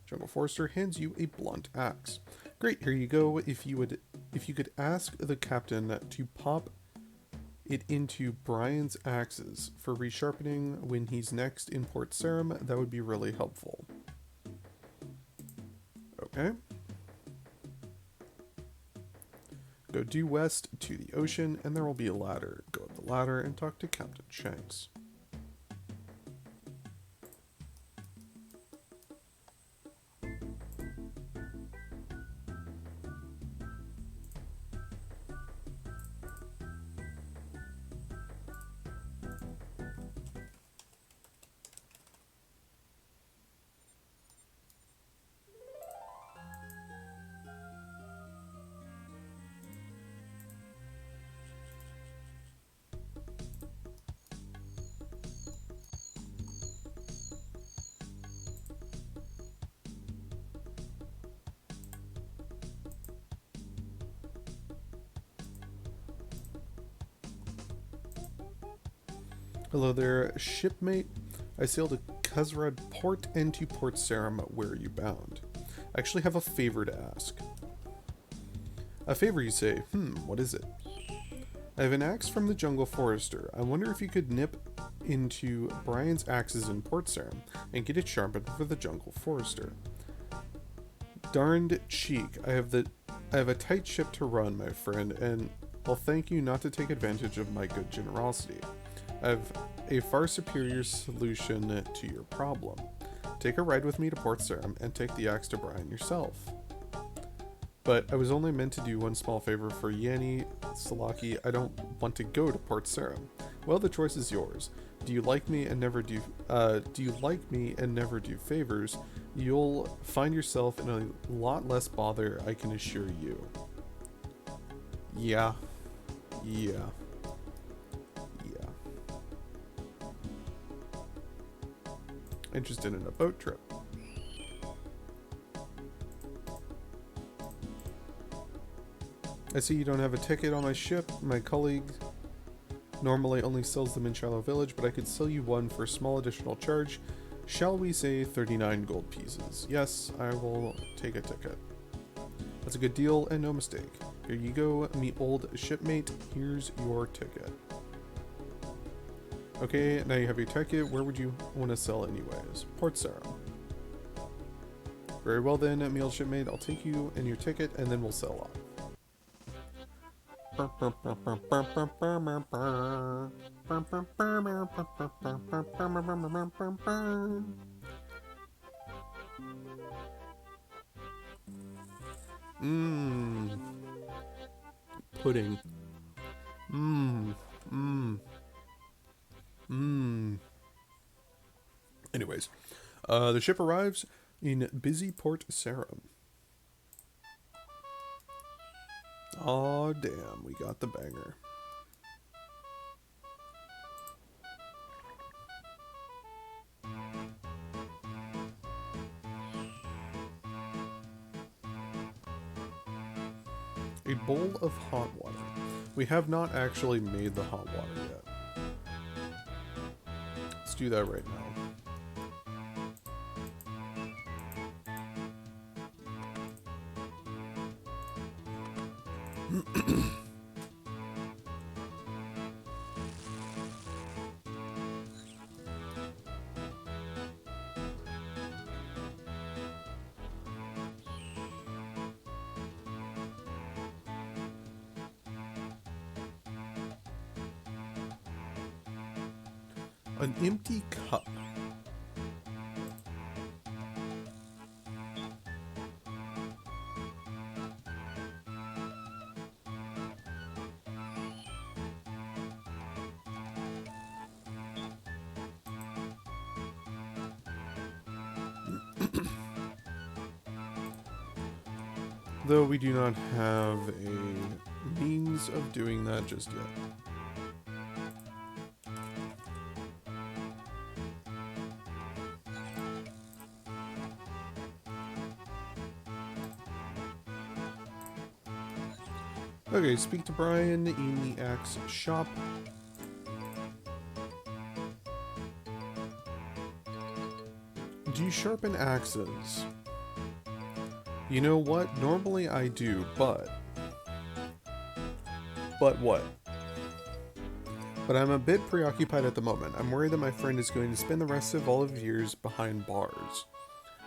Jungle Forester hands you a blunt axe. Great, here you go. If you could ask the captain to pop it into Brian's axes for resharpening when he's next in Port Sarim, that would be really helpful. Okay. Go due west to the ocean, and there will be a ladder. Go up the ladder and talk to Captain Shanks. Hello there, shipmate. I sailed to Kuzrad Port and to Port Sarim. Where are you bound? I actually have a favor to ask. A favor, you say? What is it? I have an axe from the Jungle Forester. I wonder if you could nip into Brian's axes in Port Sarim and get it sharpened for the Jungle Forester. Darned cheek. I have a tight ship to run, my friend, and I'll thank you not to take advantage of my good generosity. I have a far superior solution to your problem. Take a ride with me to Port Sarim and take the axe to Brian yourself. But I was only meant to do one small favor for Yanni Salaki. I don't want to go to Port Sarim. Well, the choice is yours. Do you like me and never do favors? You'll find yourself in a lot less bother, I can assure you. Yeah. Interested in a boat trip. I see you don't have a ticket on my ship. My colleague normally only sells them in Shallow Village, but I could sell you one for a small additional charge. Shall we say 39 gold pieces? Yes, I will take a ticket. That's a good deal and no mistake. Here you go, me old shipmate. Here's your ticket. Okay, now you have your ticket. Where would you want to sell anyways? Port Sarim. Very well then, meal shipmate. I'll take you and your ticket, and then we'll sell off. Mmm. Pudding. Mmm. Mmm. Mmm. Anyways, the ship arrives in busy Port Sarum. Aw, damn, we got the banger. A bowl of hot water. We have not actually made the hot water yet. Let's do that right now. An empty cup. Though we do not have a means of doing that just yet. Okay, speak to Brian in the axe shop. Do you sharpen axes? You know what? Normally I do, but... But what? But I'm a bit preoccupied at the moment. I'm worried that my friend is going to spend the rest of all of his years behind bars.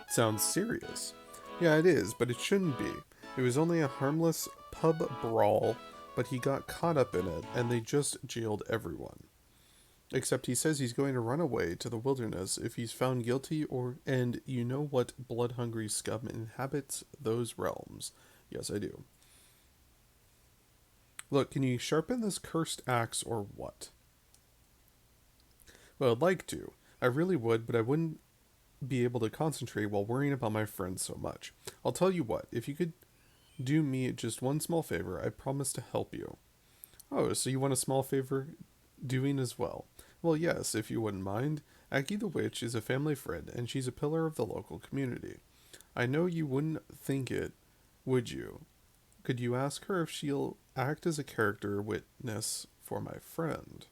It sounds serious. Yeah, it is, but it shouldn't be. It was only a harmless pub brawl, but he got caught up in it, and they just jailed everyone. Except he says he's going to run away to the wilderness if he's found guilty, and you know what blood-hungry scum inhabits those realms. Yes, I do. Look, can you sharpen this cursed axe or what? Well, I'd like to. I really would, but I wouldn't be able to concentrate while worrying about my friends so much. I'll tell you what, if you could do me just one small favor, I promise to help you. Oh, so you want a small favor doing as well? Well, yes, if you wouldn't mind. Aggie the Witch is a family friend, and she's a pillar of the local community. I know you wouldn't think it, would you? Could you ask her if she'll act as a character witness for my friend?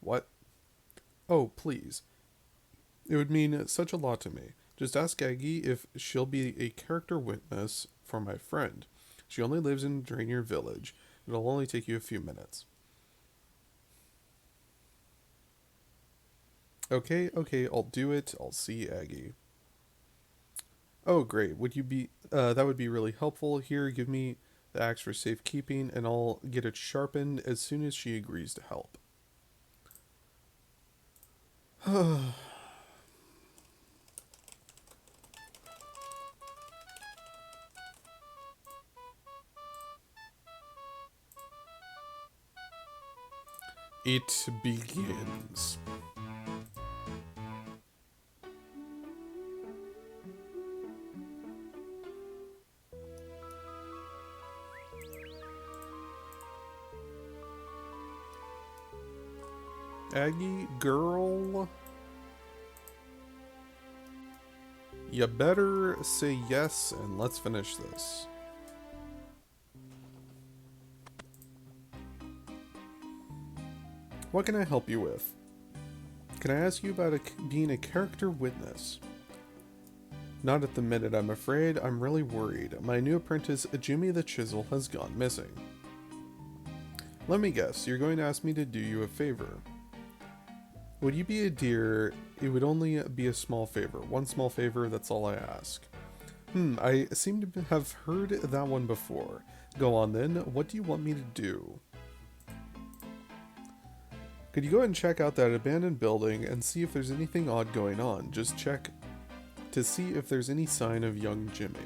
What? Oh, please. It would mean such a lot to me. Just ask Aggie if she'll be a character witness for my friend. She only lives in Drainier Village. It'll only take you a few minutes. Okay, I'll do it. I'll see Aggie. Oh, great. Would you be, that would be really helpful. Here, give me the axe for safekeeping, and I'll get it sharpened as soon as she agrees to help. It begins. Aggie, girl, you better say yes and let's finish this. What can I help you with? Can I ask you about being a character witness? Not at the minute, I'm afraid. I'm really worried. My new apprentice, Jimmy the Chisel, has gone missing. Let me guess, you're going to ask me to do you a favor. Would you be a dear? It would only be a small favor. One small favor, that's all I ask. I seem to have heard that one before. Go on then, what do you want me to do? Could you go and check out that abandoned building and see if there's anything odd going on? Just check to see if there's any sign of young Jimmy.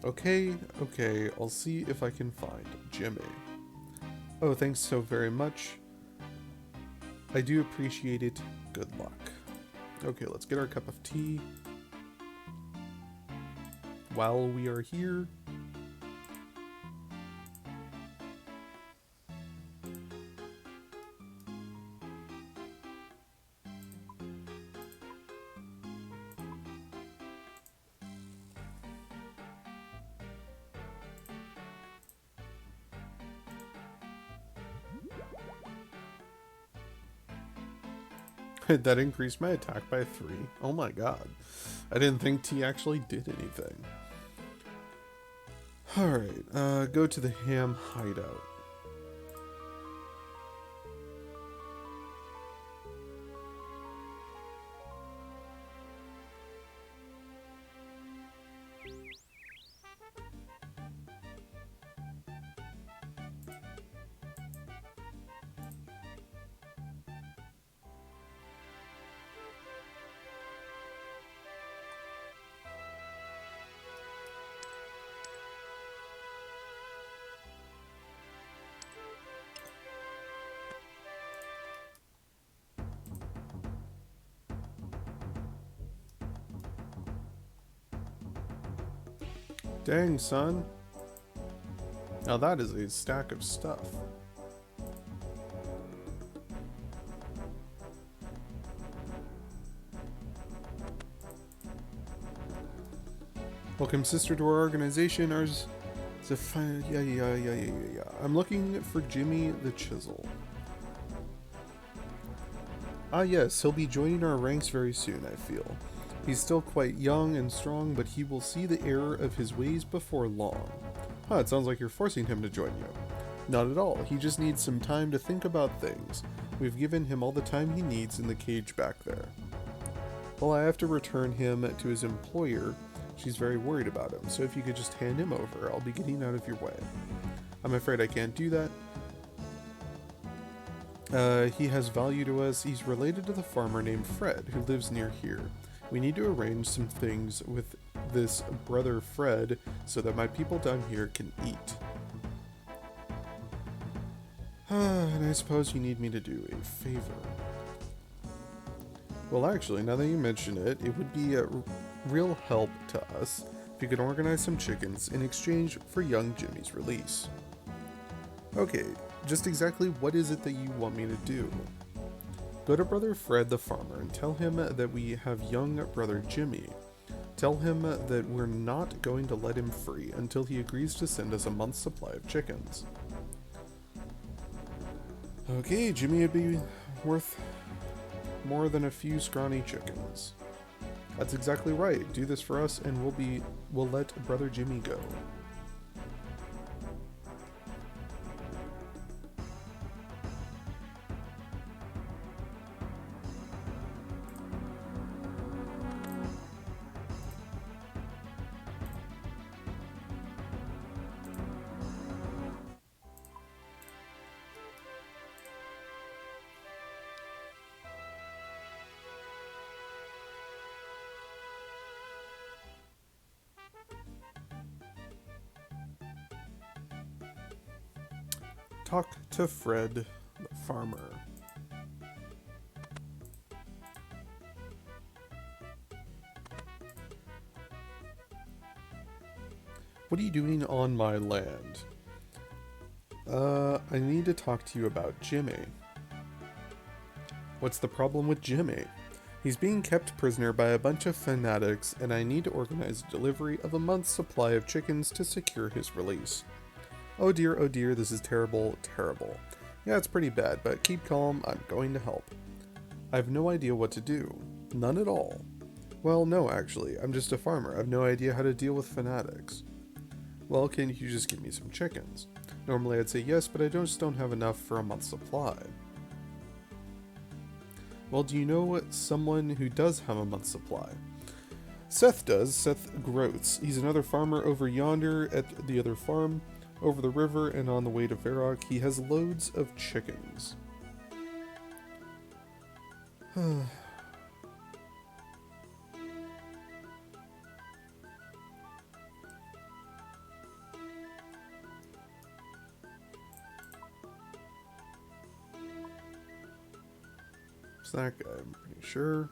Okay, I'll see if I can find Jimmy. Oh, thanks so very much. I do appreciate it. Good luck. Okay, let's get our cup of tea. While we are here, that increased my attack by 3. Oh my god. I didn't think tea actually did anything. Alright, go to the ham hideout. Dang, son. Now that is a stack of stuff. Welcome, sister, to our organization. Ours is a yeah. I'm looking for Jimmy the Chisel. Ah yes, he'll be joining our ranks very soon, I feel. He's still quite young and strong, but he will see the error of his ways before long. Huh, it sounds like you're forcing him to join you. Not at all, he just needs some time to think about things. We've given him all the time he needs in the cage back there. Well, I have to return him to his employer. She's very worried about him, so if you could just hand him over, I'll be getting out of your way. I'm afraid I can't do that. He has value to us. He's related to the farmer named Fred, who lives near here. We need to arrange some things with this brother Fred so that my people down here can eat. And I suppose you need me to do a favor. Well, actually, now that you mention it, it would be a real help to us if you could organize some chickens in exchange for young Jimmy's release. Okay, just exactly what is it that you want me to do? Go to Brother Fred the farmer and tell him that we have young brother Jimmy. Tell him that we're not going to let him free until he agrees to send us a month's supply of chickens. Okay, Jimmy would be worth more than a few scrawny chickens. That's exactly right. Do this for us and we'll let brother Jimmy go. Talk to Fred, the farmer. What are you doing on my land? I need to talk to you about Jimmy. What's the problem with Jimmy? He's being kept prisoner by a bunch of fanatics, and I need to organize a delivery of a month's supply of chickens to secure his release. Oh dear, this is terrible, terrible. Yeah, it's pretty bad, but keep calm, I'm going to help. I have no idea what to do. None at all. Well, no, actually, I'm just a farmer. I have no idea how to deal with fanatics. Well, can you just give me some chickens? Normally I'd say yes, but I just don't have enough for a month's supply. Well, do you know someone who does have a month's supply? Seth does. Seth Groats. He's another farmer over yonder at the other farm, over the river and on the way to Varrock. He has loads of chickens. It's that guy, I'm pretty sure.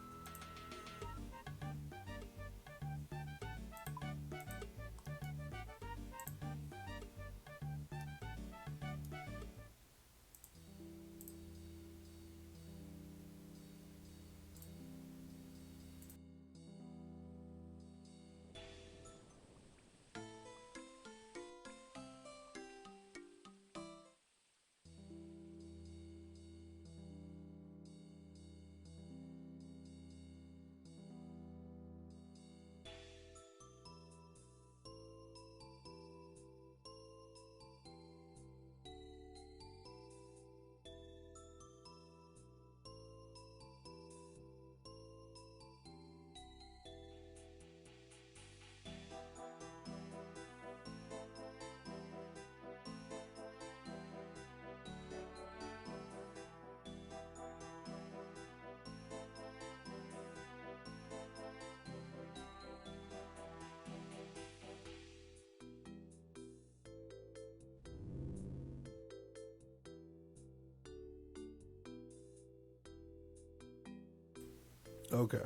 Okay.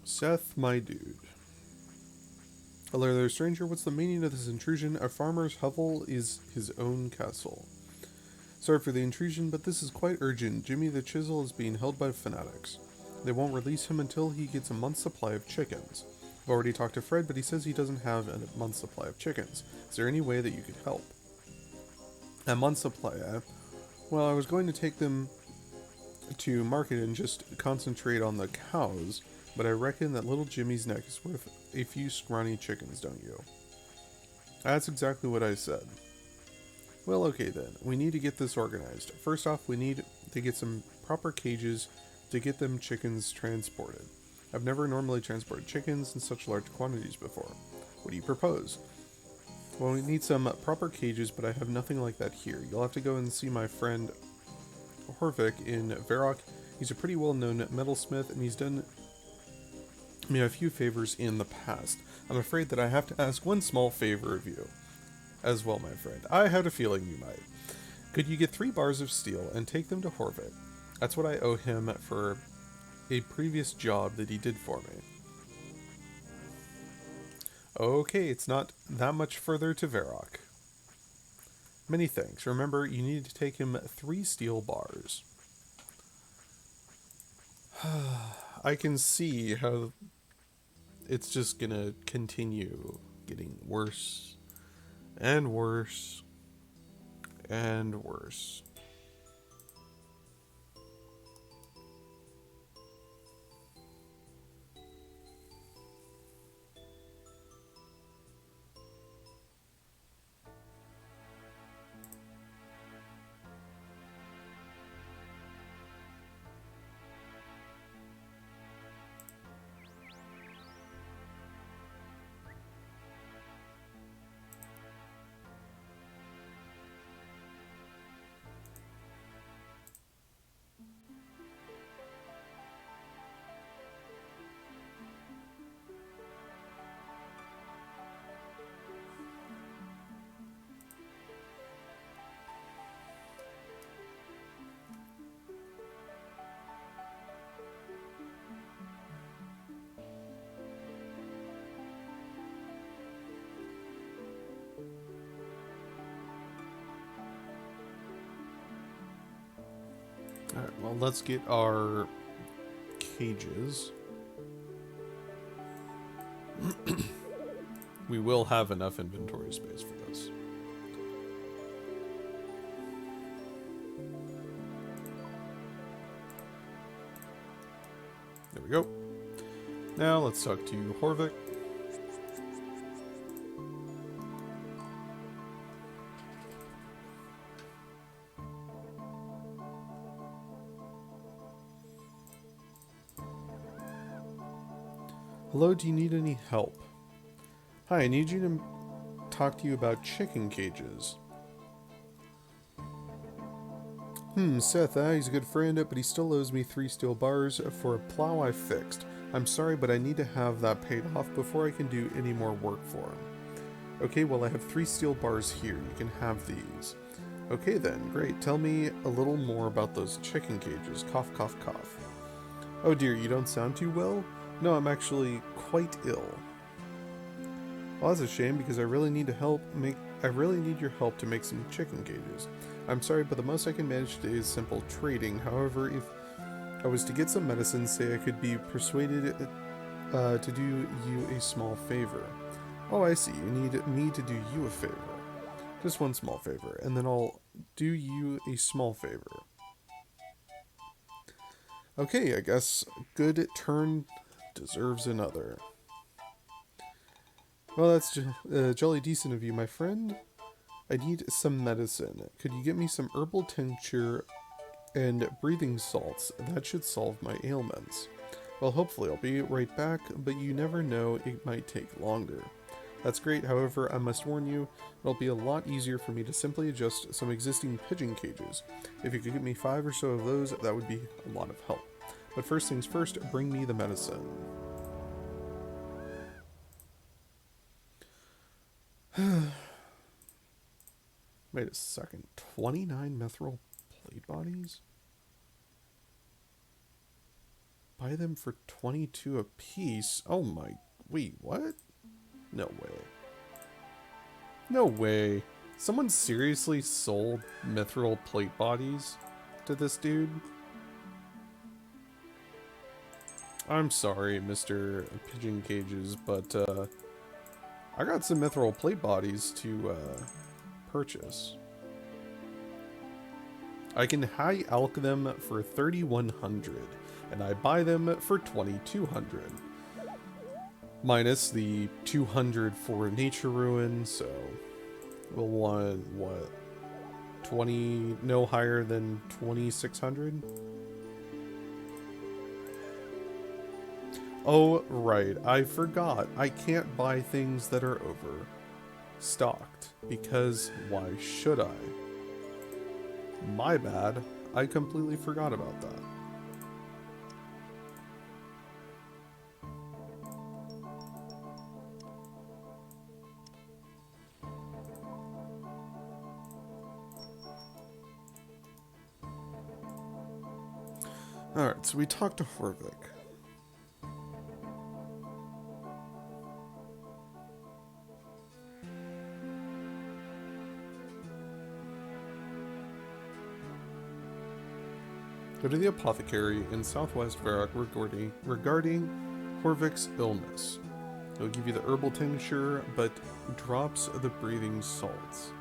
Seth, my dude. Hello there, stranger. What's the meaning of this intrusion? A farmer's hovel is his own castle. Sorry for the intrusion, but this is quite urgent. Jimmy the Chisel is being held by fanatics. They won't release him until he gets a month's supply of chickens. I've already talked to Fred, but he says he doesn't have a month's supply of chickens. Is there any way that you could help? A month's supply, eh? Well, I was going to take them to market and just concentrate on the cows, but I reckon that little Jimmy's neck is worth a few scrawny chickens, don't you? That's exactly what I said. Well, okay then. We need to get this organized. First off, we need to get some proper cages to get them chickens transported. I've never normally transported chickens in such large quantities before. What do you propose? Well, we need some proper cages, but I have nothing like that here. You'll have to go and see my friend Horvik in Varrock. He's a pretty well-known metalsmith, and he's done me a few favors in the past. I'm afraid that I have to ask one small favor of you as well, my friend. I had a feeling you might. Could you get 3 bars of steel and take them to Horvik? That's what I owe him for a previous job that he did for me. Okay, it's not that much further to Varrock. Many thanks. Remember, you need to take him 3 steel bars. I can see how it's just gonna continue getting worse and worse and worse. Alright, well, let's get our cages. We will have enough inventory space for this. There we go. Now let's talk to Horvik. Hello, do you need any help? Hi, I need you to talk to you about chicken cages. Seth, he's a good friend, but he still owes me 3 steel bars for a plow I fixed. I'm sorry, but I need to have that paid off before I can do any more work for him. Okay, well, I have 3 steel bars here. You can have these. Okay then, great. Tell me a little more about those chicken cages. Cough, cough, cough. Oh dear, you don't sound too well? No, I'm actually quite ill. Well, that's a shame because I really need your help to make some chicken cages. I'm sorry, but the most I can manage today is simple trading. However, if I was to get some medicine, say I could be persuaded to do you a small favor. Oh, I see. You need me to do you a favor. Just one small favor, and then I'll do you a small favor. Okay, I guess good turn deserves another. Well, that's jolly decent of you, my friend. I need some medicine. Could you get me some herbal tincture and breathing salts? That should solve my ailments. Well, hopefully I'll be right back, but you never know, it might take longer. That's great, however, I must warn you, it'll be a lot easier for me to simply adjust some existing pigeon cages. If you could get me 5 or so of those, that would be a lot of help. But first things first, bring me the medicine. Wait a second, 29 mithril plate bodies? Buy them for 22 apiece? Oh my, wait, what? No way. No way. Someone seriously sold mithril plate bodies to this dude? I'm sorry, Mr. Pigeon Cages, but I got some mithril plate bodies to purchase. I can high alch them for 3,100, and I buy them for 2,200. Minus the 200 for Nature Ruin, so we'll want, what, 20, no higher than 2,600? Oh, right, I forgot. I can't buy things that are overstocked, because why should I? My bad, I completely forgot about that. Alright, so we talked to Horvik. Go to the apothecary in Southwest Varrock regarding Horvik's illness. He'll give you the herbal tincture, but drops the breathing salts.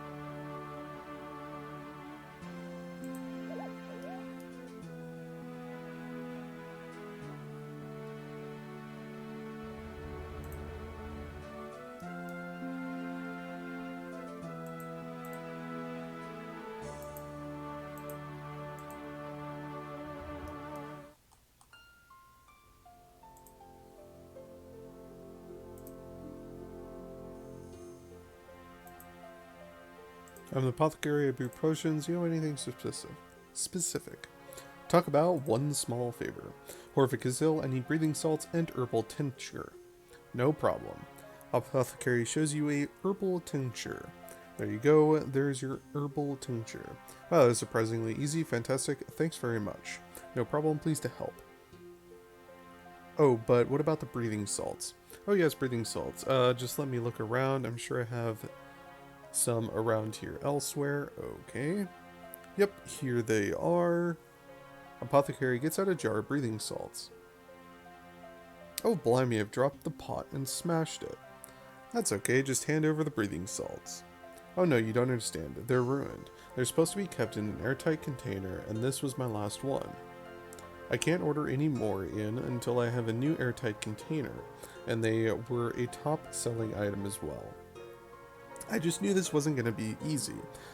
I'm the apothecary. I brew potions. You know anything specific? Talk about one small favor. Horvik is ill. I need breathing salts and herbal tincture. No problem. Apothecary shows you a herbal tincture. There you go. There's your herbal tincture. Wow, that was surprisingly easy. Fantastic. Thanks very much. No problem. Pleased to help. Oh, but what about the breathing salts? Oh yes, breathing salts. Just let me look around. I'm sure I have some around here elsewhere. Okay. Yep, here they are. Apothecary gets out a jar of breathing salts. Oh, blimey, I've dropped the pot and smashed it. That's okay, just hand over the breathing salts. Oh no, you don't understand. They're ruined. They're supposed to be kept in an airtight container, and this was my last one. I can't order any more in until I have a new airtight container, and they were a top-selling item as well. I just knew this wasn't going to be easy,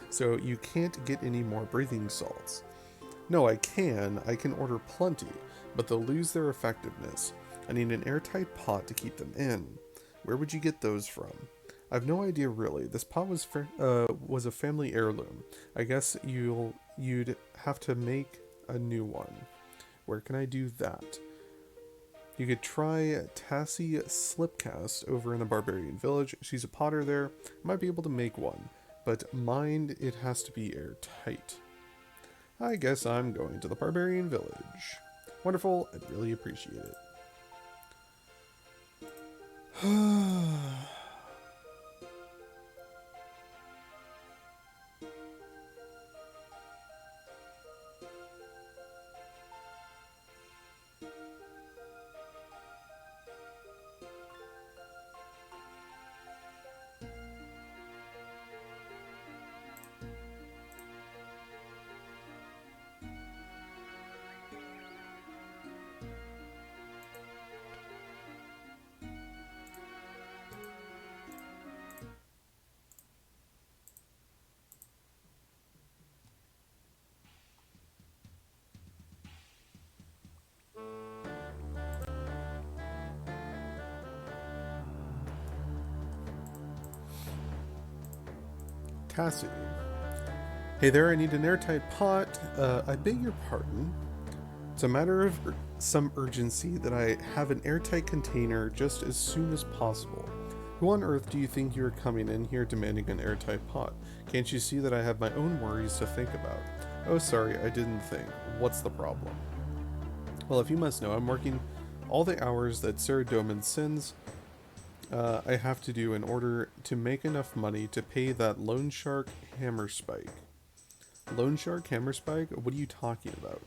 so you can't get any more breathing salts. No, I can order plenty, but they'll lose their effectiveness. I need an airtight pot to keep them in. Where would you get those from? I've no idea really. This pot was a family heirloom. I guess you'd have to make a new one. Where can I do that? You could try Tassie Slipcast over in the Barbarian Village. She's a potter there. Might be able to make one, but mind it has to be airtight. I guess I'm going to the Barbarian Village. Wonderful, I'd really appreciate it. Tassie. Hey there, I need an airtight pot. I beg your pardon. It's a matter of some urgency that I have an airtight container just as soon as possible. Who on earth do you think you're coming in here demanding an airtight pot? Can't you see that I have my own worries to think about? Oh, sorry, I didn't think. What's the problem? Well, if you must know, I'm working all the hours that Sarah Doman sends I have to do in order to make enough money to pay that loan shark Hammerspike. Loan shark Hammerspike? What are you talking about?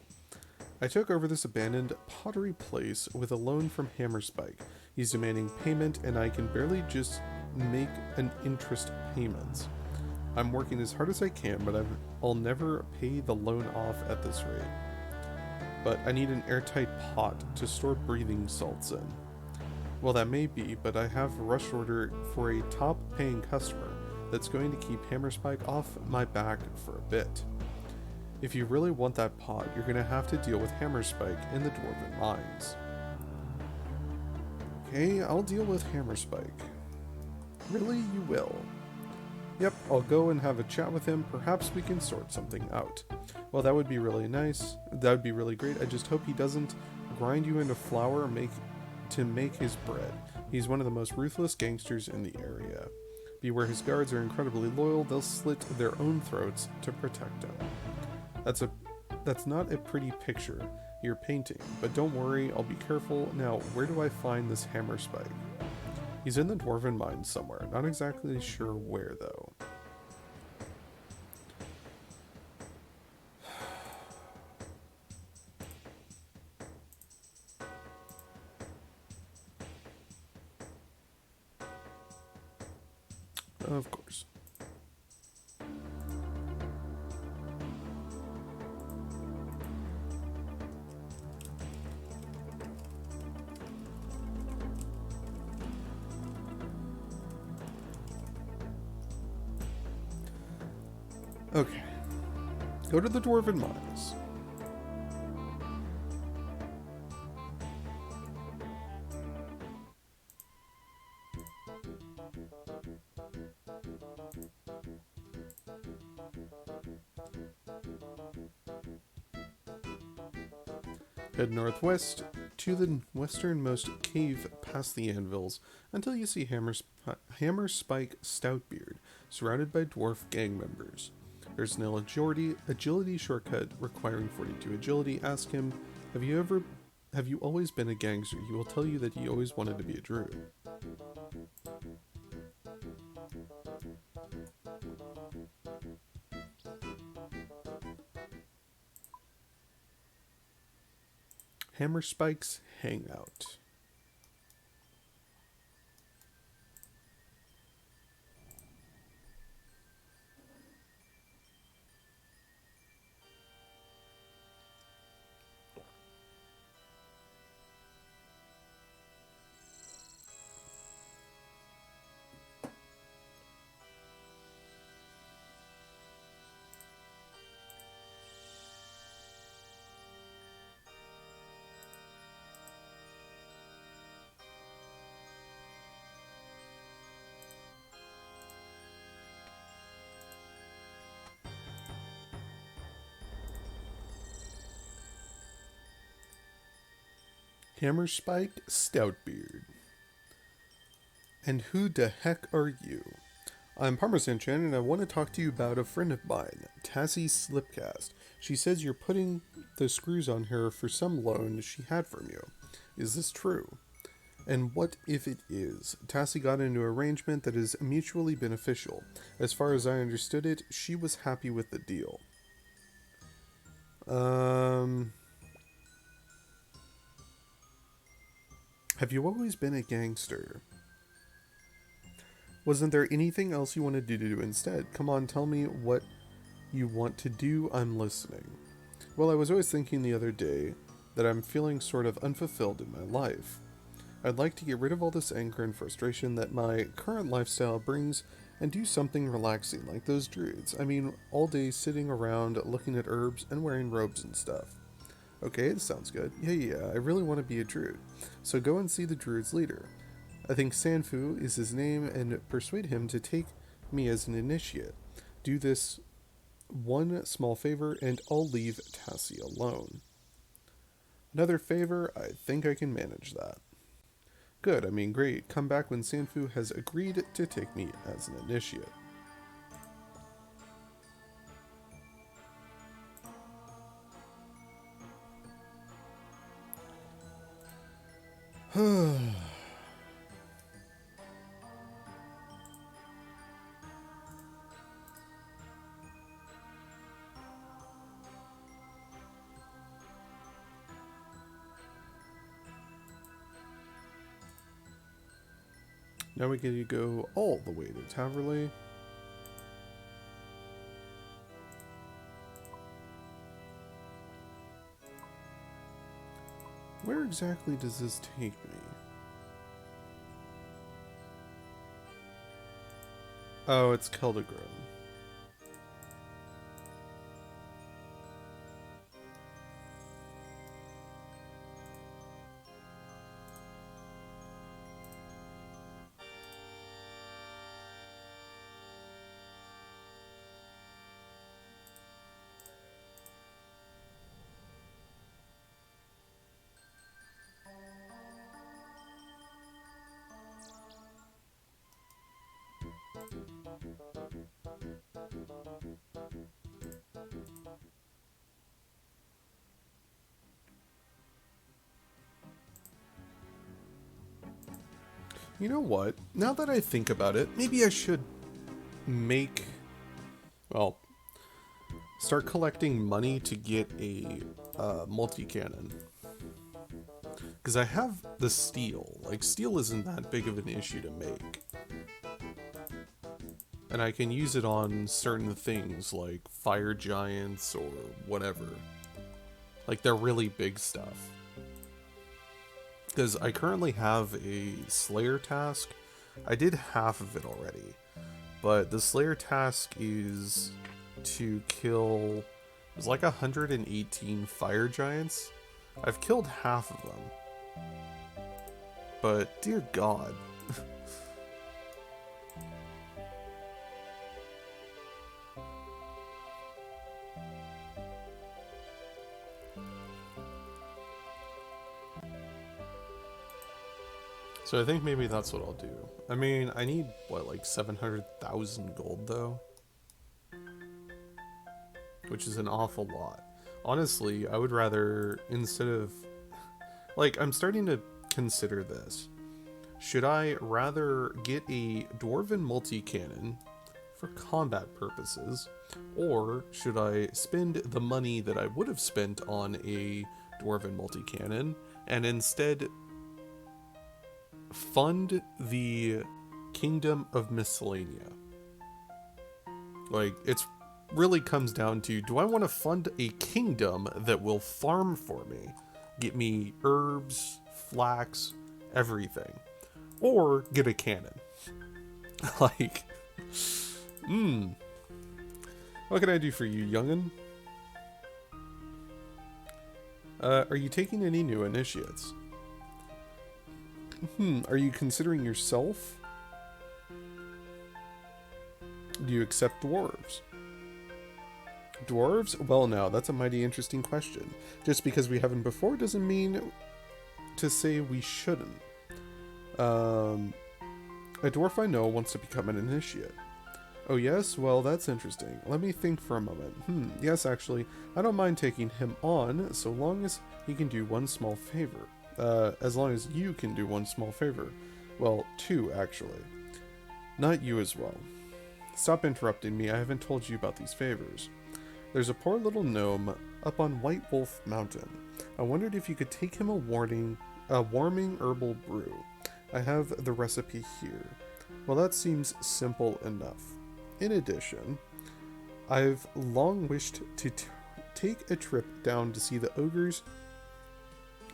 I took over this abandoned pottery place with a loan from Hammerspike. He's demanding payment and I can barely just make an interest payments. I'm working as hard as I can, but I'll never pay the loan off at this rate. But I need an airtight pot to store breathing salts in. Well, that may be, but I have a rush order for a top-paying customer that's going to keep Hammerspike off my back for a bit. If you really want that pot, you're going to have to deal with Hammerspike in the Dwarven Mines. Okay, I'll deal with Hammerspike. Really, you will? Yep, I'll go and have a chat with him. Perhaps we can sort something out. Well, that would be really nice. That would be really great. I just hope he doesn't grind you into flour to make his bread. He's one of the most ruthless gangsters in the area. Beware, his guards are incredibly loyal. They'll slit their own throats to protect him. That's not a pretty picture you're painting, but don't worry, I'll be careful. Now, where do I find this Hammerspike? He's in the Dwarven Mines somewhere. Not exactly sure where, though. Of course. Okay. Go to the Dwarven Mines. Head northwest to the westernmost cave past the anvils until you see Hammerspike Stoutbeard, surrounded by dwarf gang members. There's an agility shortcut requiring 42 agility. Ask him, have you always been a gangster? He will tell you that he always wanted to be a druid. Hammerspike's Hangout. Hammerspiked Stoutbeard. And who the heck are you? I'm Parmesan Chan, and I want to talk to you about a friend of mine, Tassie Slipcast. She says you're putting the screws on her for some loan she had from you. Is this true? And what if it is? Tassie got into an arrangement that is mutually beneficial. As far as I understood it, she was happy with the deal. Have you always been a gangster? Wasn't there anything else you wanted to do instead? Come on, tell me what you want to do. I'm listening. Well, I was always thinking the other day that I'm feeling sort of unfulfilled in my life. I'd like to get rid of all this anger and frustration that my current lifestyle brings and do something relaxing like those druids. I mean, all day sitting around looking at herbs and wearing robes and stuff. Okay, this sounds good. Yeah, I really want to be a druid. So go and see the druid's leader. I think Sanfu is his name, and persuade him to take me as an initiate. Do this one small favor, and I'll leave Tassie alone. Another favor? I think I can manage that. Good, I mean great. Come back when Sanfu has agreed to take me as an initiate. Now we get to go all the way to Taverley. Where exactly does this take me? Oh, it's Keldagrim. You know what? Now that I think about it, maybe I should start collecting money to get a multi-cannon. Because I have the steel. Like, steel isn't that big of an issue to make. And I can use it on certain things, like fire giants or whatever. Like, they're really big stuff. Because I currently have a Slayer task. I did half of it already. But the Slayer task is to kill... There's like 118 fire giants. I've killed half of them. But, dear God. So I think maybe that's what I'll do. I mean, I need, what, like 700,000 gold, though? Which is an awful lot. Honestly, I would rather, instead of... Like, I'm starting to consider this. Should I rather get a Dwarven multi-cannon for combat purposes, or should I spend the money that I would have spent on a Dwarven multi-cannon and instead fund the Kingdom of Miscellanea? Like, it's really comes down to, do I want to fund a kingdom that will farm for me, get me herbs, flax, everything, or get a cannon? Like, what can I do for you, young'un? Are you taking any new initiates? Are you considering yourself? Do you accept dwarves? Dwarves? Well, now, that's a mighty interesting question. Just because we haven't before doesn't mean to say we shouldn't? Um, a dwarf I know wants to become an initiate. Oh yes? Well, that's interesting. Let me think for a moment. Yes, actually, I don't mind taking him on, so long as he can do one small favor. As long as you can do one small favor. Well, two, actually. Not you as well. Stop interrupting me, I haven't told you about these favors. There's a poor little gnome up on White Wolf Mountain. I wondered if you could take him a warming herbal brew. I have the recipe here. Well, that seems simple enough. In addition, I've long wished to take a trip down to see the ogres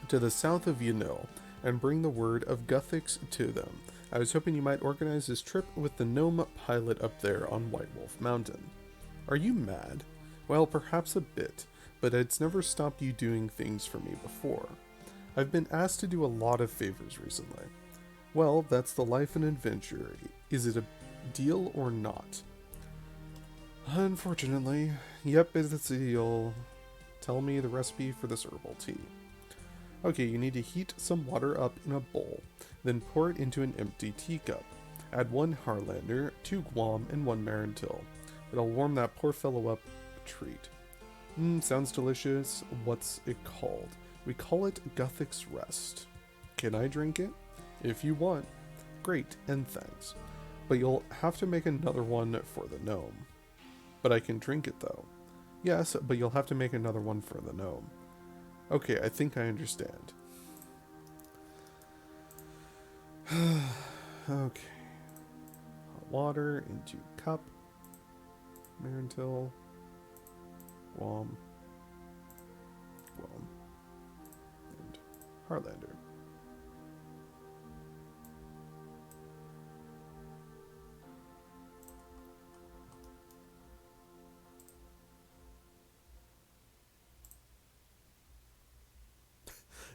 to the south of Yanil and bring the word of Guthix to them. I was hoping you might organize this trip with the gnome pilot up there on White Wolf Mountain. Are you mad? Well, perhaps a bit, but it's never stopped you doing things for me before. I've been asked to do a lot of favors recently. Well, that's the life and adventure. Is it a deal or not? Unfortunately, yep, it's a deal. Tell me the recipe for this herbal tea. Okay, you need to heat some water up in a bowl, then pour it into an empty teacup. Add 1 Harlander, 2 Guam, and 1 Marantil. It'll warm that poor fellow up a treat. Sounds delicious. What's it called? We call it Guthix Rest. Can I drink it? If you want. Great, and thanks. But you'll have to make another one for the gnome. But I can drink it though. Yes, but you'll have to make another one for the gnome. Okay, I think I understand. Okay. Hot water into cup. Marantil. Guam. And Harlander.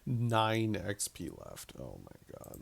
Nine XP left. Oh my god.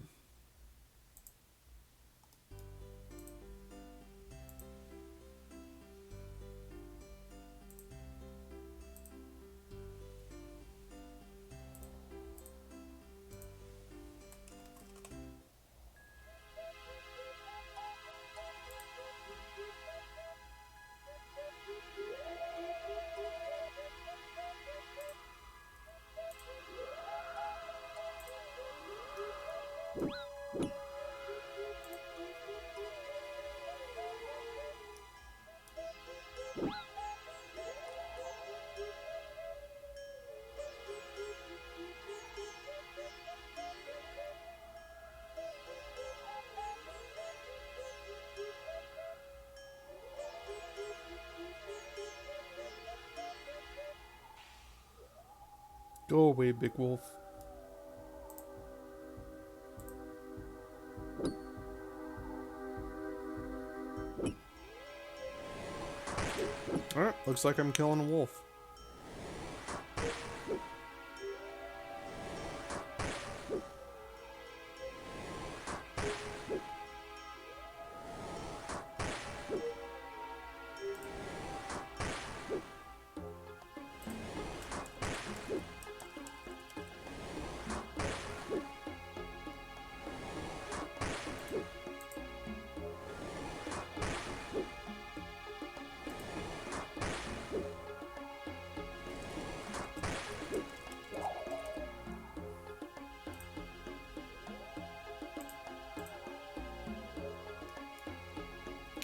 Go away, Big Wolf. Alright, looks like I'm killing a wolf.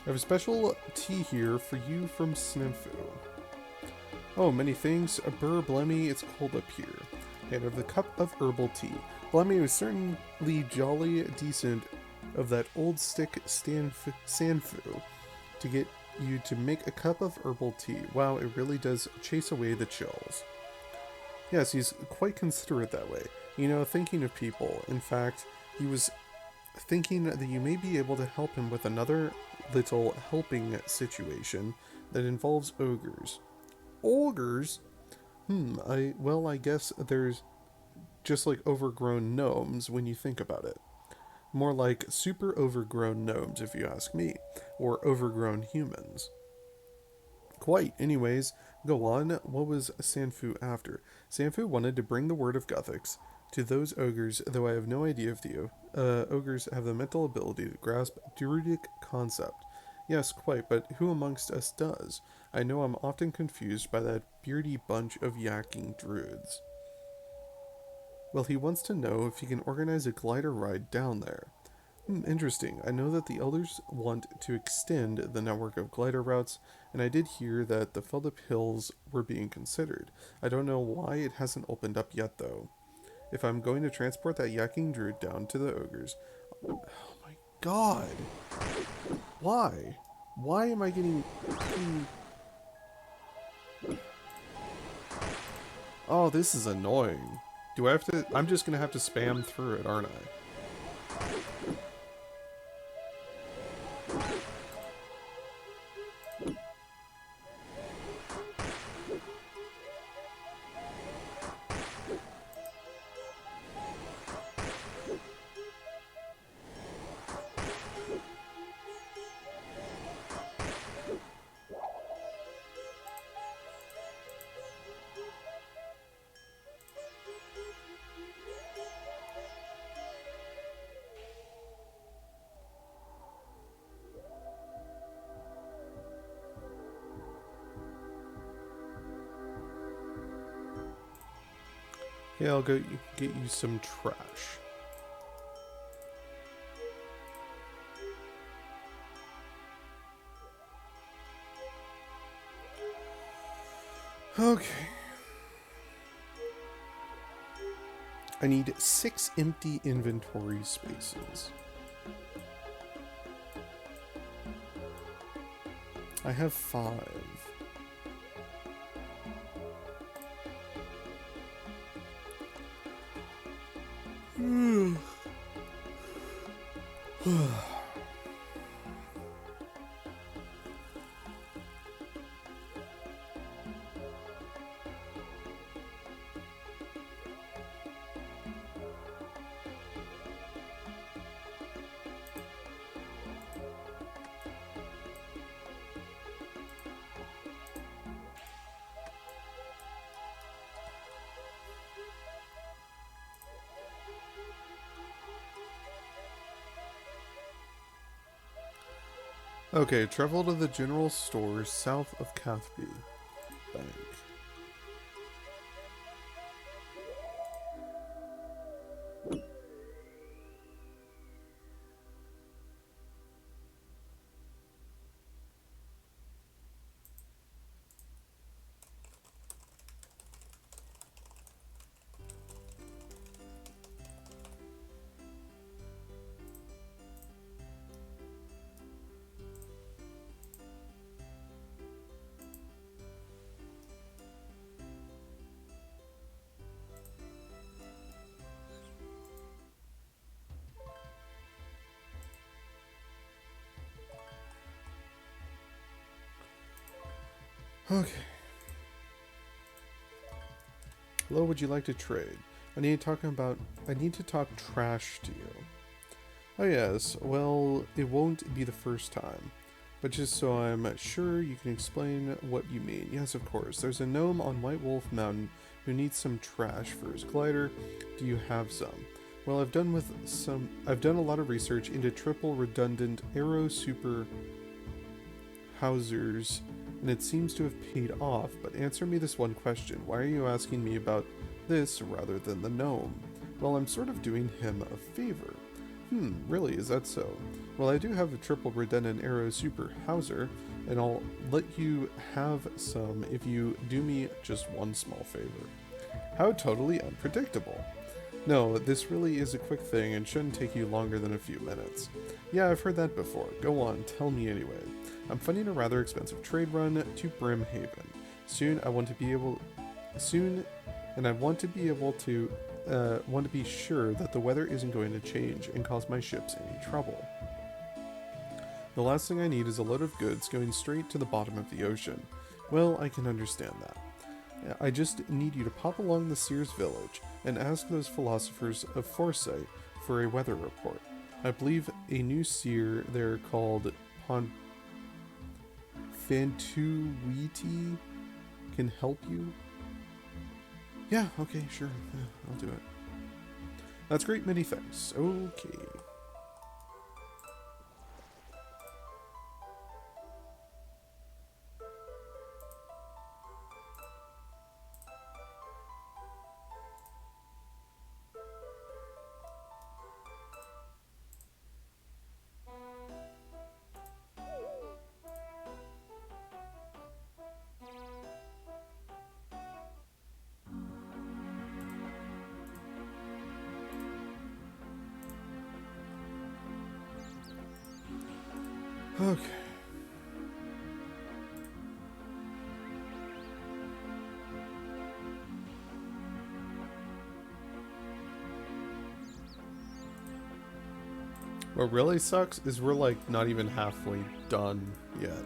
I have a special tea here for you from Snimfu. Oh, many thanks. Burr Blemmy, it's cold up here. And of the cup of herbal tea. Blemmy was certainly jolly decent of that old stick Sanfu to get you to make a cup of herbal tea. Wow, it really does chase away the chills. Yes, he's quite considerate that way. You know, thinking of people. In fact, he was thinking that you may be able to help him with another little helping situation that involves ogres. Ogres? I guess there's just like overgrown gnomes when you think about it. More like super overgrown gnomes, if you ask me, or overgrown humans. Quite. Anyways, go on. What was Sanfu after? Sanfu wanted to bring the word of Guthix To those ogres, though I have no idea if the ogres have the mental ability to grasp druidic concept. Yes, quite, but who amongst us does? I know I'm often confused by that beardy bunch of yakking druids. Well, he wants to know if he can organize a glider ride down there. Interesting. I know that the elders want to extend the network of glider routes, and I did hear that the Feldup Hills were being considered. I don't know why it hasn't opened up yet, though. If I'm going to transport that yakking druid down to the ogres. Oh my god! Why? Why am I getting. Oh, this is annoying. Do I have to. I'm just gonna have to spam through it, aren't I? Yeah, I'll go get you some trash. Okay. I need 6 empty inventory spaces. I have 5. Okay, travel to the general store south of Cathby Bank. Okay. Hello, would you like to trade? I need to talk trash to you. Oh yes, well, it won't be the first time. But just so I'm sure you can explain what you mean. Yes, of course. There's a gnome on White Wolf Mountain who needs some trash for his glider. Do you have some? Well, I've done a lot of research into triple redundant aero super housers, and it seems to have paid off. But answer me this one question. Why are you asking me about this rather than the gnome? Well, I'm sort of doing him a favor. Really, is that so? Well, I do have a triple redundant arrow super hauser, and I'll let you have some if you do me just one small favor. How totally unpredictable. No, this really is a quick thing and shouldn't take you longer than a few minutes. Yeah, I've heard that before. Go on, tell me anyway. I'm funding a rather expensive trade run to Brimhaven. Soon, I want to be able to be sure that the weather isn't going to change and cause my ships any trouble. The last thing I need is a load of goods going straight to the bottom of the ocean. Well, I can understand that. I just need you to pop along the Sears village and ask those philosophers of foresight for a weather report. I believe a new seer there called Fantuiti can help you. Yeah, okay, sure. Yeah, I'll do it. That's great, many thanks. Okay. Okay. What really sucks is we're like not even halfway done yet.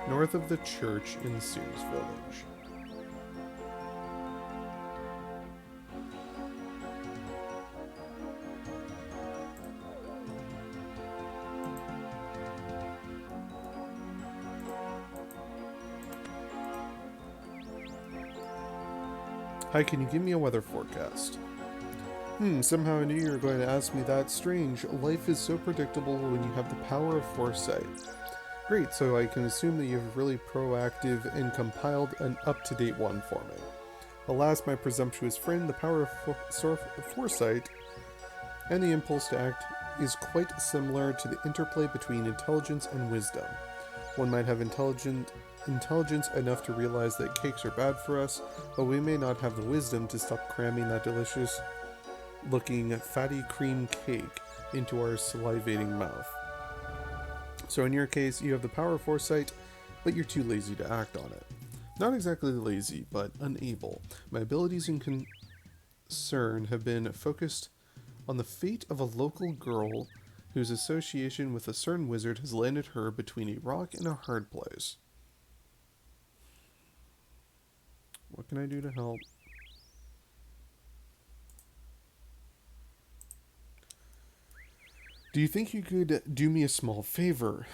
North of the church in Sears Village. Hi, can you give me a weather forecast? Somehow I knew you were going to ask me that. Strange. Life is so predictable when you have the power of foresight. Great, so I can assume that you have really proactive and compiled an up-to-date one for me. Alas, my presumptuous friend, the power of foresight and the impulse to act is quite similar to the interplay between intelligence and wisdom. One might have intelligence enough to realize that cakes are bad for us, but we may not have the wisdom to stop cramming that delicious looking fatty cream cake into our salivating mouth. So in your case, you have the power of foresight, but you're too lazy to act on it. Not exactly lazy, but unable. My abilities and concern have been focused on the fate of a local girl whose association with a certain wizard has landed her between a rock and a hard place. What can I do to help? Do you think you could do me a small favor?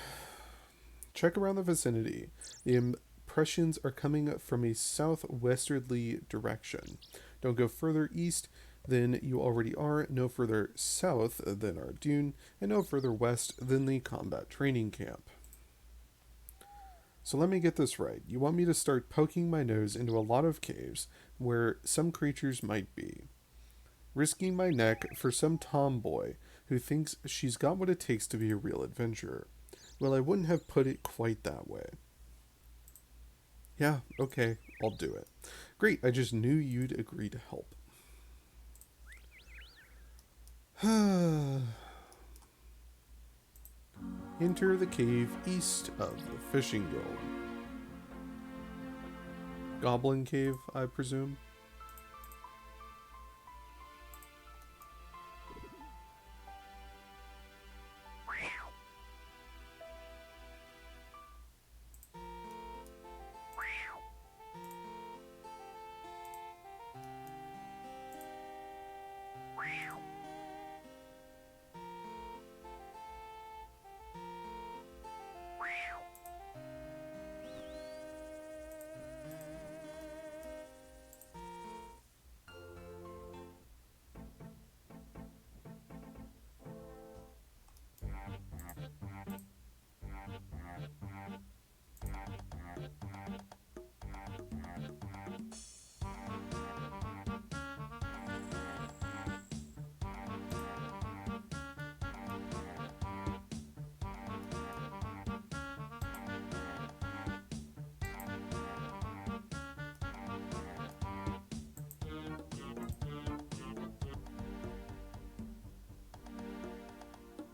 Check around the vicinity. The impressions are coming from a southwesterly direction. Don't go further east than you already are, no further south than our dune, and no further west than the combat training camp. So let me get this right. You want me to start poking my nose into a lot of caves where some creatures might be, risking my neck for some tomboy who thinks she's got what it takes to be a real adventurer. Well, I wouldn't have put it quite that way. Yeah, okay, I'll do it. Great, I just knew you'd agree to help. Enter the cave east of the fishing guild. Goblin cave, I presume.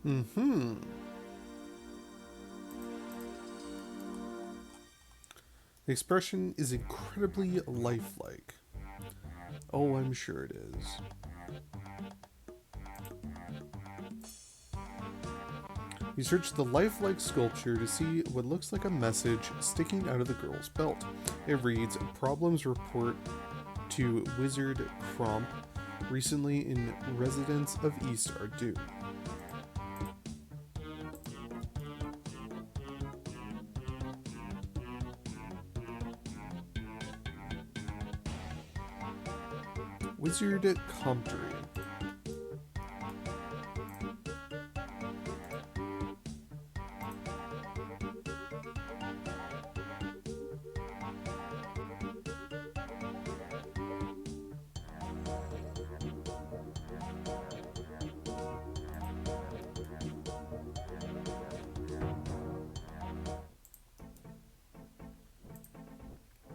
Mm-hmm. The expression is incredibly lifelike. Oh, I'm sure it is. You search the lifelike sculpture to see what looks like a message sticking out of the girl's belt. It reads, "Problems report to Wizard Cromp. Recently in residents of East are due." Wizard Comptory.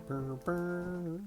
Burr, burr.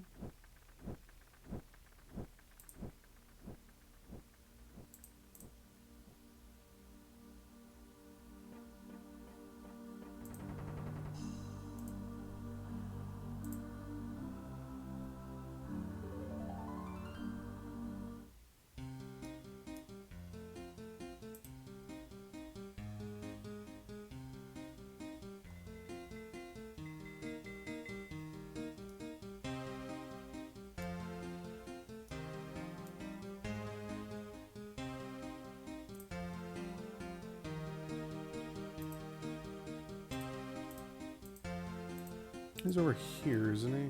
He's over here, isn't he?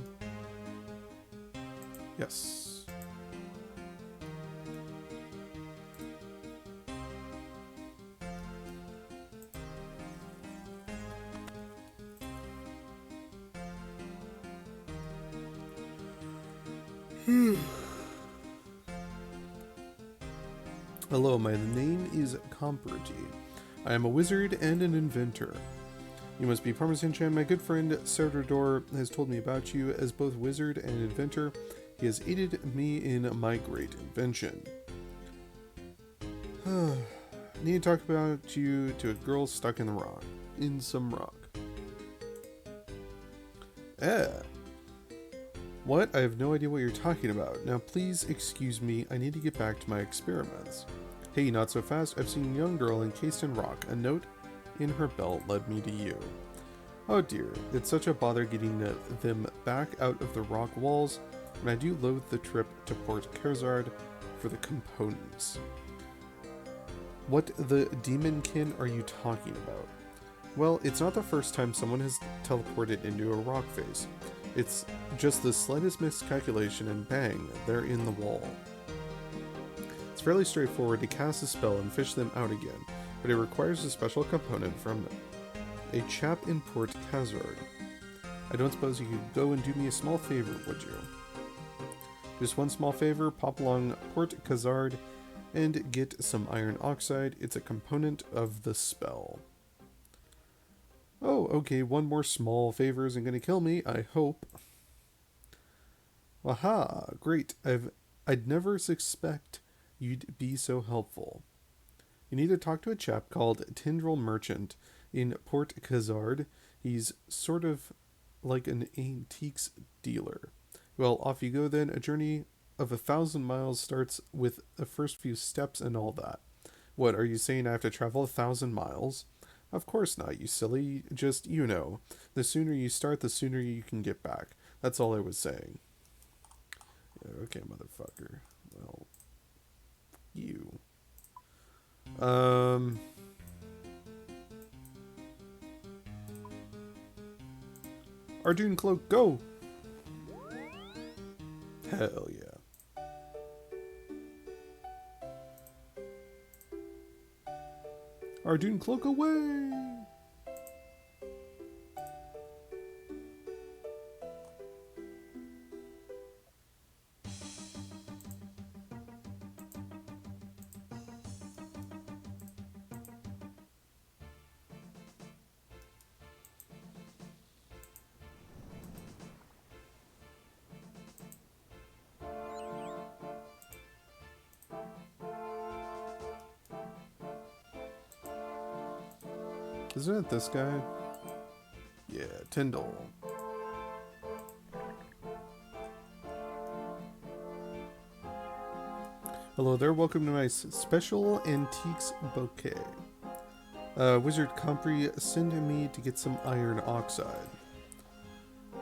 Yes. Hello, my name is Comperty. I am a wizard and an inventor. You must be Parmesan-chan. My good friend Serdador has told me about you as both wizard and inventor. He has aided me in my great invention. Need to talk about you to a girl stuck in the rock. In some rock. What? I have no idea what you're talking about. Now please excuse me, I need to get back to my experiments. Hey, not so fast. I've seen a young girl encased in rock. A note in her belt led me to you. Oh dear, it's such a bother getting them back out of the rock walls, and I do loathe the trip to Port Kerzard for the components. What the demonkin are you talking about? Well, it's not the first time someone has teleported into a rock face. It's just the slightest miscalculation and bang, they're in the wall. It's fairly straightforward to cast a spell and fish them out again, but it requires a special component from a chap in Port Kerzard. I don't suppose you could go and do me a small favor, would you? Just one small favor, pop along Port Kerzard and get some iron oxide. It's a component of the spell. Oh, okay, one more small favor isn't going to kill me, I hope. Aha, great. I'd never suspect you'd be so helpful. You need to talk to a chap called Tindril Merchant in Port Kerzard. He's sort of like an antiques dealer. Well, off you go then. A journey of 1,000 miles starts with the first few steps and all that. What, are you saying I have to travel 1,000 miles? Of course not, you silly. Just, you know, the sooner you start, the sooner you can get back. That's all I was saying. Yeah, okay, motherfucker. Well, you. Arjun Cloak, go! Hell yeah. Arjun Cloak away! Isn't it this guy? Yeah, Tyndall. Hello there, welcome to my special antiques bouquet. Wizard Compri sent me to get some iron oxide.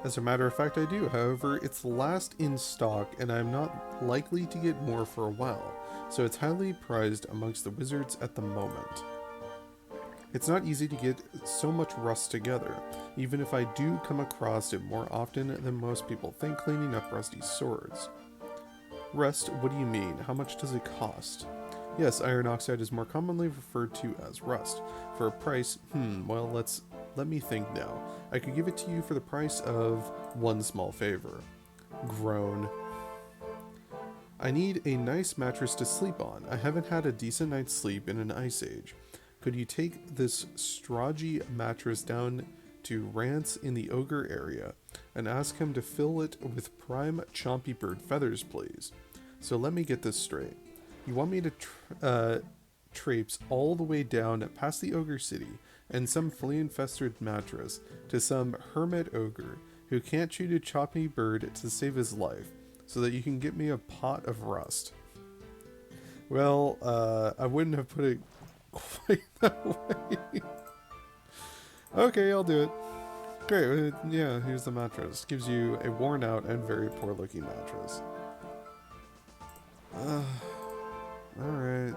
As a matter of fact, I do. However, it's last in stock, and I'm not likely to get more for a while, so it's highly prized amongst the wizards at the moment. It's not easy to get so much rust together, even if I do come across it more often than most people think cleaning up rusty swords. Rust, what do you mean? How much does it cost? Yes, iron oxide is more commonly referred to as rust. For a price, well, let me think now. I could give it to you for the price of one small favor. Groan. I need a nice mattress to sleep on. I haven't had a decent night's sleep in an ice age. Could you take this stodgy mattress down to Rance in the Ogre area and ask him to fill it with prime chompy bird feathers, please? So let me get this straight. You want me to traipse all the way down past the Ogre City and some flea-infested mattress to some hermit ogre who can't shoot a choppy bird to save his life, so that you can get me a pot of rust? Well, I wouldn't have put it quite that way. Okay, I'll do it. Great, yeah, here's the mattress. Gives you a worn out and very poor looking mattress. Alright.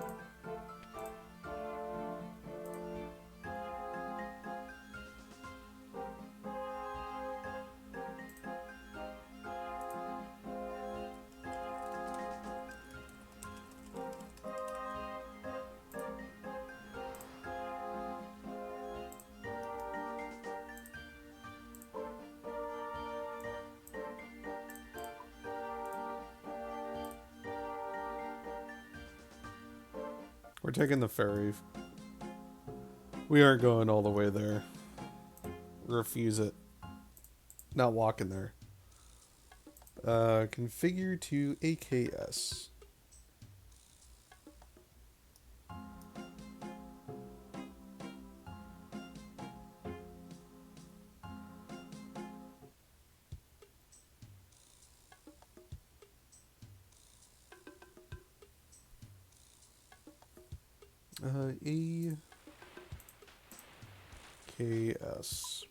We're taking the ferry. We aren't going all the way there. Refuse it. Not walking there. Configure to AKS. AKS.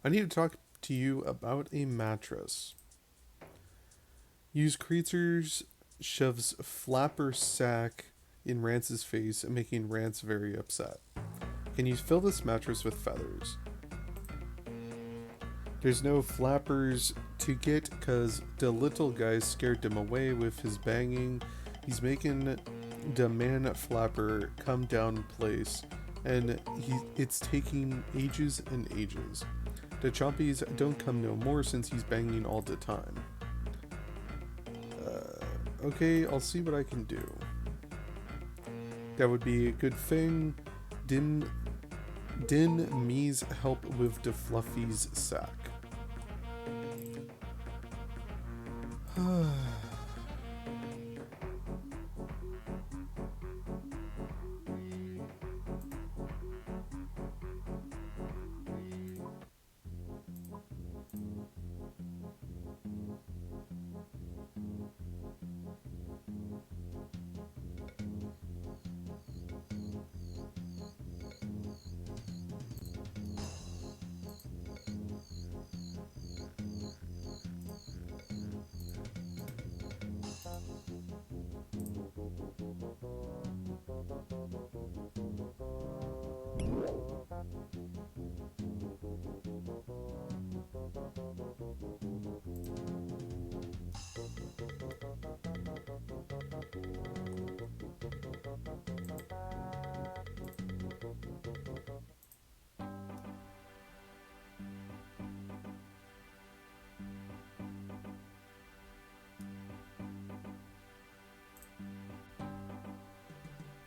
I need to talk to you about a mattress. Use creatures shoves flapper sack in Rance's face, making Rance very upset. Can you fill this mattress with feathers? There's no flappers to get because the little guy scared them away with his banging. He's making the man flapper come down place, and it's taking ages and ages. The chompies don't come no more since he's banging all the time. Okay, I'll see what I can do. That would be a good thing. Din me's help with the Fluffy's sack.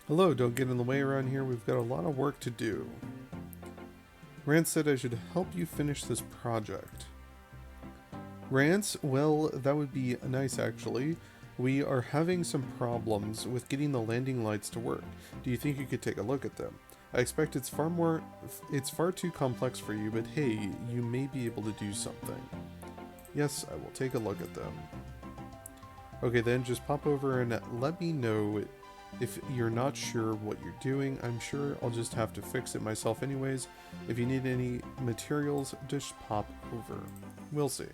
Hello, don't get in the way around here. We've got a lot of work to do. Rance said I should help you finish this project. Rance, well, that would be nice actually. We are having some problems with getting the landing lights to work. Do you think you could take a look at them? I expect it's far too complex for you, but hey, you may be able to do something. Yes, I will take a look at them. Okay, then just pop over and let me know if you're not sure what you're doing. I'm sure I'll just have to fix it myself anyways. If you need any materials, just pop over. We'll see.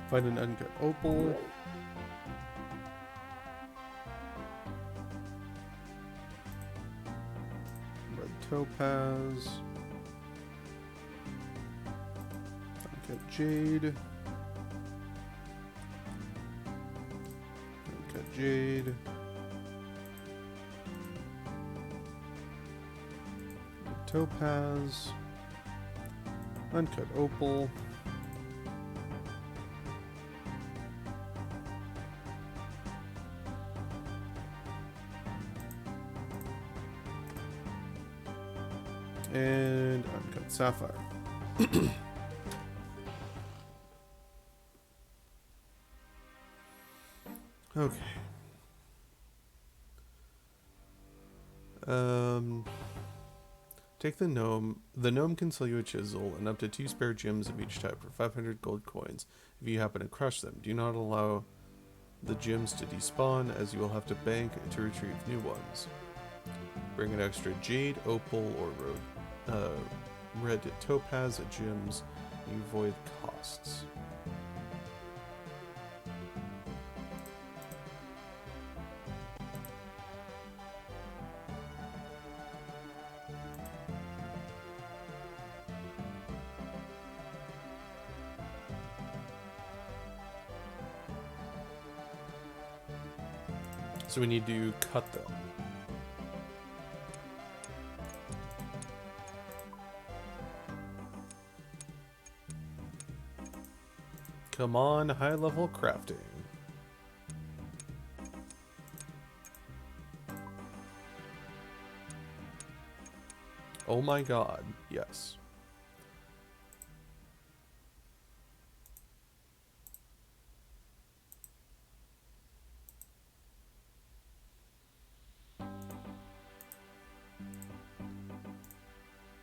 Find an uncut opal. Red topaz. Uncut jade. Uncut jade. Red topaz. Uncut opal. And uncut sapphire. Okay. Take the gnome. The gnome can sell you a chisel and up to 2 spare gems of each type for 500 gold coins if you happen to crush them. Do not allow the gems to despawn, as you will have to bank to retrieve new ones. Bring an extra jade, opal, or red topaz gems. You avoid costs. So we need to cut them. Come on, high level crafting. Oh my god, yes.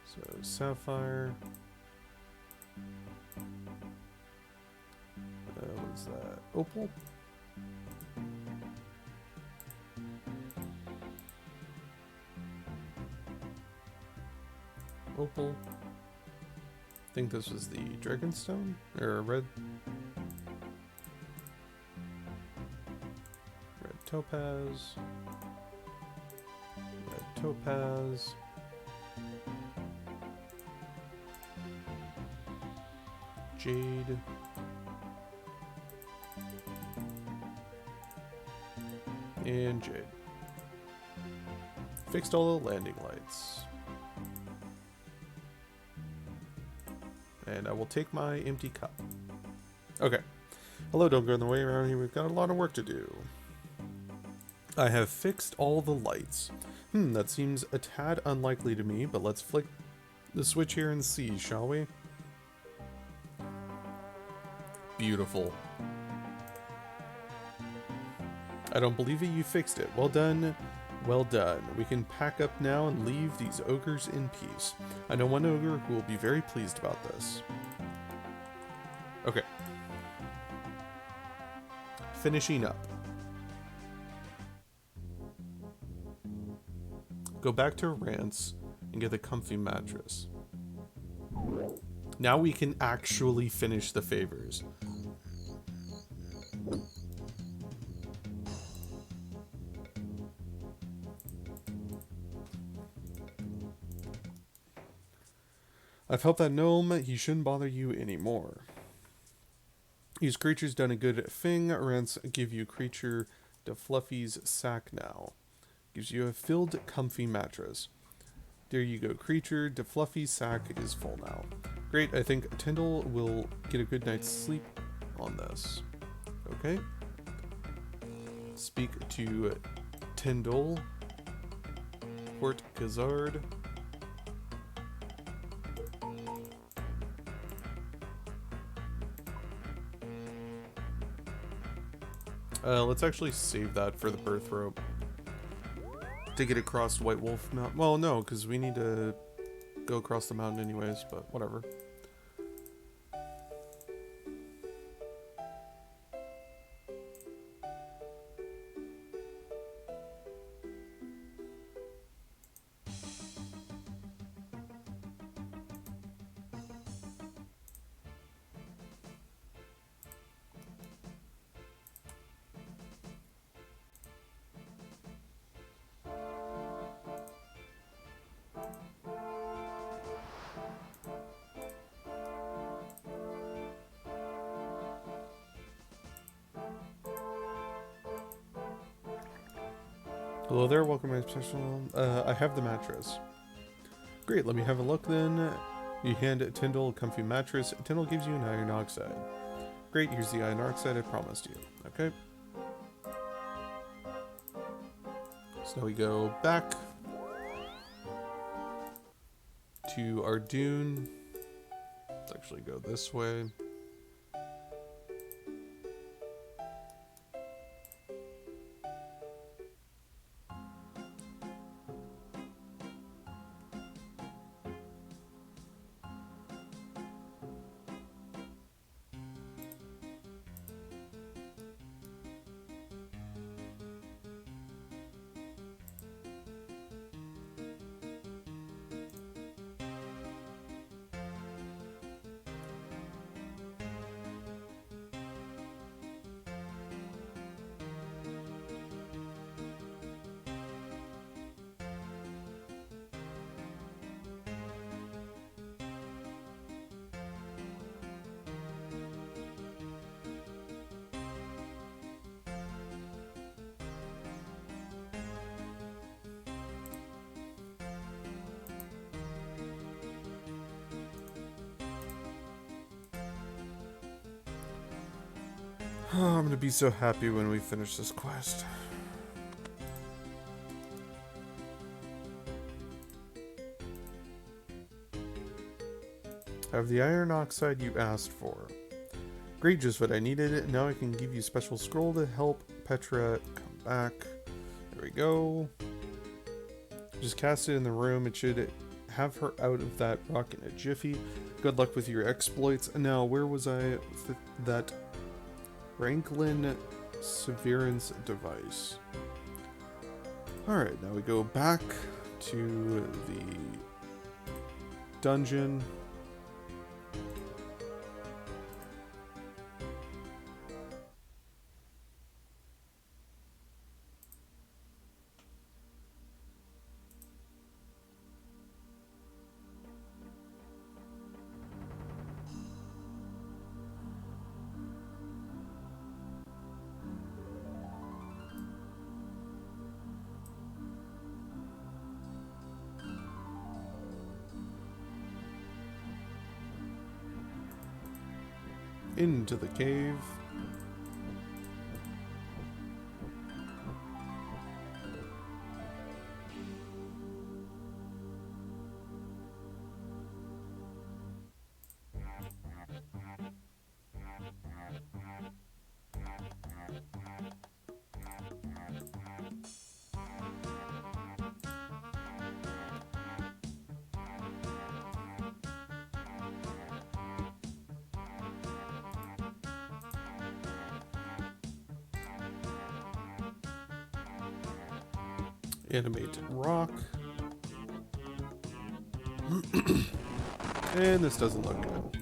So, sapphire. What is that? Opal? Opal. I think this was the Dragonstone? Or red? Red topaz. Red topaz. Jade. And jade. Fixed all the landing lights. And I will take my empty cup. Okay. Hello, don't go in the way around here. We've got a lot of work to do. I have fixed all the lights. That seems a tad unlikely to me, but let's flick the switch here and see, shall we? Beautiful. I don't believe it, you fixed it. Well done. Well done. We can pack up now and leave these ogres in peace. I know one ogre who will be very pleased about this. Okay. Finishing up. Go back to Rance and get a comfy mattress. Now we can actually finish the favors. I've helped that gnome, he shouldn't bother you anymore. These creatures done a good thing, Rance give you creature to Fluffy's sack now. Gives you a filled, comfy mattress. There you go, creature. The fluffy sack is full now. Great, I think Tyndall will get a good night's sleep on this. Okay. Speak to Tyndall. Port Gazard. Let's actually save that for the birth rope. To get across White Wolf Mountain. Well, no, because we need to go across the mountain anyways, but whatever. Hello there, welcome to my special. I have the mattress. Great, let me have a look then. You hand Tyndall a comfy mattress. Tyndall gives you an iron oxide. Great, here's the iron oxide I promised you. Okay. So now we go back to our dune. Let's actually go this way. Oh, I'm gonna be so happy when we finish this quest. I have the iron oxide you asked for. Great, just what I needed. Now I can give you a special scroll to help Petra come back. There we go. Just cast it in the room. It should have her out of that rock in a jiffy. Good luck with your exploits. Now, where was I with that Franklin Severance device? Alright, now we go back to the dungeon. Into the cave. Animate rock. And this doesn't look good.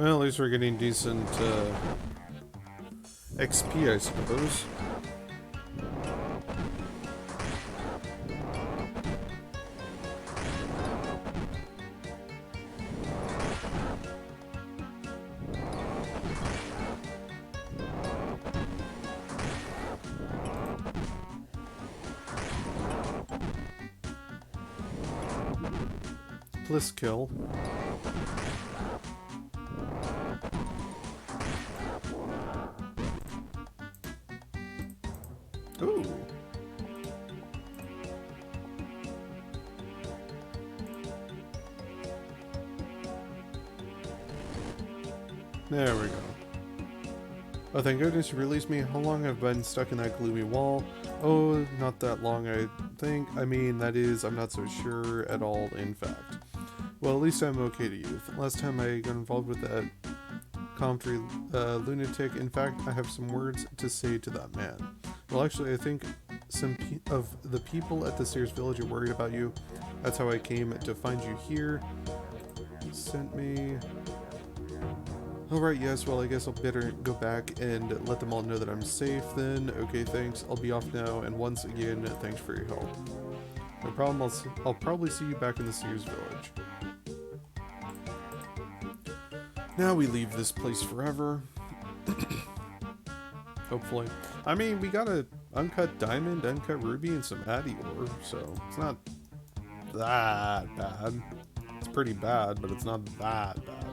Well, at least we're getting decent XP, I suppose. Bliss kill. Ooh. There we go. Oh, thank goodness you released me. How long have I been stuck in that gloomy wall? Oh, not that long, I think. I mean, that is, I'm not so sure at all, in fact. Well, at least I'm okay to you. Last time I got involved with that commentary lunatic, in fact, I have some words to say to that man. Well, actually, I think some of the people at the Sears Village are worried about you. That's how I came to find you here. Sent me... Alright, yes, well, I guess I'll better go back and let them all know that I'm safe then. Okay, thanks. I'll be off now, and once again, thanks for your help. No problem, I'll probably see you back in the Sears Village. Now we leave this place forever. Hopefully. I mean, we got a uncut diamond, uncut ruby, and some addy ore, so it's not that bad. It's pretty bad, but it's not that bad.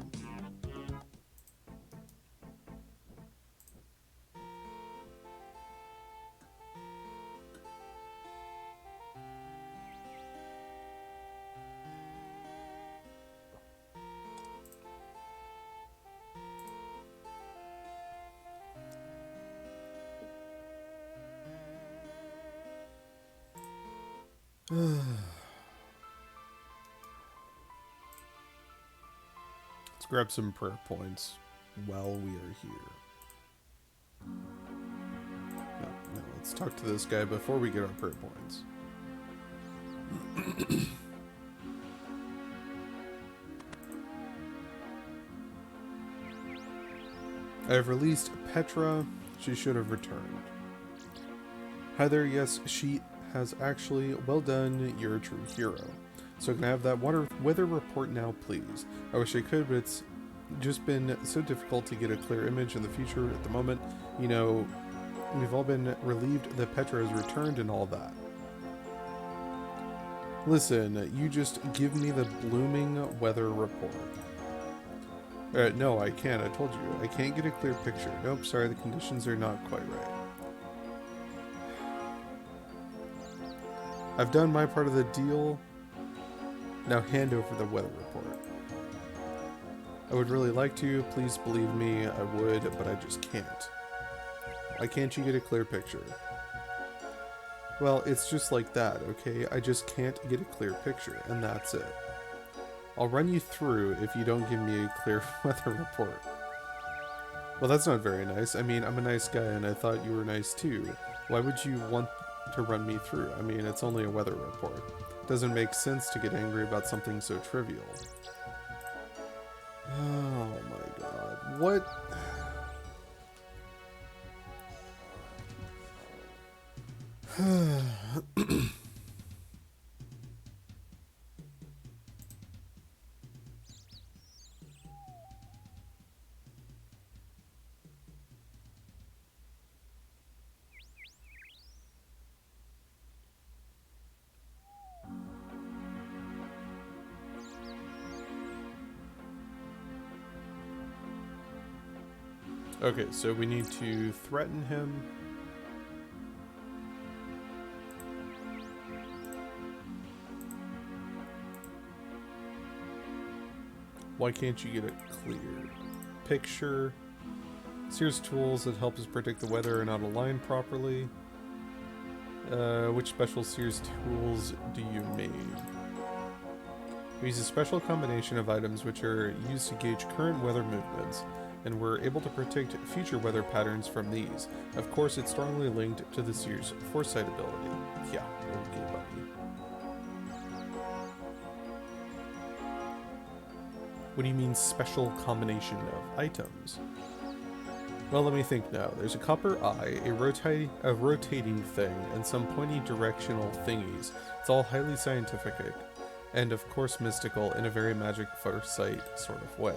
Let's grab some prayer points while we are here. No, let's talk to this guy before we get our prayer points. I have released Petra. She should have returned. Hi there, yes, she has actually. Well done, you're a true hero. So can I have that weather report now, please? I wish I could, but it's just been so difficult to get a clear image in the future at the moment. You know, we've all been relieved that Petra has returned and all that. Listen, you just give me the blooming weather report. No, I can't. I told you. I can't get a clear picture. Nope, sorry, the conditions are not quite right. I've done my part of the deal. Now hand over the weather report. I would really like to. Please believe me, I would, but I just can't. Why can't you get a clear picture? Well, it's just like that, okay? I just can't get a clear picture, and that's it. I'll run you through if you don't give me a clear weather report. Well, that's not very nice. I mean, I'm a nice guy, and I thought you were nice too. Why would you want to run me through? I mean, it's only a weather report. It doesn't make sense to get angry about something so trivial. Oh my god. What? Okay, so we need to threaten him. Why can't you get a clear picture? Sears tools that help us predict the weather are not aligned properly. Which special Sears tools do you need? We use a special combination of items which are used to gauge current weather movements, and we're able to predict future weather patterns from these. Of course, it's strongly linked to the Sears foresight ability. Yeah, okay, buddy. What do you mean special combination of items? Well, let me think now. There's a copper eye, a rotating thing, and some pointy directional thingies. It's all highly scientific, and of course mystical in a very magic first sight sort of way.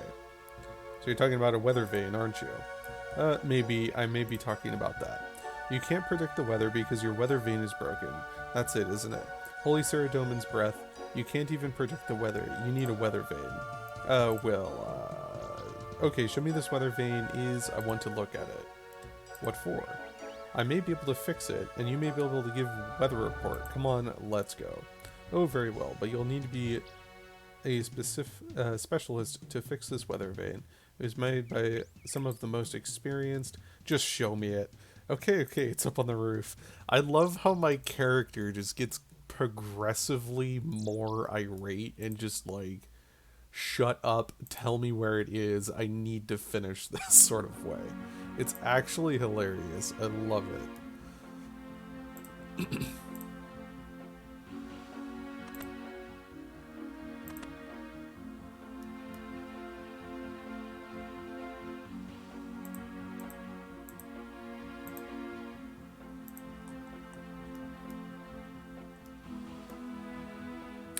So you're talking about a weather vane, aren't you? Maybe I may be talking about that. You can't predict the weather because your weather vane is broken. That's it, isn't it? Holy Saradomin's breath. You can't even predict the weather. You need a weather vane. Okay, show me this weather vane is. I want to look at it. What for? I may be able to fix it, and you may be able to give weather report. Come on, let's go. Oh, very well, but you'll need to be a specialist to fix this weather vane. It was made by some of the most experienced. Just show me it. Okay, it's up on the roof. I love how my character just gets progressively more irate and just like, shut up, tell me where it is, I need to finish this sort of way. It's actually hilarious. I love it.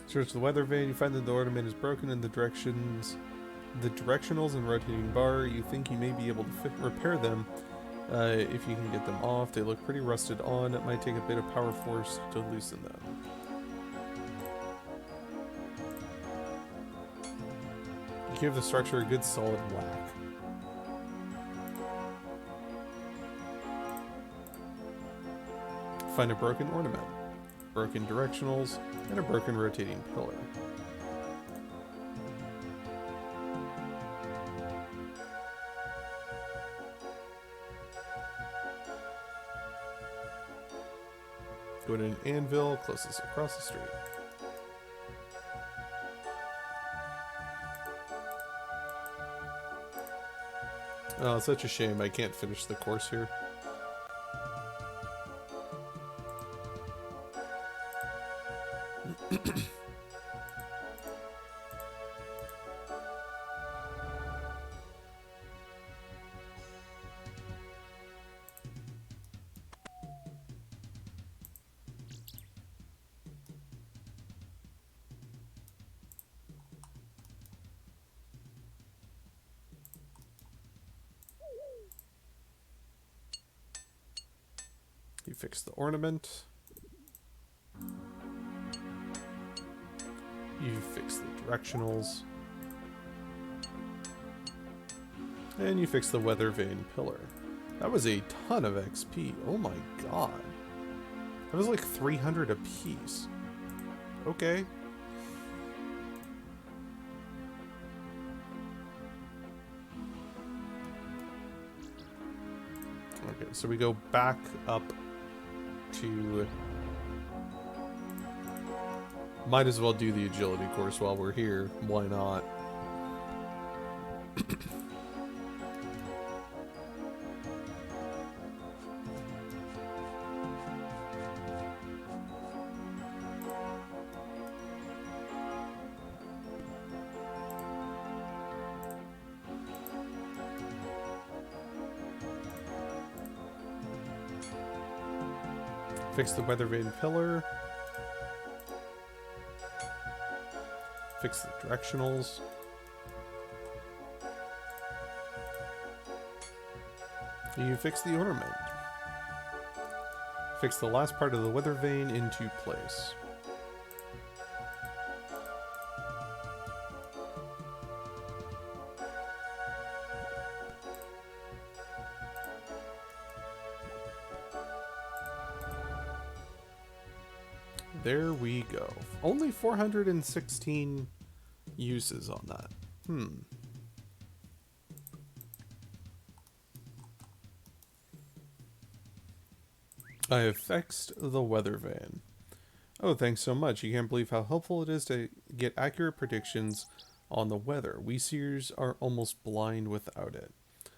Search the weather vane, you find that the ornament is broken in the directionals and rotating bar. You think you may be able to repair them if you can get them off. They look pretty rusted on. It might take a bit of power force to loosen them. You give the structure a good solid whack. Find a broken ornament, broken directionals, and a broken rotating pillar. Go to an anvil closest across the street. Oh, it's such a shame I can't finish the course here. You fix the ornament. You fix the directionals. And you fix the weather vane pillar. That was a ton of XP. Oh my god. That was like 300 apiece. Okay. Okay, so we go back up to... Might as well do the agility course while we're here. Why not? Fix the weather vane pillar. Fix the directionals. You fix the ornament. Fix the last part of the weather vane into place. There we go. Only 416 uses on that. I have fixed the weather vane. Oh, thanks so much. You can't believe how helpful it is to get accurate predictions on the weather. We seers are almost blind without it.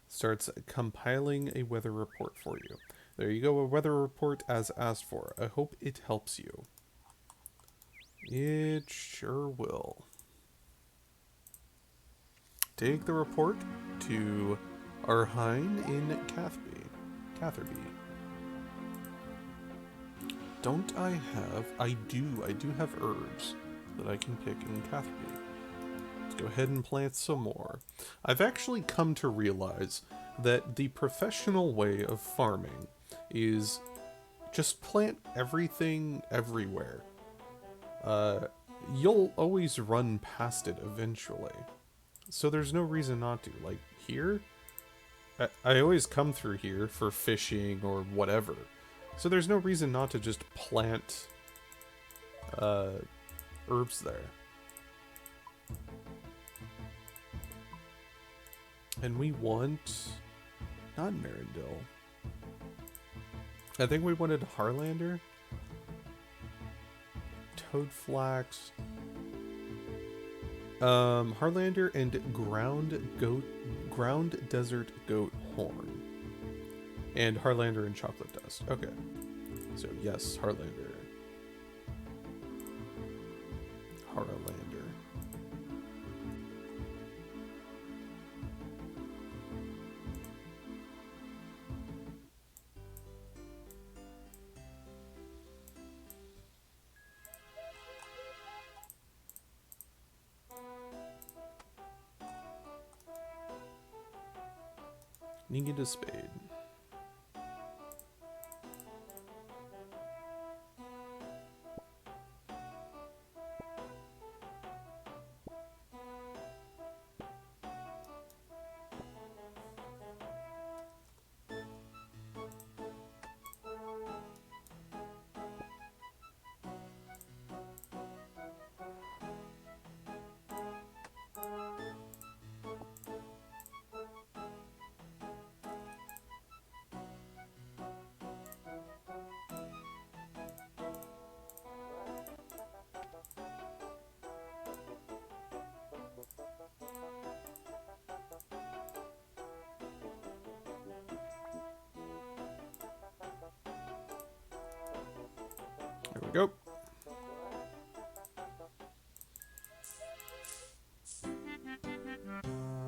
Starts compiling a weather report for you. There you go, a weather report as asked for. I hope it helps you. It sure will. take the report to Arhine in Catherby. Don't I have... I do have herbs that I can pick in Catherby. Let's go ahead and plant some more. I've actually come to realize that the professional way of farming is just plant everything everywhere. You'll always run past it eventually. So there's no reason not to. Like, here, I always come through here for fishing or whatever. So there's no reason not to just plant herbs there. And we want... not Marindil. I think we wanted Harlander. Toadflax. Harlander and ground desert goat horn. And Harlander and chocolate dust. Okay. So yes, Harlander. Harlander. Need a spade. There we go.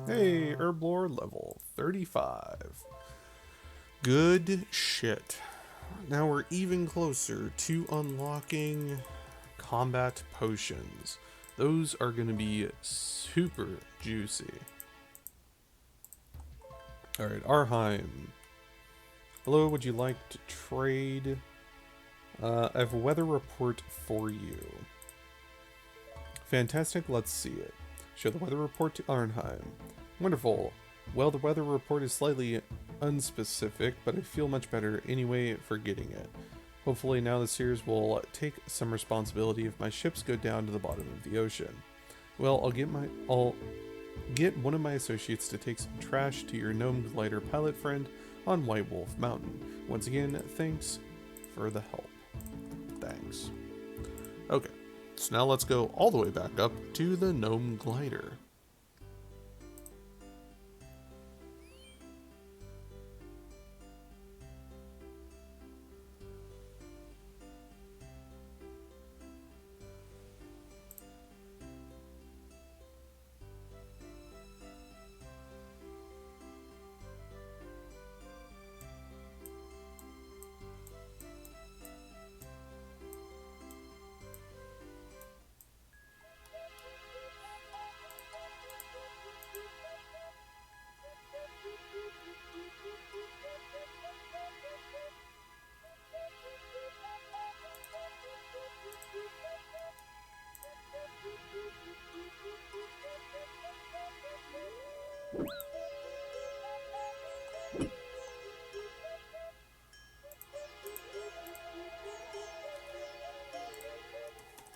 Hey, Herblore level 35. Good shit. Now we're even closer to unlocking combat potions. Those are going to be super juicy. Alright, Arheim. Hello, would you like to trade? I have a weather report for you. Fantastic, let's see it. Show the weather report to Arnheim. Wonderful. Well, the weather report is slightly unspecific, but I feel much better anyway for getting it. Hopefully now the Seers will take some responsibility if my ships go down to the bottom of the ocean. Well, I'll get one of my associates to take some trash to your gnome glider pilot friend on White Wolf Mountain. Once again, thanks for the help. Thanks. Okay, so now let's go all the way back up to the gnome glider.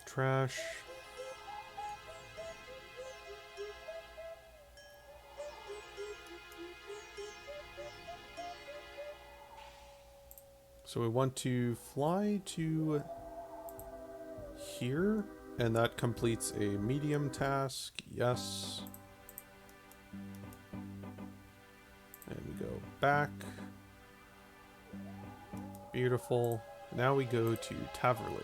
Trash. So we want to fly to here, and that completes a medium task. Yes. And we go back. Beautiful. Now we go to Taverley.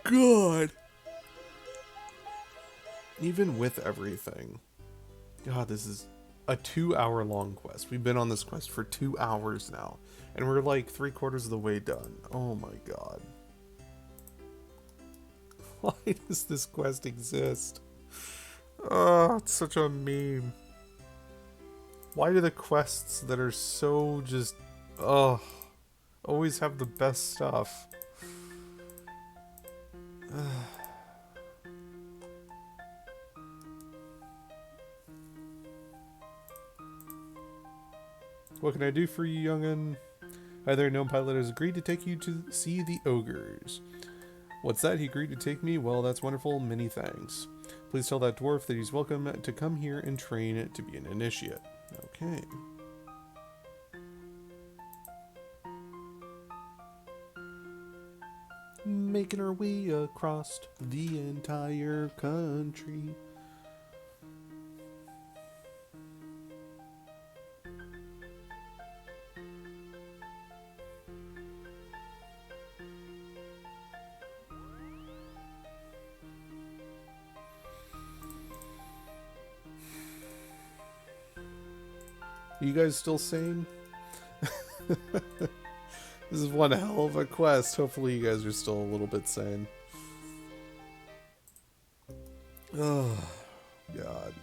God. Even with everything. God, this is a 2 hour long quest. We've been on this quest for 2 hours now. And we're like 3/4 of the way done. Oh my god. Why does this quest exist? Oh, it's such a meme. Why do the quests that are so just... Oh, always have the best stuff? What can I do for you, young'un? Hi there, Gnome Pilot has agreed to take you to see the ogres. What's that? He agreed to take me? Well, that's wonderful. Many thanks. Please tell that dwarf that he's welcome to come here and train to be an initiate. Okay. Making our way across the entire country. Are you guys still sane? This is one hell of a quest. Hopefully you guys are still a little bit sane. Oh, God.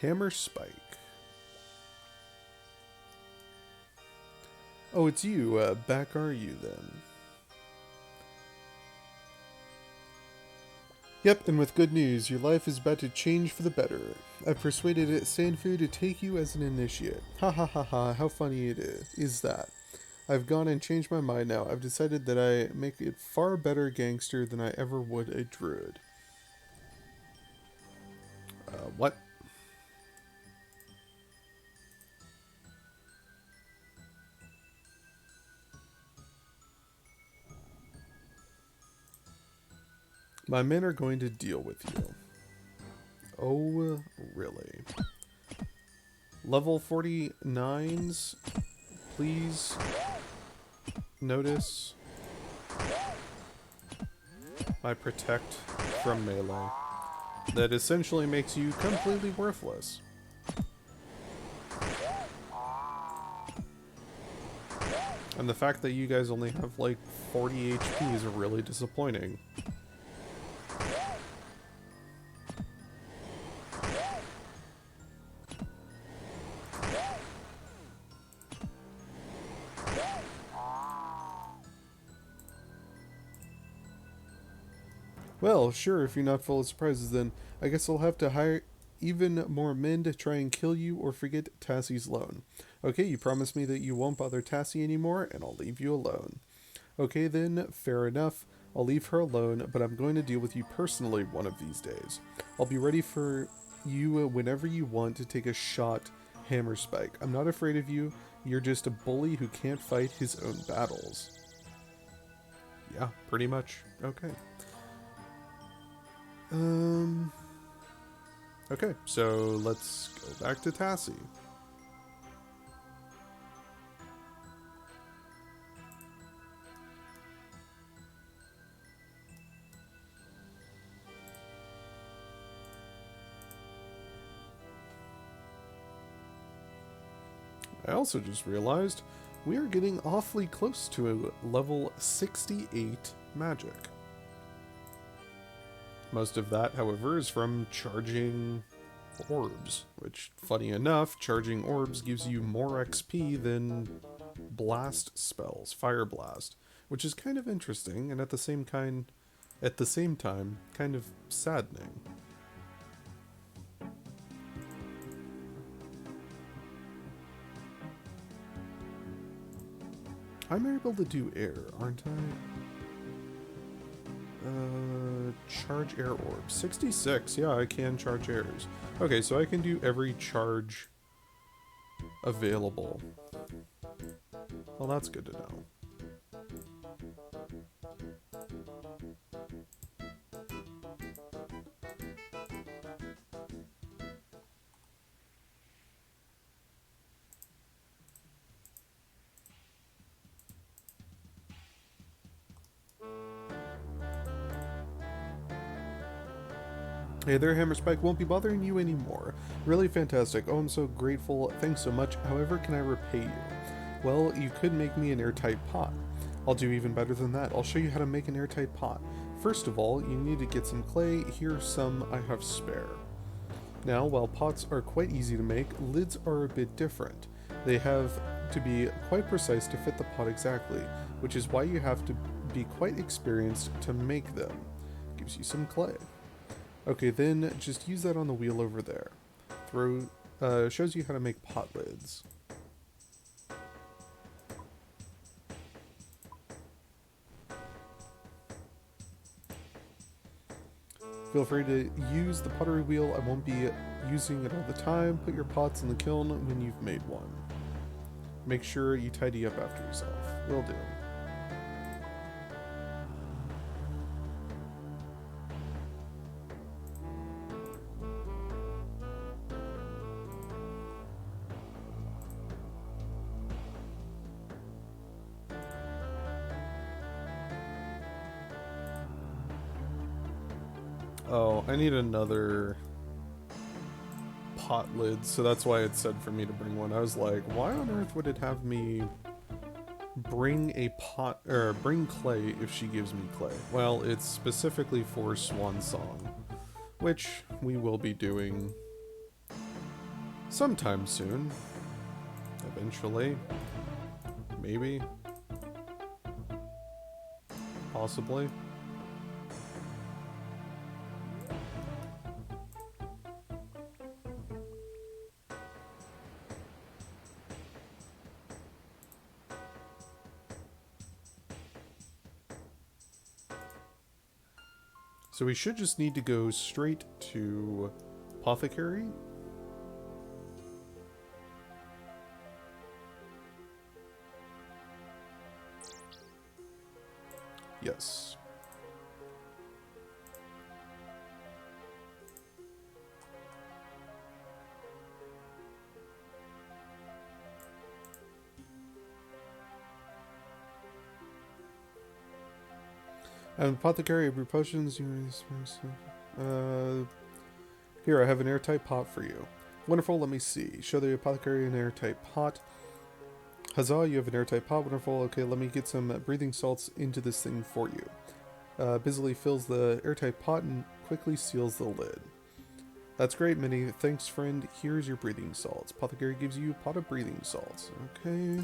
Hammer Spike. Oh, it's you. Back are you then? Yep, and with good news, your life is about to change for the better. I've persuaded Sanfu to take you as an initiate. Ha ha ha ha, how funny it is that. I've gone and changed my mind now. I've decided that I make it far better gangster than I ever would a druid. What? My men are going to deal with you. Oh, really? Level 49s, please notice my protect from melee. That essentially makes you completely worthless. And the fact that you guys only have like 40 HP is really disappointing. Well, sure, if you're not full of surprises, then I guess I'll have to hire even more men to try and kill you or forget Tassie's loan. Okay, you promise me that you won't bother Tassie anymore, and I'll leave you alone. Okay then, fair enough. I'll leave her alone, but I'm going to deal with you personally one of these days. I'll be ready for you whenever you want to take a shot, Hammer Spike. I'm not afraid of you. You're just a bully who can't fight his own battles. Yeah, pretty much. Okay. Okay, so let's go back to Tassie. I also just realized we are getting awfully close to a level 68 magic. Most of that, however, is from charging orbs, which, funny enough, charging orbs gives you more XP than blast spells, fire blast, which is kind of interesting and at the same time kind of saddening. I'm able to do air, aren't I? Charge air orb. 66. Yeah, I can charge airs. Okay, so I can do every charge available. Well, that's good to know. Hey there, Hammerspike. Won't be bothering you anymore. Really fantastic. Oh, I'm so grateful. Thanks so much. However, can I repay you? Well, you could make me an airtight pot. I'll do even better than that. I'll show you how to make an airtight pot. First of all, you need to get some clay. Here's some I have spare. Now, while pots are quite easy to make, lids are a bit different. They have to be quite precise to fit the pot exactly, which is why you have to be quite experienced to make them. Gives you some clay. Okay, then just use that on the wheel over there. Shows you how to make pot lids. Feel free to use the pottery wheel. I won't be using it all the time. Put your pots in the kiln when you've made one. Make sure you tidy up after yourself. Will do. Oh, I need another pot lid, so that's why it said for me to bring one. I was like, why on earth would it have me bring a pot, or bring clay if she gives me clay? Well, it's specifically for Swan Song, which we will be doing sometime soon. Eventually. Maybe. Possibly. So we should just need to go straight to Apothecary. Yes. Apothecary, brew potions. Here, I have an airtight pot for you. Wonderful, let me see. Show the apothecary an airtight pot. Huzzah, you have an airtight pot. Wonderful. Okay, let me get some breathing salts into this thing for you. Busily fills the airtight pot and quickly seals the lid. That's great, Minnie. Thanks, friend. Here's your breathing salts. Apothecary gives you a pot of breathing salts. Okay.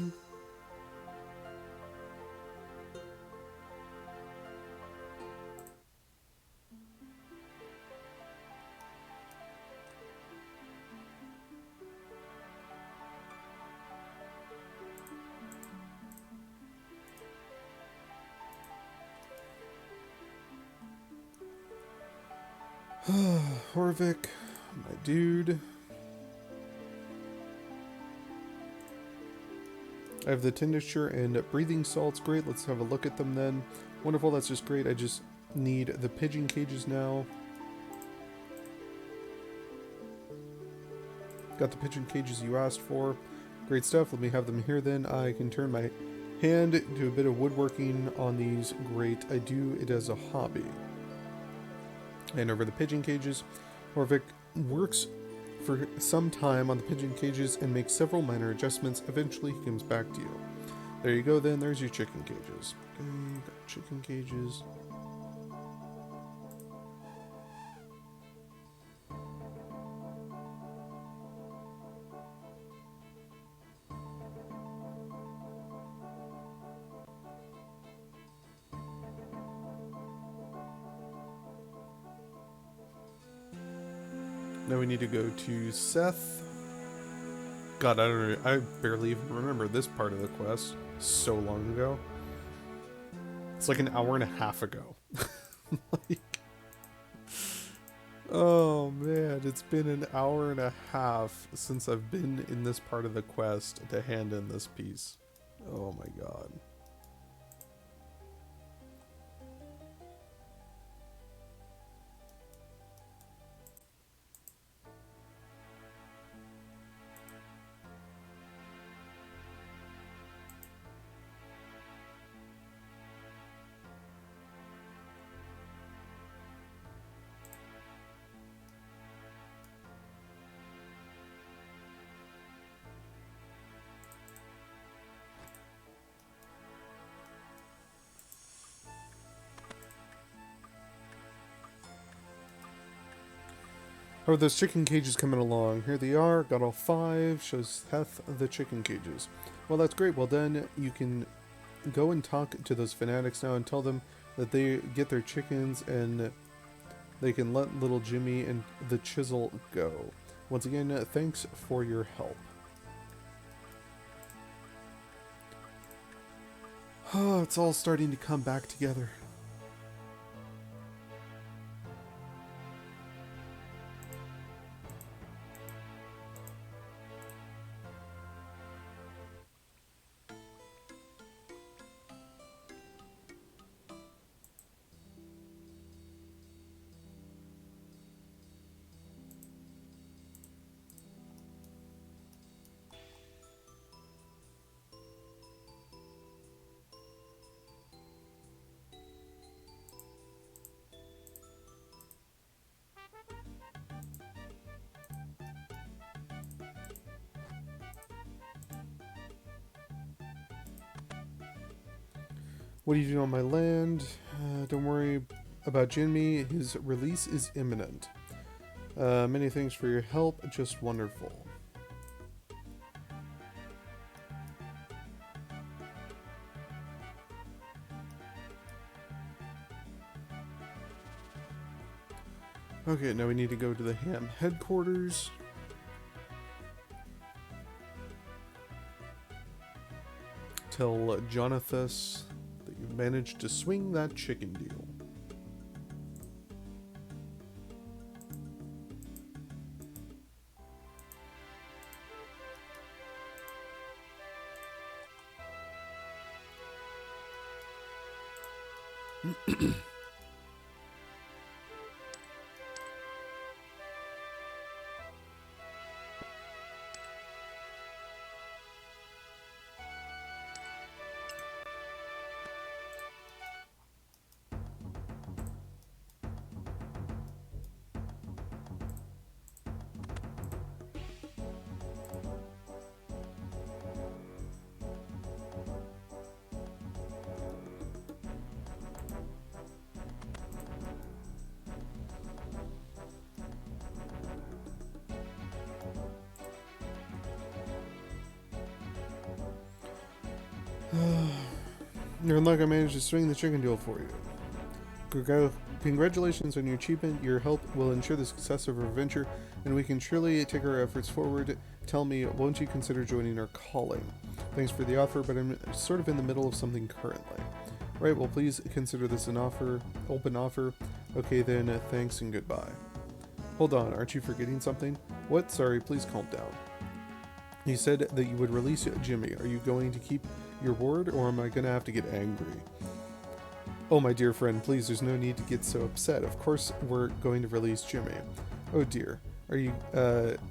Horvik, my dude. I have the tincture and breathing salts. Great, let's have a look at them then. Wonderful, that's just great. I just need the pigeon cages now. Got the pigeon cages you asked for. Great stuff, let me have them here then. I can turn my hand to a bit of woodworking on these. Great, I do it as a hobby. And over the pigeon cages, Horvik works for some time on the pigeon cages and makes several minor adjustments. Eventually he comes back to you. There you go then, there's your chicken cages. Okay, got chicken cages. Now we need to go to Seth. God, I don't know. I barely even remember this part of the quest. So long ago. It's like an hour and a half ago. Like, oh man, it's been an hour and a half since I've been in this part of the quest to hand in this piece. Oh my god. Oh, those chicken cages coming along. Here they are. Got all 5. Shows Seth the chicken cages. Well, that's great. Well, then you can go and talk to those fanatics now and tell them that they get their chickens and they can let little Jimmy and the chisel go. Once again, thanks for your help. Oh, it's all starting to come back together. What are you doing on my land? Don't worry about Jimmy. His release is imminent. Many thanks for your help. Just wonderful. Okay, now we need to go to the Ham headquarters. Tell Jonathan that you managed to swing that chicken deal. You're lucky I managed to swing the chicken deal for you. Congratulations on your achievement. Your help will ensure the success of our venture, and we can surely take our efforts forward. Tell me, won't you consider joining our calling? Thanks for the offer, but I'm sort of in the middle of something currently. Right, well, please consider this an offer, open offer. Okay then, thanks and goodbye. Hold on, aren't you forgetting something? What? Sorry, please calm down. You said that you would release Jimmy. Are you going to keep your word, or am I going to have to get angry? Oh, my dear friend, please, there's no need to get so upset. Of course we're going to release Jimmy. Oh dear. Are you,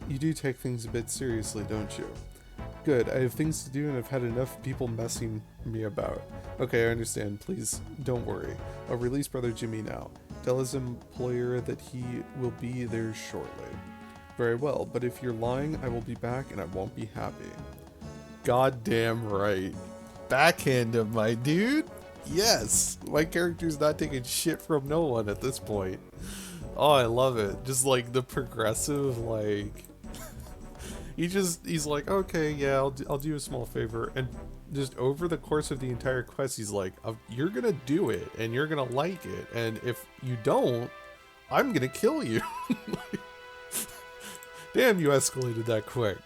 you do take things a bit seriously, don't you? Good, I have things to do and I've had enough people messing me about. Okay, I understand. Please, don't worry. I'll release Brother Jimmy now. Tell his employer that he will be there shortly. Very well, but if you're lying, I will be back and I won't be happy. Goddamn right. Backhand him, my dude. Yes, my character's not taking shit from no one at this point. Oh, I love it. Just like the progressive, like he's like, okay, yeah, I'll do a small favor, and just over the course of the entire quest, he's like, you're gonna do it, and you're gonna like it, and if you don't, I'm gonna kill you. Damn, you escalated that quick.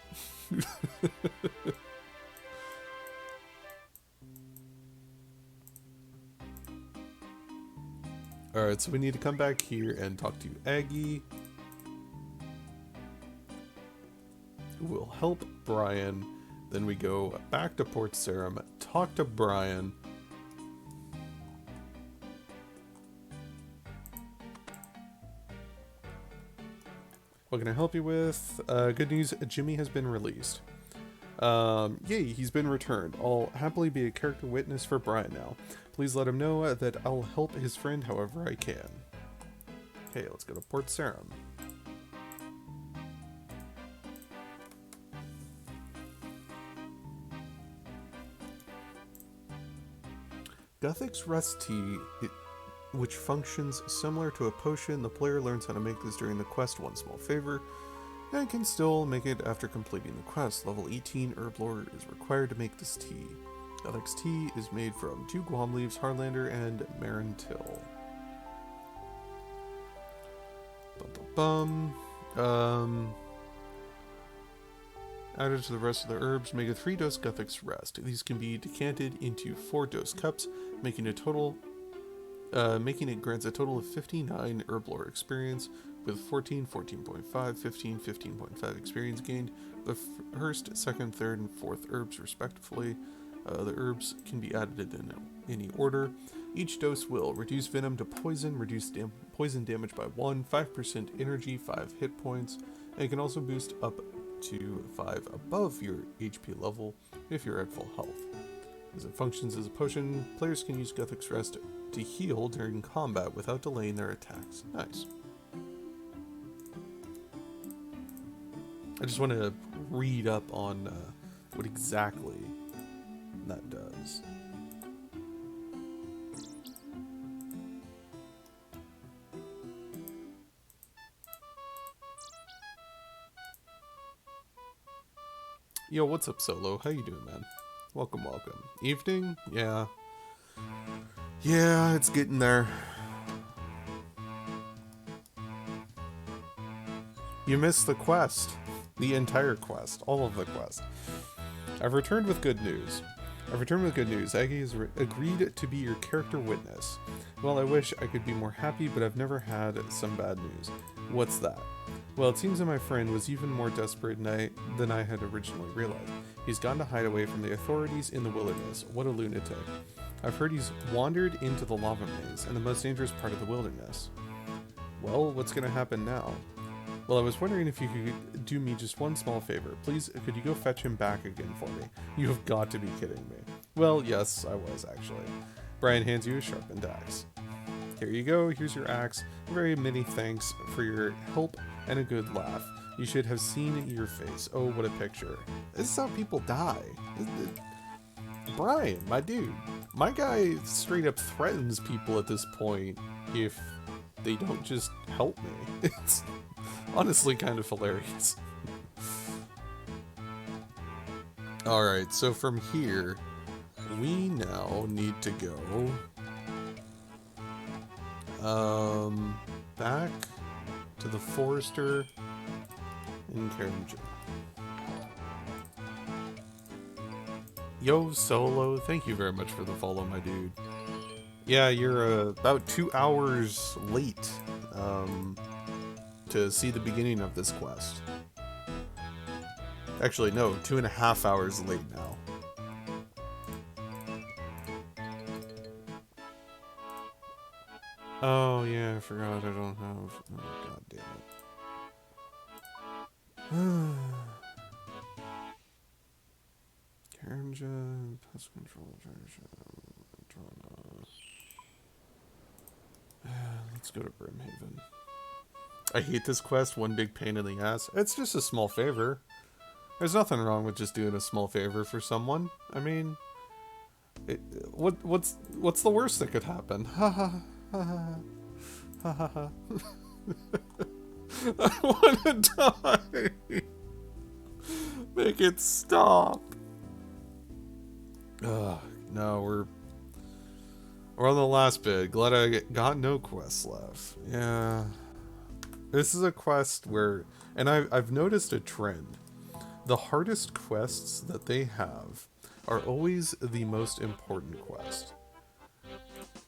Alright, so we need to come back here and talk to Aggie, who will help Brian. Then we go back to Port Sarim, talk to Brian. What can I help you with? Good news, Jimmy has been released. Yay, he's been returned. I'll happily be a character witness for Brian now. Please let him know that I'll help his friend however I can. Okay, let's go to Port Sarim. Guthix Rest Tea, which functions similar to a potion. The player learns how to make this during the quest, one small favor, and can still make it after completing the quest. Level 18 herb lore is required to make this tea. Guthix tea is made from 2 guam leaves, Harlander, and Marantil. Added to the rest of the herbs, make a 3-dose Guthix Rest. These can be decanted into 4-dose cups, making it grants a total of 59 herb lore experience, with 14, 14.5, 15, 15.5 experience gained, the first, second, third, and fourth herbs respectively. The herbs can be added in any order. Each dose will reduce venom to poison, reduce poison damage by 1, 5% energy, 5 hit points, and can also boost up to 5 above your HP level if you're at full health. As it functions as a potion, players can use Guthix Rest to heal during combat without delaying their attacks. Nice. I just want to read up on what exactly that does. Yo, what's up, Solo? How you doing, man? Welcome, welcome. Evening? Yeah. Yeah, it's getting there. You missed the quest. The entire quest. All of the quest. I've returned with good news. Aggie has agreed to be your character witness. Well, I wish I could be more happy, but I've never had some bad news. What's that? Well, it seems that my friend was even more desperate than I had originally realized. He's gone to hide away from the authorities in the wilderness. What a lunatic. I've heard he's wandered into the lava maze, and the most dangerous part of the wilderness. Well, what's gonna happen now? Well, I was wondering if you could do me just one small favor. Please, could you go fetch him back again for me? You have got to be kidding me. Well, yes, I was, actually. Brian hands you a sharpened axe. Here you go, here's your axe. Very many thanks for your help and a good laugh. You should have seen your face. Oh, what a picture. This is how people die. Brian, my dude. My guy straight up threatens people at this point if they don't just help me. It's honestly kind of hilarious. Alright, so from here, we now need to go back to the Forester in Karamja. Yo, Solo, thank you very much for the follow, my dude. Yeah, you're about 2 hours late to see the beginning of this quest. Actually, no, 2.5 hours late now. Oh, yeah, I forgot I don't have... Oh, god damn it. Karanja, pest control, let's go to Brimhaven. I hate this quest, one big pain in the ass. It's just a small favor. There's nothing wrong with just doing a small favor for someone. I mean, what's the worst that could happen? Ha ha ha ha ha ha ha. I wanna die. Make it stop. Ugh, no, we're on the last bit. Glad I got no quests left. Yeah. This is a quest where, and I've noticed a trend. The hardest quests that they have are always the most important quest.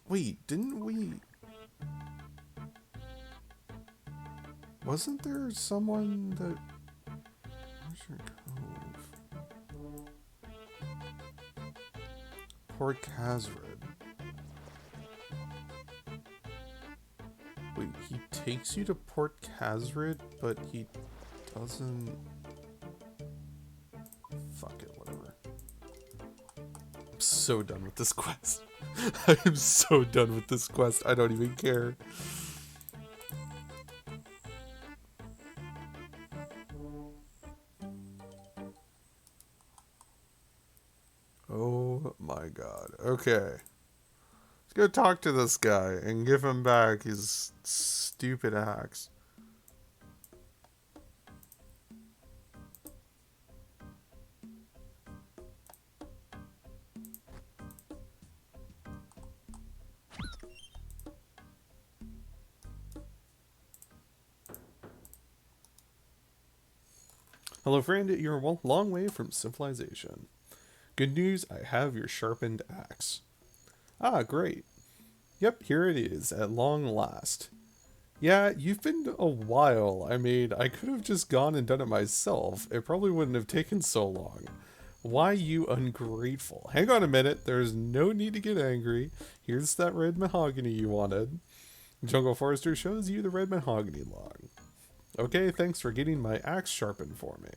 Wait, didn't we... Wasn't there someone that... Where's your cove? Port Kazrid. Wait, he takes you to Port Kazrid, but he doesn't... Fuck it, whatever. I'm so done with this quest. I am so done with this quest. I don't even care. Oh my god. Okay. Let's go talk to this guy and give him back his stupid axe. Hello friend, you're a long way from civilization. Good news, I have your sharpened axe. Ah, great. Yep, here it is, at long last. Yeah, you've been a while. I mean, I could have just gone and done it myself. It probably wouldn't have taken so long. Why, you ungrateful. Hang on a minute, there's no need to get angry. Here's that red mahogany you wanted. Jungle Forester shows you the red mahogany log. Okay, thanks for getting my axe sharpened for me.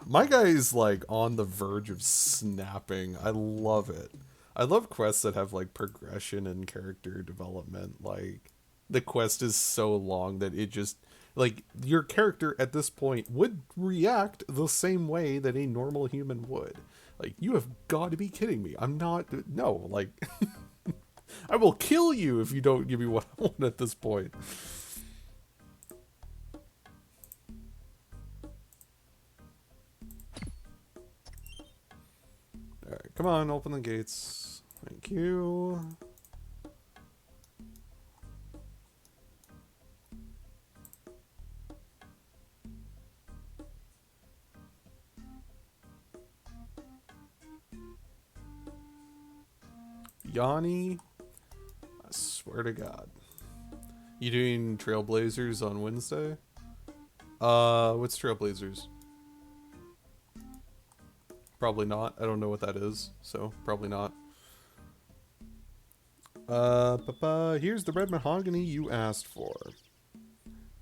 My guy is like on the verge of snapping. I love it. I love quests that have like progression and character development. Like the quest is so long that it just like your character at this point would react the same way that a normal human would. Like, you have got to be kidding me. I'm not, no, like I will kill you if you don't give me what I want at this point. Alright, come on, open the gates. Thank you. Yanni, I swear to God. You doing Trailblazers on Wednesday? What's Trailblazers? Probably not. I don't know what that is, so probably not. Here's the red mahogany you asked for.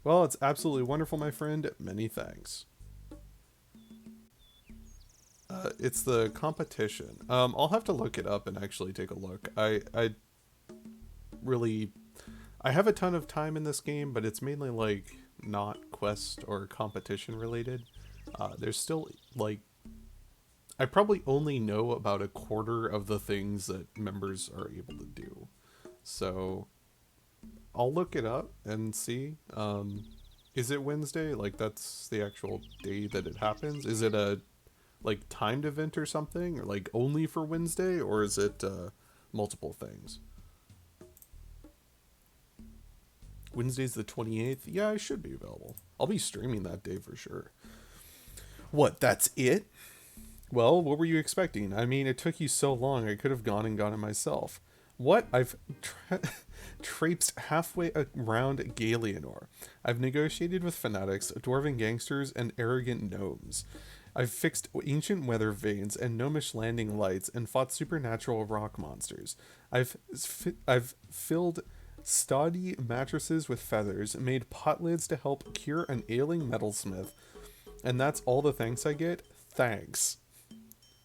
Well, it's absolutely wonderful, my friend. Many thanks. It's the competition. I'll have to look it up and actually take a look. I have a ton of time in this game, but it's mainly like not quest or competition related. There's still like, I probably only know about a quarter of the things that members are able to do. So I'll look it up and see. Is it Wednesday? Like, that's the actual day that it happens? Is it a like timed event or something? Or like only for Wednesday? Or is it multiple things? Wednesday's the 28th? Yeah, I should be available. I'll be streaming that day for sure. What, that's it? Well, what were you expecting? I mean, it took you so long, I could have gone and gotten it myself. What? I've traipsed halfway around Galeonor. I've negotiated with fanatics, dwarven gangsters, and arrogant gnomes. I've fixed ancient weather vanes and gnomish landing lights and fought supernatural rock monsters. I've filled stodgy mattresses with feathers, made pot lids to help cure an ailing metalsmith, and that's all the thanks I get? Thanks.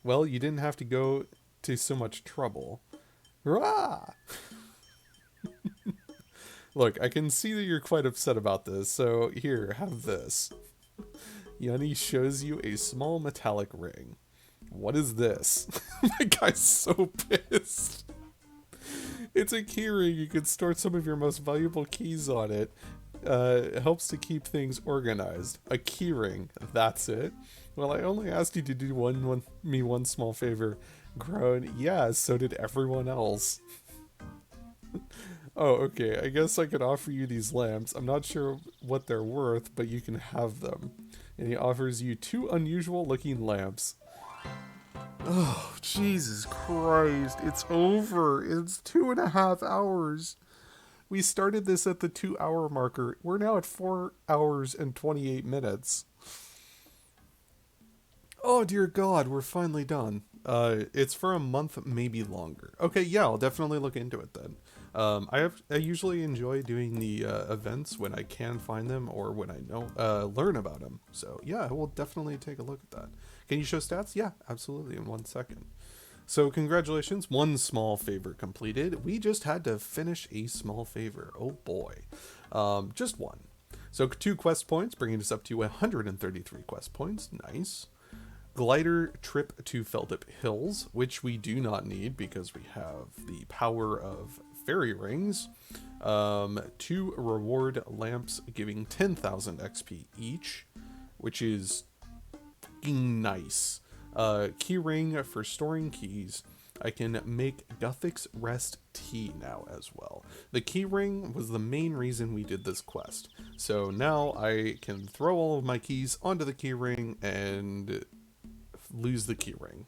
Well, you didn't have to go to so much trouble. Rah! Look, I can see that you're quite upset about this, so here, have this. Yanni shows you a small metallic ring. What is this? My guy's so pissed. It's a key ring. You can store some of your most valuable keys on it. It helps to keep things organized. A key ring. That's it. Well, I only asked you to do one small favor. Groan. Yeah, so did everyone else. Oh, okay. I guess I could offer you these lamps. I'm not sure what they're worth, but you can have them. And he offers you 2 unusual looking lamps. Oh, Jesus Christ. It's over. It's 2.5 hours. We started this at the 2-hour marker. We're now at 4 hours and 28 minutes. Oh, dear God. We're finally done. It's for a month, maybe longer. Okay, yeah, I'll definitely look into it then. I usually enjoy doing the events when I can find them or when I learn about them. So yeah, I will definitely take a look at that. Can you show stats? Yeah, absolutely, in 1 second. So congratulations, 1 small favor completed. We just had to finish a small favor. Oh boy, just 1. So 2 quest points, bringing us up to 133 quest points. Nice. Glider trip to Feldip Hills, which we do not need because we have the power of fairy rings. 2 reward lamps giving 10,000 XP each, which is nice. Key ring for storing keys. I can make Guthix Rest tea now as well. The key ring was the main reason we did this quest. So now I can throw all of my keys onto the key ring and lose the key ring,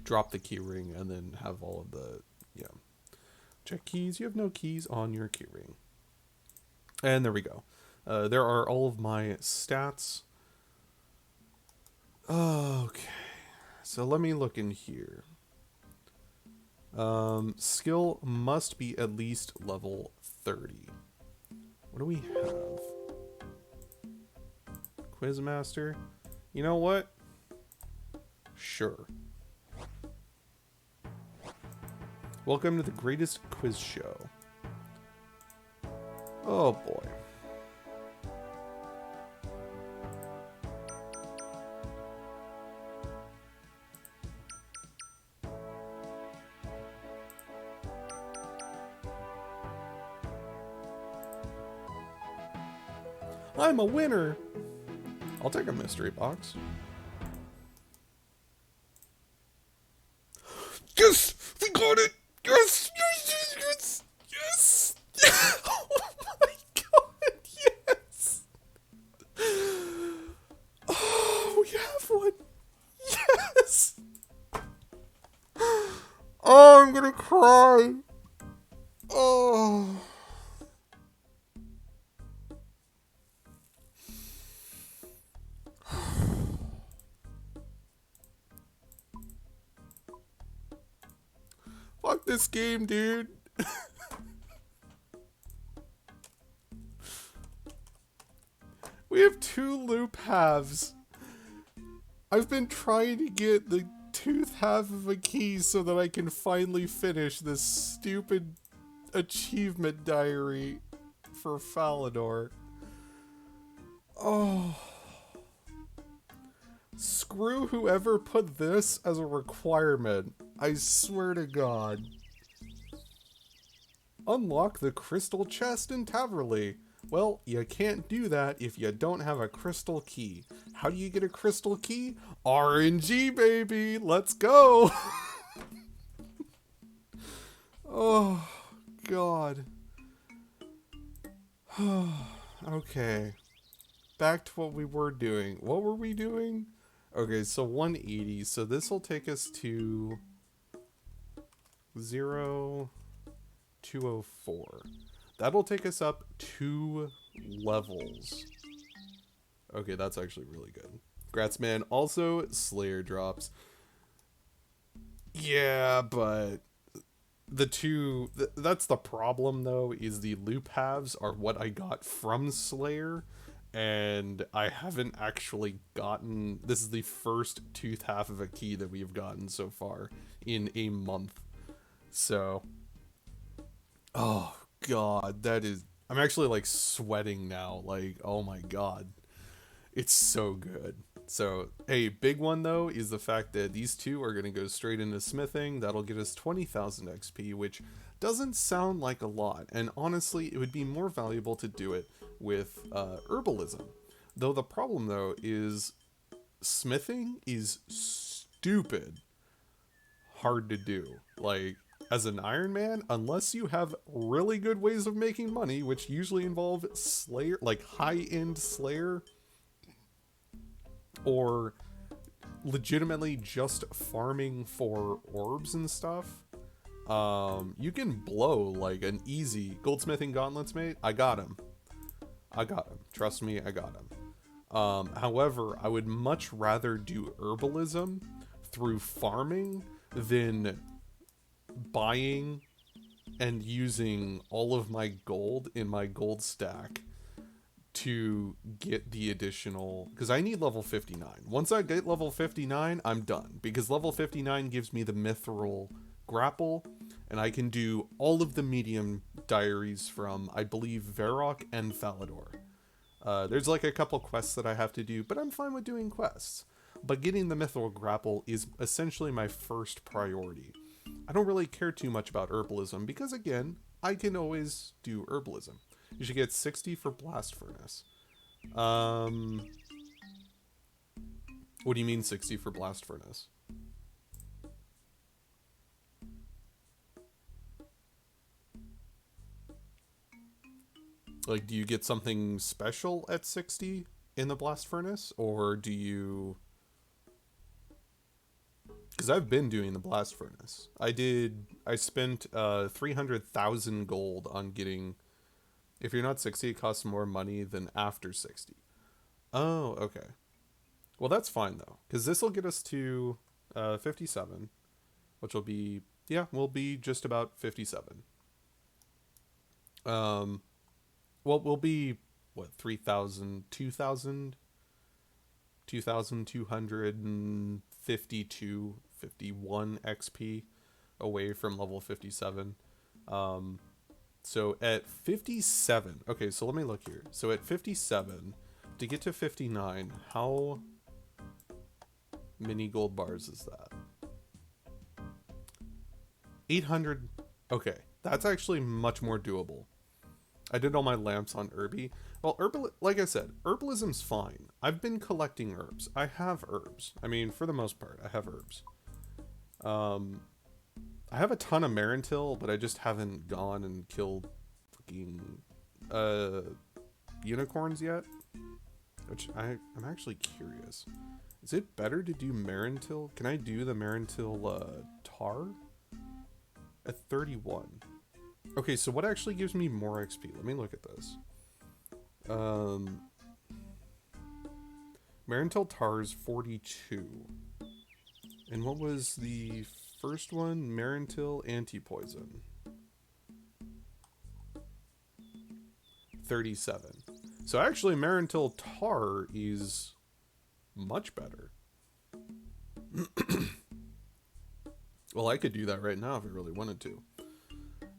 drop the key ring, and then have all of the, check keys. You have no keys on your key ring. And there we go. There are all of my stats. Okay, so let me look in here. Skill must be at least level 30. What do we have? Quizmaster. You know what? Sure. Welcome to the greatest quiz show. Oh boy. I'm a winner. I'll take a mystery box. Yes! We got it! Yes! Yes! Yes! Yes! Yes! Oh my God! Yes! Oh, we have one! Yes! Oh, I'm gonna cry! Oh... Fuck this game, dude. We have 2 loop halves. I've been trying to get the tooth half of a key so that I can finally finish this stupid achievement diary for Falador. Oh. Screw whoever put this as a requirement. I swear to God. Unlock the crystal chest in Taverley. Well, you can't do that if you don't have a crystal key. How do you get a crystal key? RNG, baby! Let's go! Oh, God. Okay. Back to what we were doing. What were we doing? Okay, so 180. So this will take us to 0204. That'll take us up 2 levels. Okay, that's actually really good. Grats, man. Also, Slayer drops. Yeah, but that's the problem though, is the loop halves are what I got from Slayer, and I haven't actually gotten, this is the first tooth half of a key that we've gotten so far in a month. So, oh god, that is, I'm actually like sweating now, like, oh my god, it's so good. So, hey, big one though is the fact that these two are going to go straight into smithing. That'll get us 20,000 XP, which doesn't sound like a lot. And honestly, it would be more valuable to do it with herbalism. Though the problem though is smithing is stupid hard to do. Like, as an Ironman, unless you have really good ways of making money, which usually involve Slayer, like high-end Slayer, or legitimately just farming for orbs and stuff, you can blow like an easy goldsmithing gauntlets, mate. I got him. Trust me, I got him. However, I would much rather do herbalism through farming than buying and using all of my gold in my gold stack to get the additional, because I need level 59. Once I get level 59, I'm done, because level 59 gives me the mithril grapple, and I can do all of the medium diaries from, I believe, Varrock and Falador. There's like a couple quests that I have to do, but I'm fine with doing quests. But getting the mithril grapple is essentially my first priority. I don't really care too much about herbalism, because again, I can always do herbalism. You should get 60 for Blast Furnace. What do you mean 60 for Blast Furnace? Like, do you get something special at 60 in the Blast Furnace? Or do you... Because I've been doing the Blast Furnace. I spent 300,000 gold on getting... If you're not 60, it costs more money than after 60. Oh, okay. Well, that's fine, though. Because this will get us to 57. Which will be... Yeah, we'll be just about 57. Well, we'll be, what, 3,000... 2,000? 2,252, 51 XP away from level 57. So at 57, okay, so let me look here. So at 57, to get to 59, how many gold bars is that? 800, okay, that's actually much more doable. I did all my lamps on Herby. Well, like I said, herbalism's fine. I've been collecting herbs. I have herbs. I mean, for the most part, I have herbs. I have a ton of Marintil, but I just haven't gone and killed fucking unicorns yet. Which I'm actually curious. Is it better to do Marintil? Can I do the Marintil tar? At 31. Okay, so what actually gives me more XP? Let me look at this. Marintil Tar's 42. And what was the first one? Marintil Anti-Poison. 37. So actually Marintil Tar is much better. Well, I could do that right now if I really wanted to.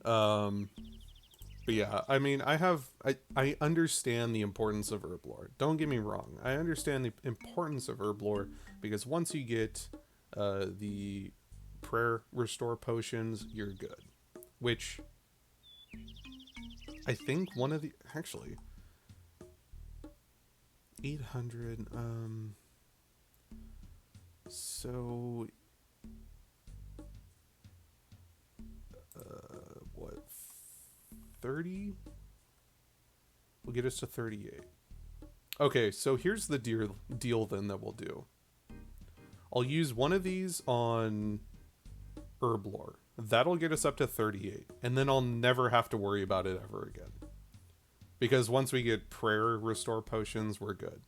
But yeah, I mean, I understand the importance of herb lore. Don't get me wrong. I understand the importance of herb lore, because once you get the prayer restore potions, you're good. Which I think one of the, actually 800, so what, 30 will get us to 38. Okay, so here's the deal then that we'll do. I'll use one of these on herb lore. That'll get us up to 38. And then I'll never have to worry about it ever again. Because once we get prayer restore potions, we're good.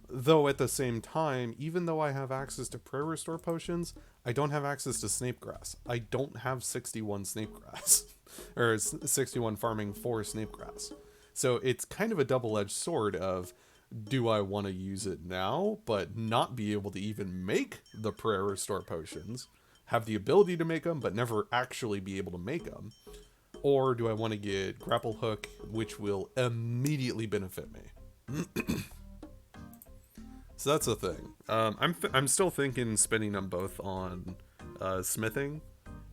Though at the same time, even though I have access to prayer restore potions, I don't have access to snape grass. I don't have 61 snape grass. Or 61 farming for snape grass. So it's kind of a double-edged sword of, do I want to use it now, but not be able to even make the prayer restore potions? Have the ability to make them, but never actually be able to make them? Or do I want to get grapple hook, which will immediately benefit me? So that's the thing. I'm still thinking spending them both on smithing,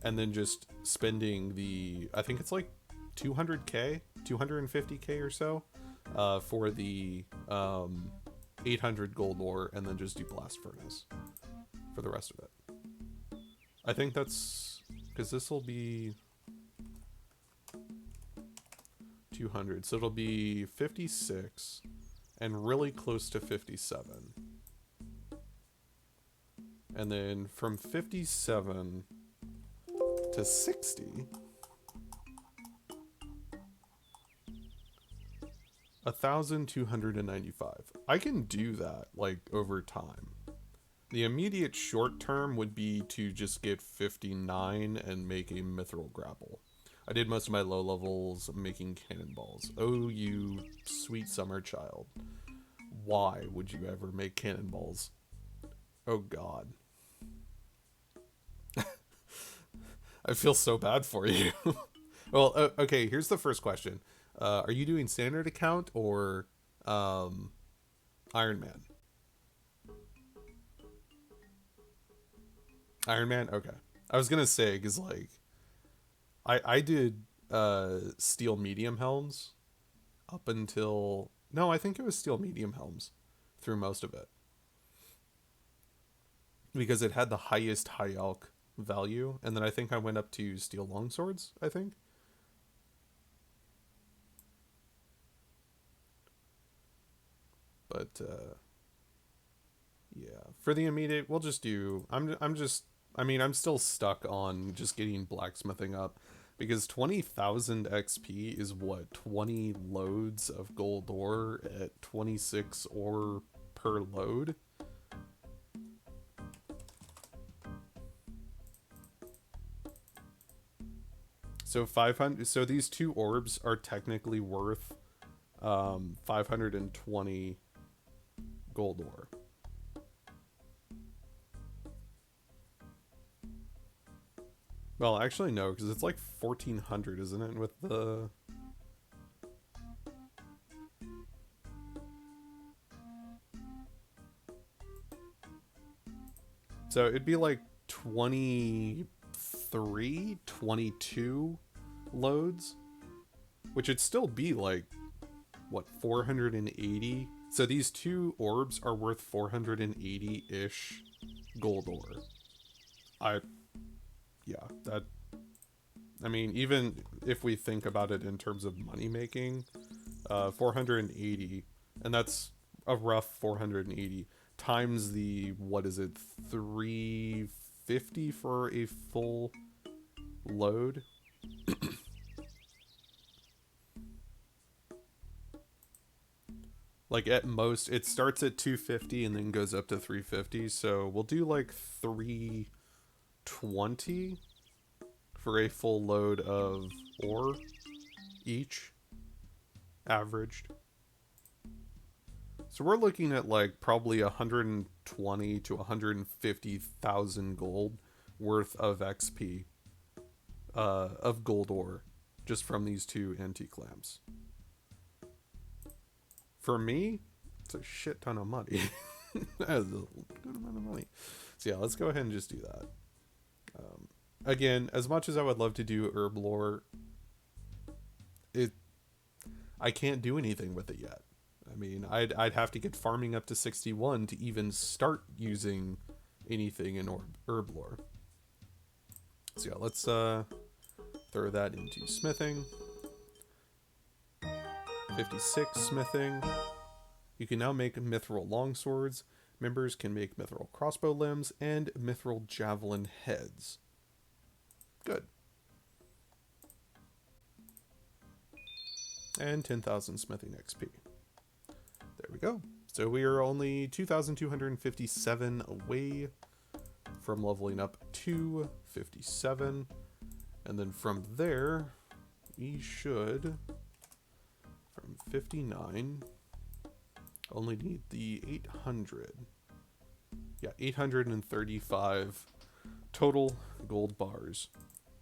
and then just spending the, I think it's like 200k, 250k or so, for the 800 gold ore, and then just do blast furnace for the rest of it. I think that's because this will be 200, so it'll be 56 and really close to 57, and then from 57 to 60, 1,295. I can do that like over time. The immediate short term would be to just get 59 and make a mithril grapple. I did most of my low levels making cannonballs. Oh, you sweet summer child. Why would you ever make cannonballs? Oh god. I feel so bad for you. Well, okay, here's the first question. Are you doing standard account or Ironman? Ironman? Okay. I was gonna say, because like, I did steel medium helms up until, no, I think it was steel medium helms through most of it, because it had the highest high alch value, and then I think I went up to steel longswords, I think. But yeah, for the immediate, we'll just do, I mean, I'm still stuck on just getting blacksmithing up, because 20,000 XP is what, 20 loads of gold ore at 26 ore per load? So 500, so these two orbs are technically worth 520 gold ore. Well, actually no, because it's like 1,400, isn't it, with the... So it'd be like 23, 22 loads, which would still be like, what, 480? So these two orbs are worth 480-ish gold ore. Yeah, that, I mean, even if we think about it in terms of money making, 480, and that's a rough 480 times the, what is it, 350 for a full load. Like at most it starts at 250 and then goes up to 350, so we'll do like 320 for a full load of ore each, averaged. So we're looking at like probably 120 to 150,000 gold worth of XP, of gold ore, just from these two antique lamps. For me, it's a shit ton of money. That is a good amount of money. So yeah, let's go ahead and just do that. Again, as much as I would love to do herb lore, I can't do anything with it yet. I mean, I'd have to get farming up to 61 to even start using anything in herb lore. So yeah, let's throw that into smithing. 56 smithing. You can now make mithril longswords. Members can make mithril crossbow limbs and mithril javelin heads. Good. and 10,000 smithing XP. There we go. So we are only 2,257 away from leveling up to 57. And then from there, we should, from 59, only need the 800. Yeah, 835 total gold bars,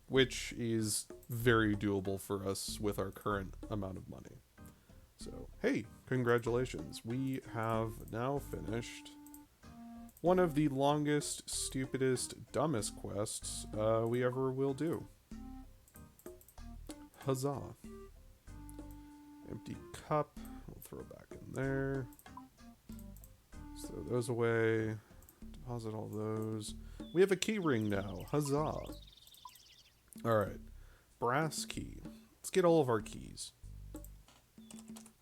which is very doable for us with our current amount of money. So, hey, congratulations. We have now finished one of the longest, stupidest, dumbest quests we ever will do. Huzzah. Empty cup. We'll throw back in there. Throw those away. Deposit all those. We have a key ring now. Huzzah. Alright. Brass key. Let's get all of our keys.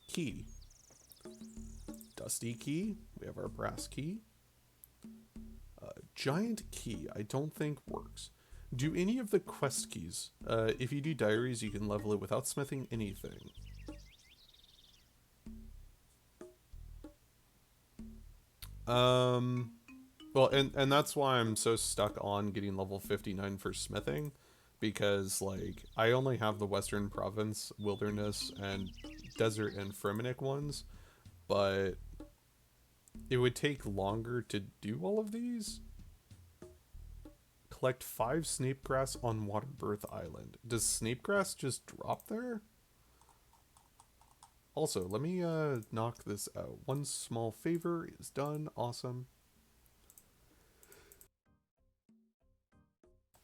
Key. Dusty key. We have our brass key. Giant key. I don't think works. Do any of the quest keys. If you do diaries, you can level it without smithing anything. Well, and that's why I'm so stuck on getting level 59 for smithing, because, like, I only have the Western Province, Wilderness, and Desert and Fremenic ones, but it would take longer to do all of these. Collect 5 snapegrass on Waterbirth Island. Does snapegrass just drop there? Also, let me knock this out. One small favor is done. Awesome.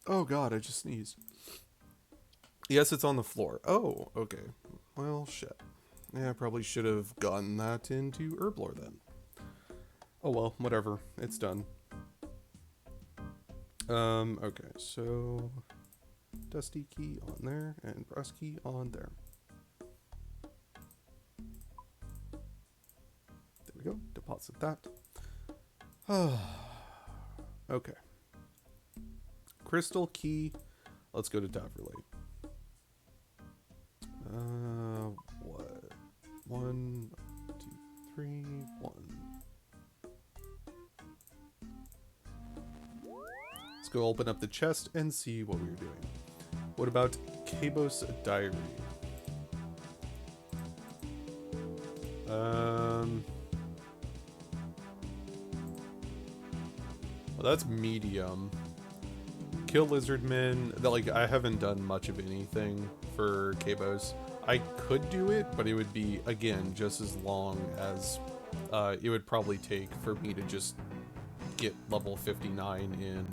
Oh god, I just sneezed. Yes, it's on the floor. Oh, okay. Well, shit. Yeah, I probably should have gotten that into Herblore then. Oh well, whatever. It's done. Okay, so Dusty key on there and brass key on there. There we go. Deposit that. Okay. Crystal key. Let's go to Daverley. What? 1, 2, 3, 1. Let's go open up the chest and see what we were doing. What about Cabos Diary? Well, that's medium. Kill lizardmen. Like, I haven't done much of anything for Cabos. I could do it, but it would be, again, just as long as it would probably take for me to just get level 59 in.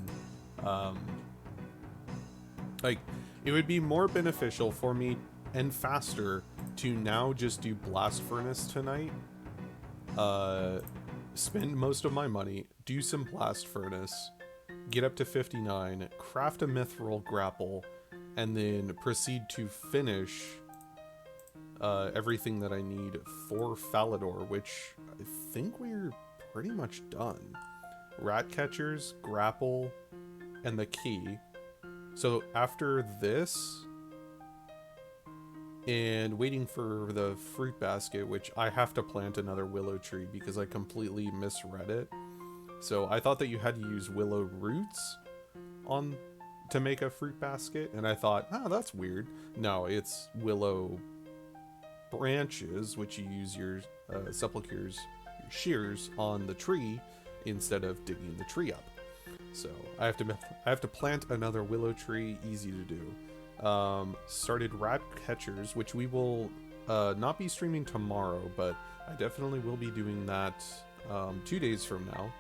Like, it would be more beneficial for me and faster to now just do Blast Furnace tonight. Spend most of my money, do some Blast Furnace, get up to 59, craft a Mithril Grapple, and then proceed to finish everything that I need for Falador, which I think we're pretty much done. Rat Catchers, Grapple, and the key. So after this, and waiting for the fruit basket, which I have to plant another willow tree because I completely misread it. So I thought that you had to use willow roots to make a fruit basket, and I thought, oh, that's weird. No, it's willow branches, which you use your sepulchres, your shears on the tree instead of digging the tree up. So I have to plant another willow tree. Easy to do. Started Rat Catchers, which we will not be streaming tomorrow, but I definitely will be doing that 2 days from now.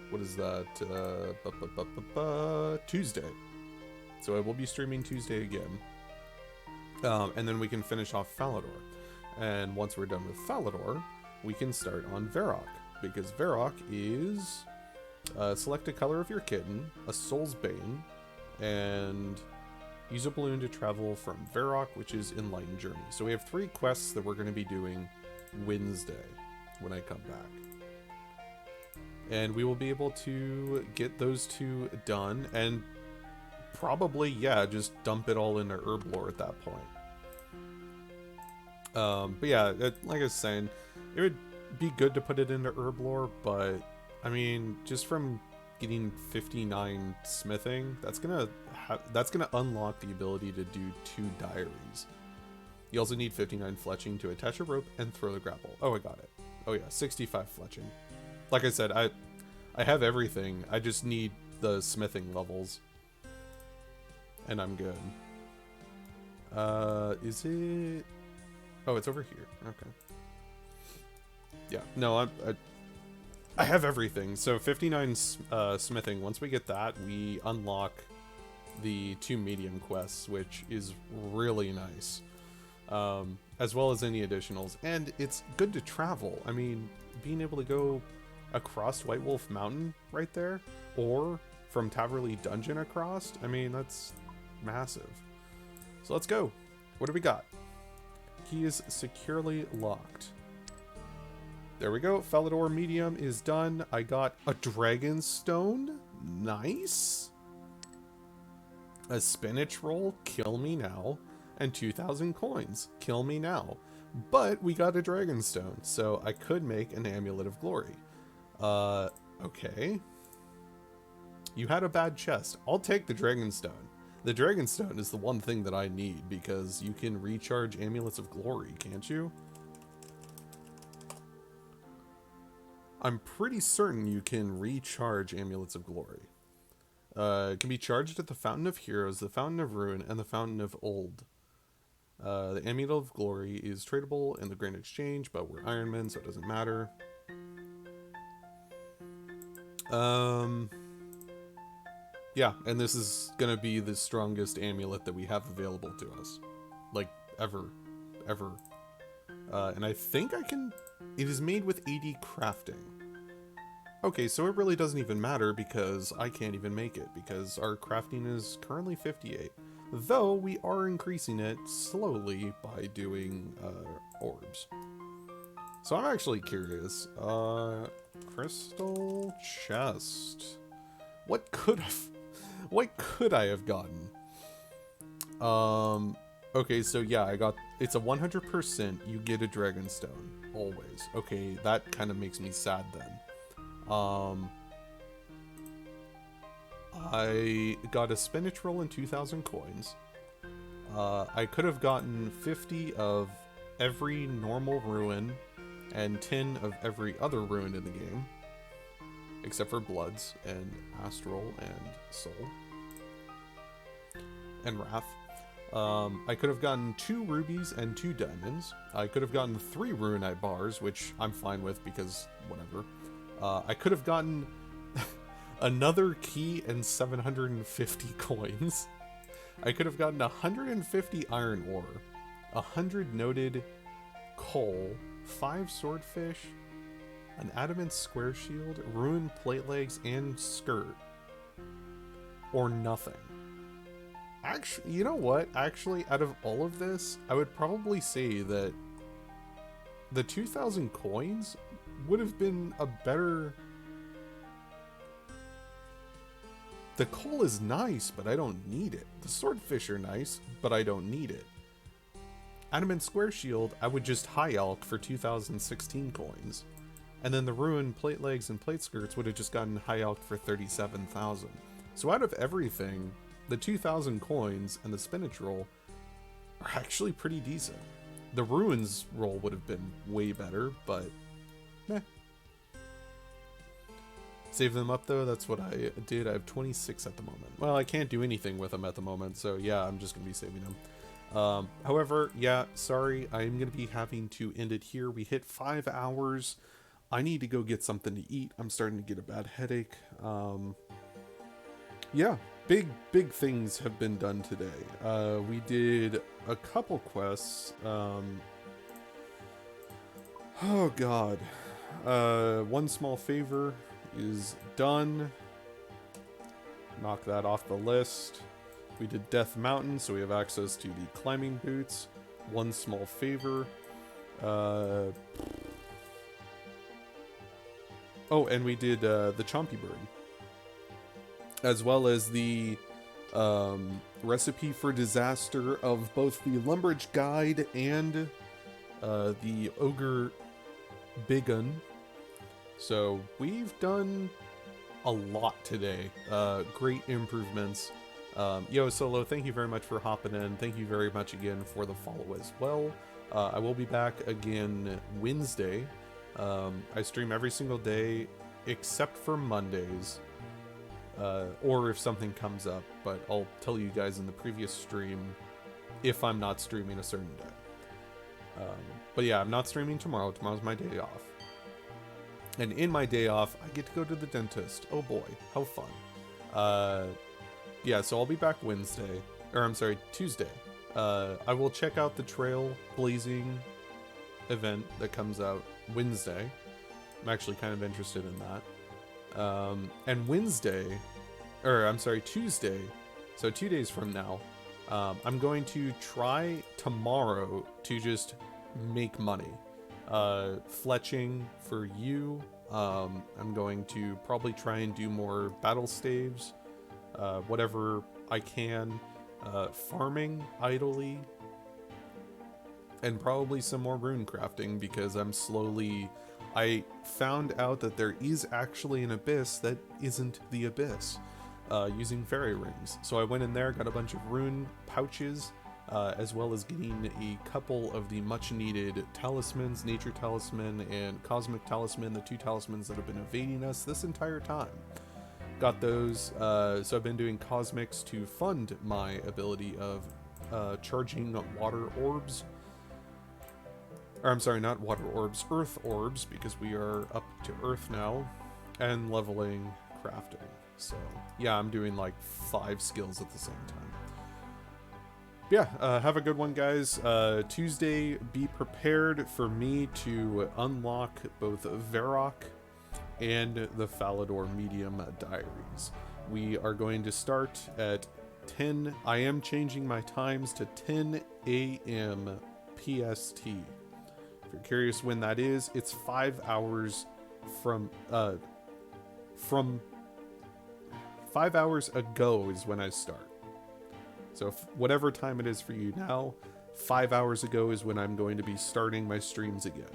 What is that? Tuesday. So I will be streaming Tuesday again. And then we can finish off Falador. And once we're done with Falador, we can start on Varrock. Because Varrock is select a color of your kitten, a Soul's Bane, and use a balloon to travel from Varrock, which is Enlightened Journey. So we have 3 quests that we're going to be doing Wednesday when I come back. And we will be able to get those 2 done, and probably, yeah, just dump it all into Herblore at that point. But yeah, like I was saying, it would be good to put it into herb lore, but I mean, just from getting 59 smithing, that's gonna unlock the ability to do 2 diaries. You also need 59 fletching to attach a rope and throw the grapple. Oh, I got it. Oh yeah, 65 fletching. Like I said, I have everything. I just need the smithing levels, and I'm good. Is it? Oh, it's over here. Okay. Yeah. No, I have everything. So 59 smithing. Once we get that, we unlock the 2 medium quests, which is really nice. As well as any additionals. And it's good to travel. I mean, being able to go across White Wolf Mountain right there, or from Taverley Dungeon across, I mean, that's massive. So let's go. What do we got? Key is securely locked. There we go. Felidor medium is done. I got a dragon stone. Nice. A spinach roll. Kill me now. And 2,000 coins. Kill me now. But we got a dragon stone, so I could make an amulet of glory. Okay. You had a bad chest. I'll take the dragon stone. The dragon stone is the one thing that I need, because you can recharge amulets of glory, can't you? I'm pretty certain you can recharge amulets of glory. It can be charged at the Fountain of Heroes, the Fountain of Ruin, and the Fountain of Old. The Amulet of Glory is tradable in the Grand Exchange, but we're Ironman, so it doesn't matter. Yeah, and this is gonna be the strongest amulet that we have available to us. Like, ever. And I think I can... It is made with 80 crafting. Okay, so it really doesn't even matter, because I can't even make it, because our crafting is currently 58. Though, we are increasing it slowly by doing orbs. So I'm actually curious. Crystal chest. What could I have gotten? Okay, so yeah, I got... It's a 100% you get a dragon stone. Always. Okay, that kind of makes me sad then. I got a spinach roll and 2,000 coins. I could have gotten 50 of every normal ruin and 10 of every other ruin in the game, except for Bloods and Astral and Soul and Wrath. I could have gotten 2 rubies and 2 diamonds. I could have gotten 3 ruinite bars, which I'm fine with because whatever. I could have gotten another key and 750 coins. I could have gotten 150 iron ore, 100 noted coal, 5 swordfish, an adamant square shield, ruined plate legs, and skirt. Or nothing. Actually, you know what? Actually, out of all of this, I would probably say that the 2,000 coins would have been a better... The coal is nice, but I don't need it. The swordfish are nice, but I don't need it. Adamant Square Shield, I would just high elk for 2,016 coins. And then the ruined plate legs and plate skirts would have just gotten high elk for 37,000. So out of everything, the 2,000 coins and the spinach roll are actually pretty decent. The ruins roll would have been way better, but meh. Save them up though, that's what I did. I have 26 at the moment. Well, I can't do anything with them at the moment, so yeah, I'm just going to be saving them. However, yeah, sorry, I'm going to be having to end it here. We hit 5 hours. I need to go get something to eat. I'm starting to get a bad headache. Yeah, big things have been done today. We did a couple quests. Oh god. One small favor is done. Knock that off the list. We did Death Mountain, so we have access to the climbing boots. One small favor. Oh, and we did the Chompy Bird, as well as the recipe for disaster of both the Lumbridge Guide and the Ogre Bigun. So we've done a lot today. Great improvements. Yo, Solo, thank you very much for hopping in. Thank you very much again for the follow as well. I will be back again Wednesday. I stream every single day except for Mondays. Or if something comes up, but I'll tell you guys in the previous stream if I'm not streaming a certain day. But yeah, I'm not streaming tomorrow. Tomorrow's my day off. And in my day off, I get to go to the dentist. Oh boy, how fun. Yeah, so I'll be back Wednesday. Or I'm sorry, Tuesday. I will check out the Trail Blazing event that comes out Wednesday. I'm actually kind of interested in that. And Tuesday, so 2 days from now, I'm going to try tomorrow to just make money. Fletching for you. I'm going to probably try and do more battle staves, whatever I can. Farming idly, and probably some more rune crafting, because I found out that there is actually an abyss that isn't the abyss, using fairy rings. So I went in there, got a bunch of rune pouches, as well as getting a couple of the much needed talismans, nature talisman and cosmic talisman, the 2 talismans that have been evading us this entire time. Got those, so I've been doing cosmics to fund my ability of charging water orbs. Or I'm sorry, not water orbs, earth orbs, because we are up to earth now, and leveling crafting. So yeah, I'm doing like 5 skills at the same time. Yeah, have a good one, guys. Tuesday, be prepared for me to unlock both Varrock and the Falador Medium Diaries. We are going to start at 10. I am changing my times to 10 a.m. PST. If you're curious when that is, it's 5 hours from 5 hours ago is when I start. So whatever time it is for you now, 5 hours ago is when I'm going to be starting my streams again.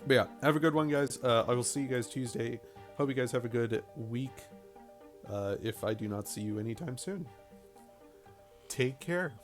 But yeah, have a good one, guys. I will see you guys Tuesday. Hope you guys have a good week. If I do not see you anytime soon. Take care.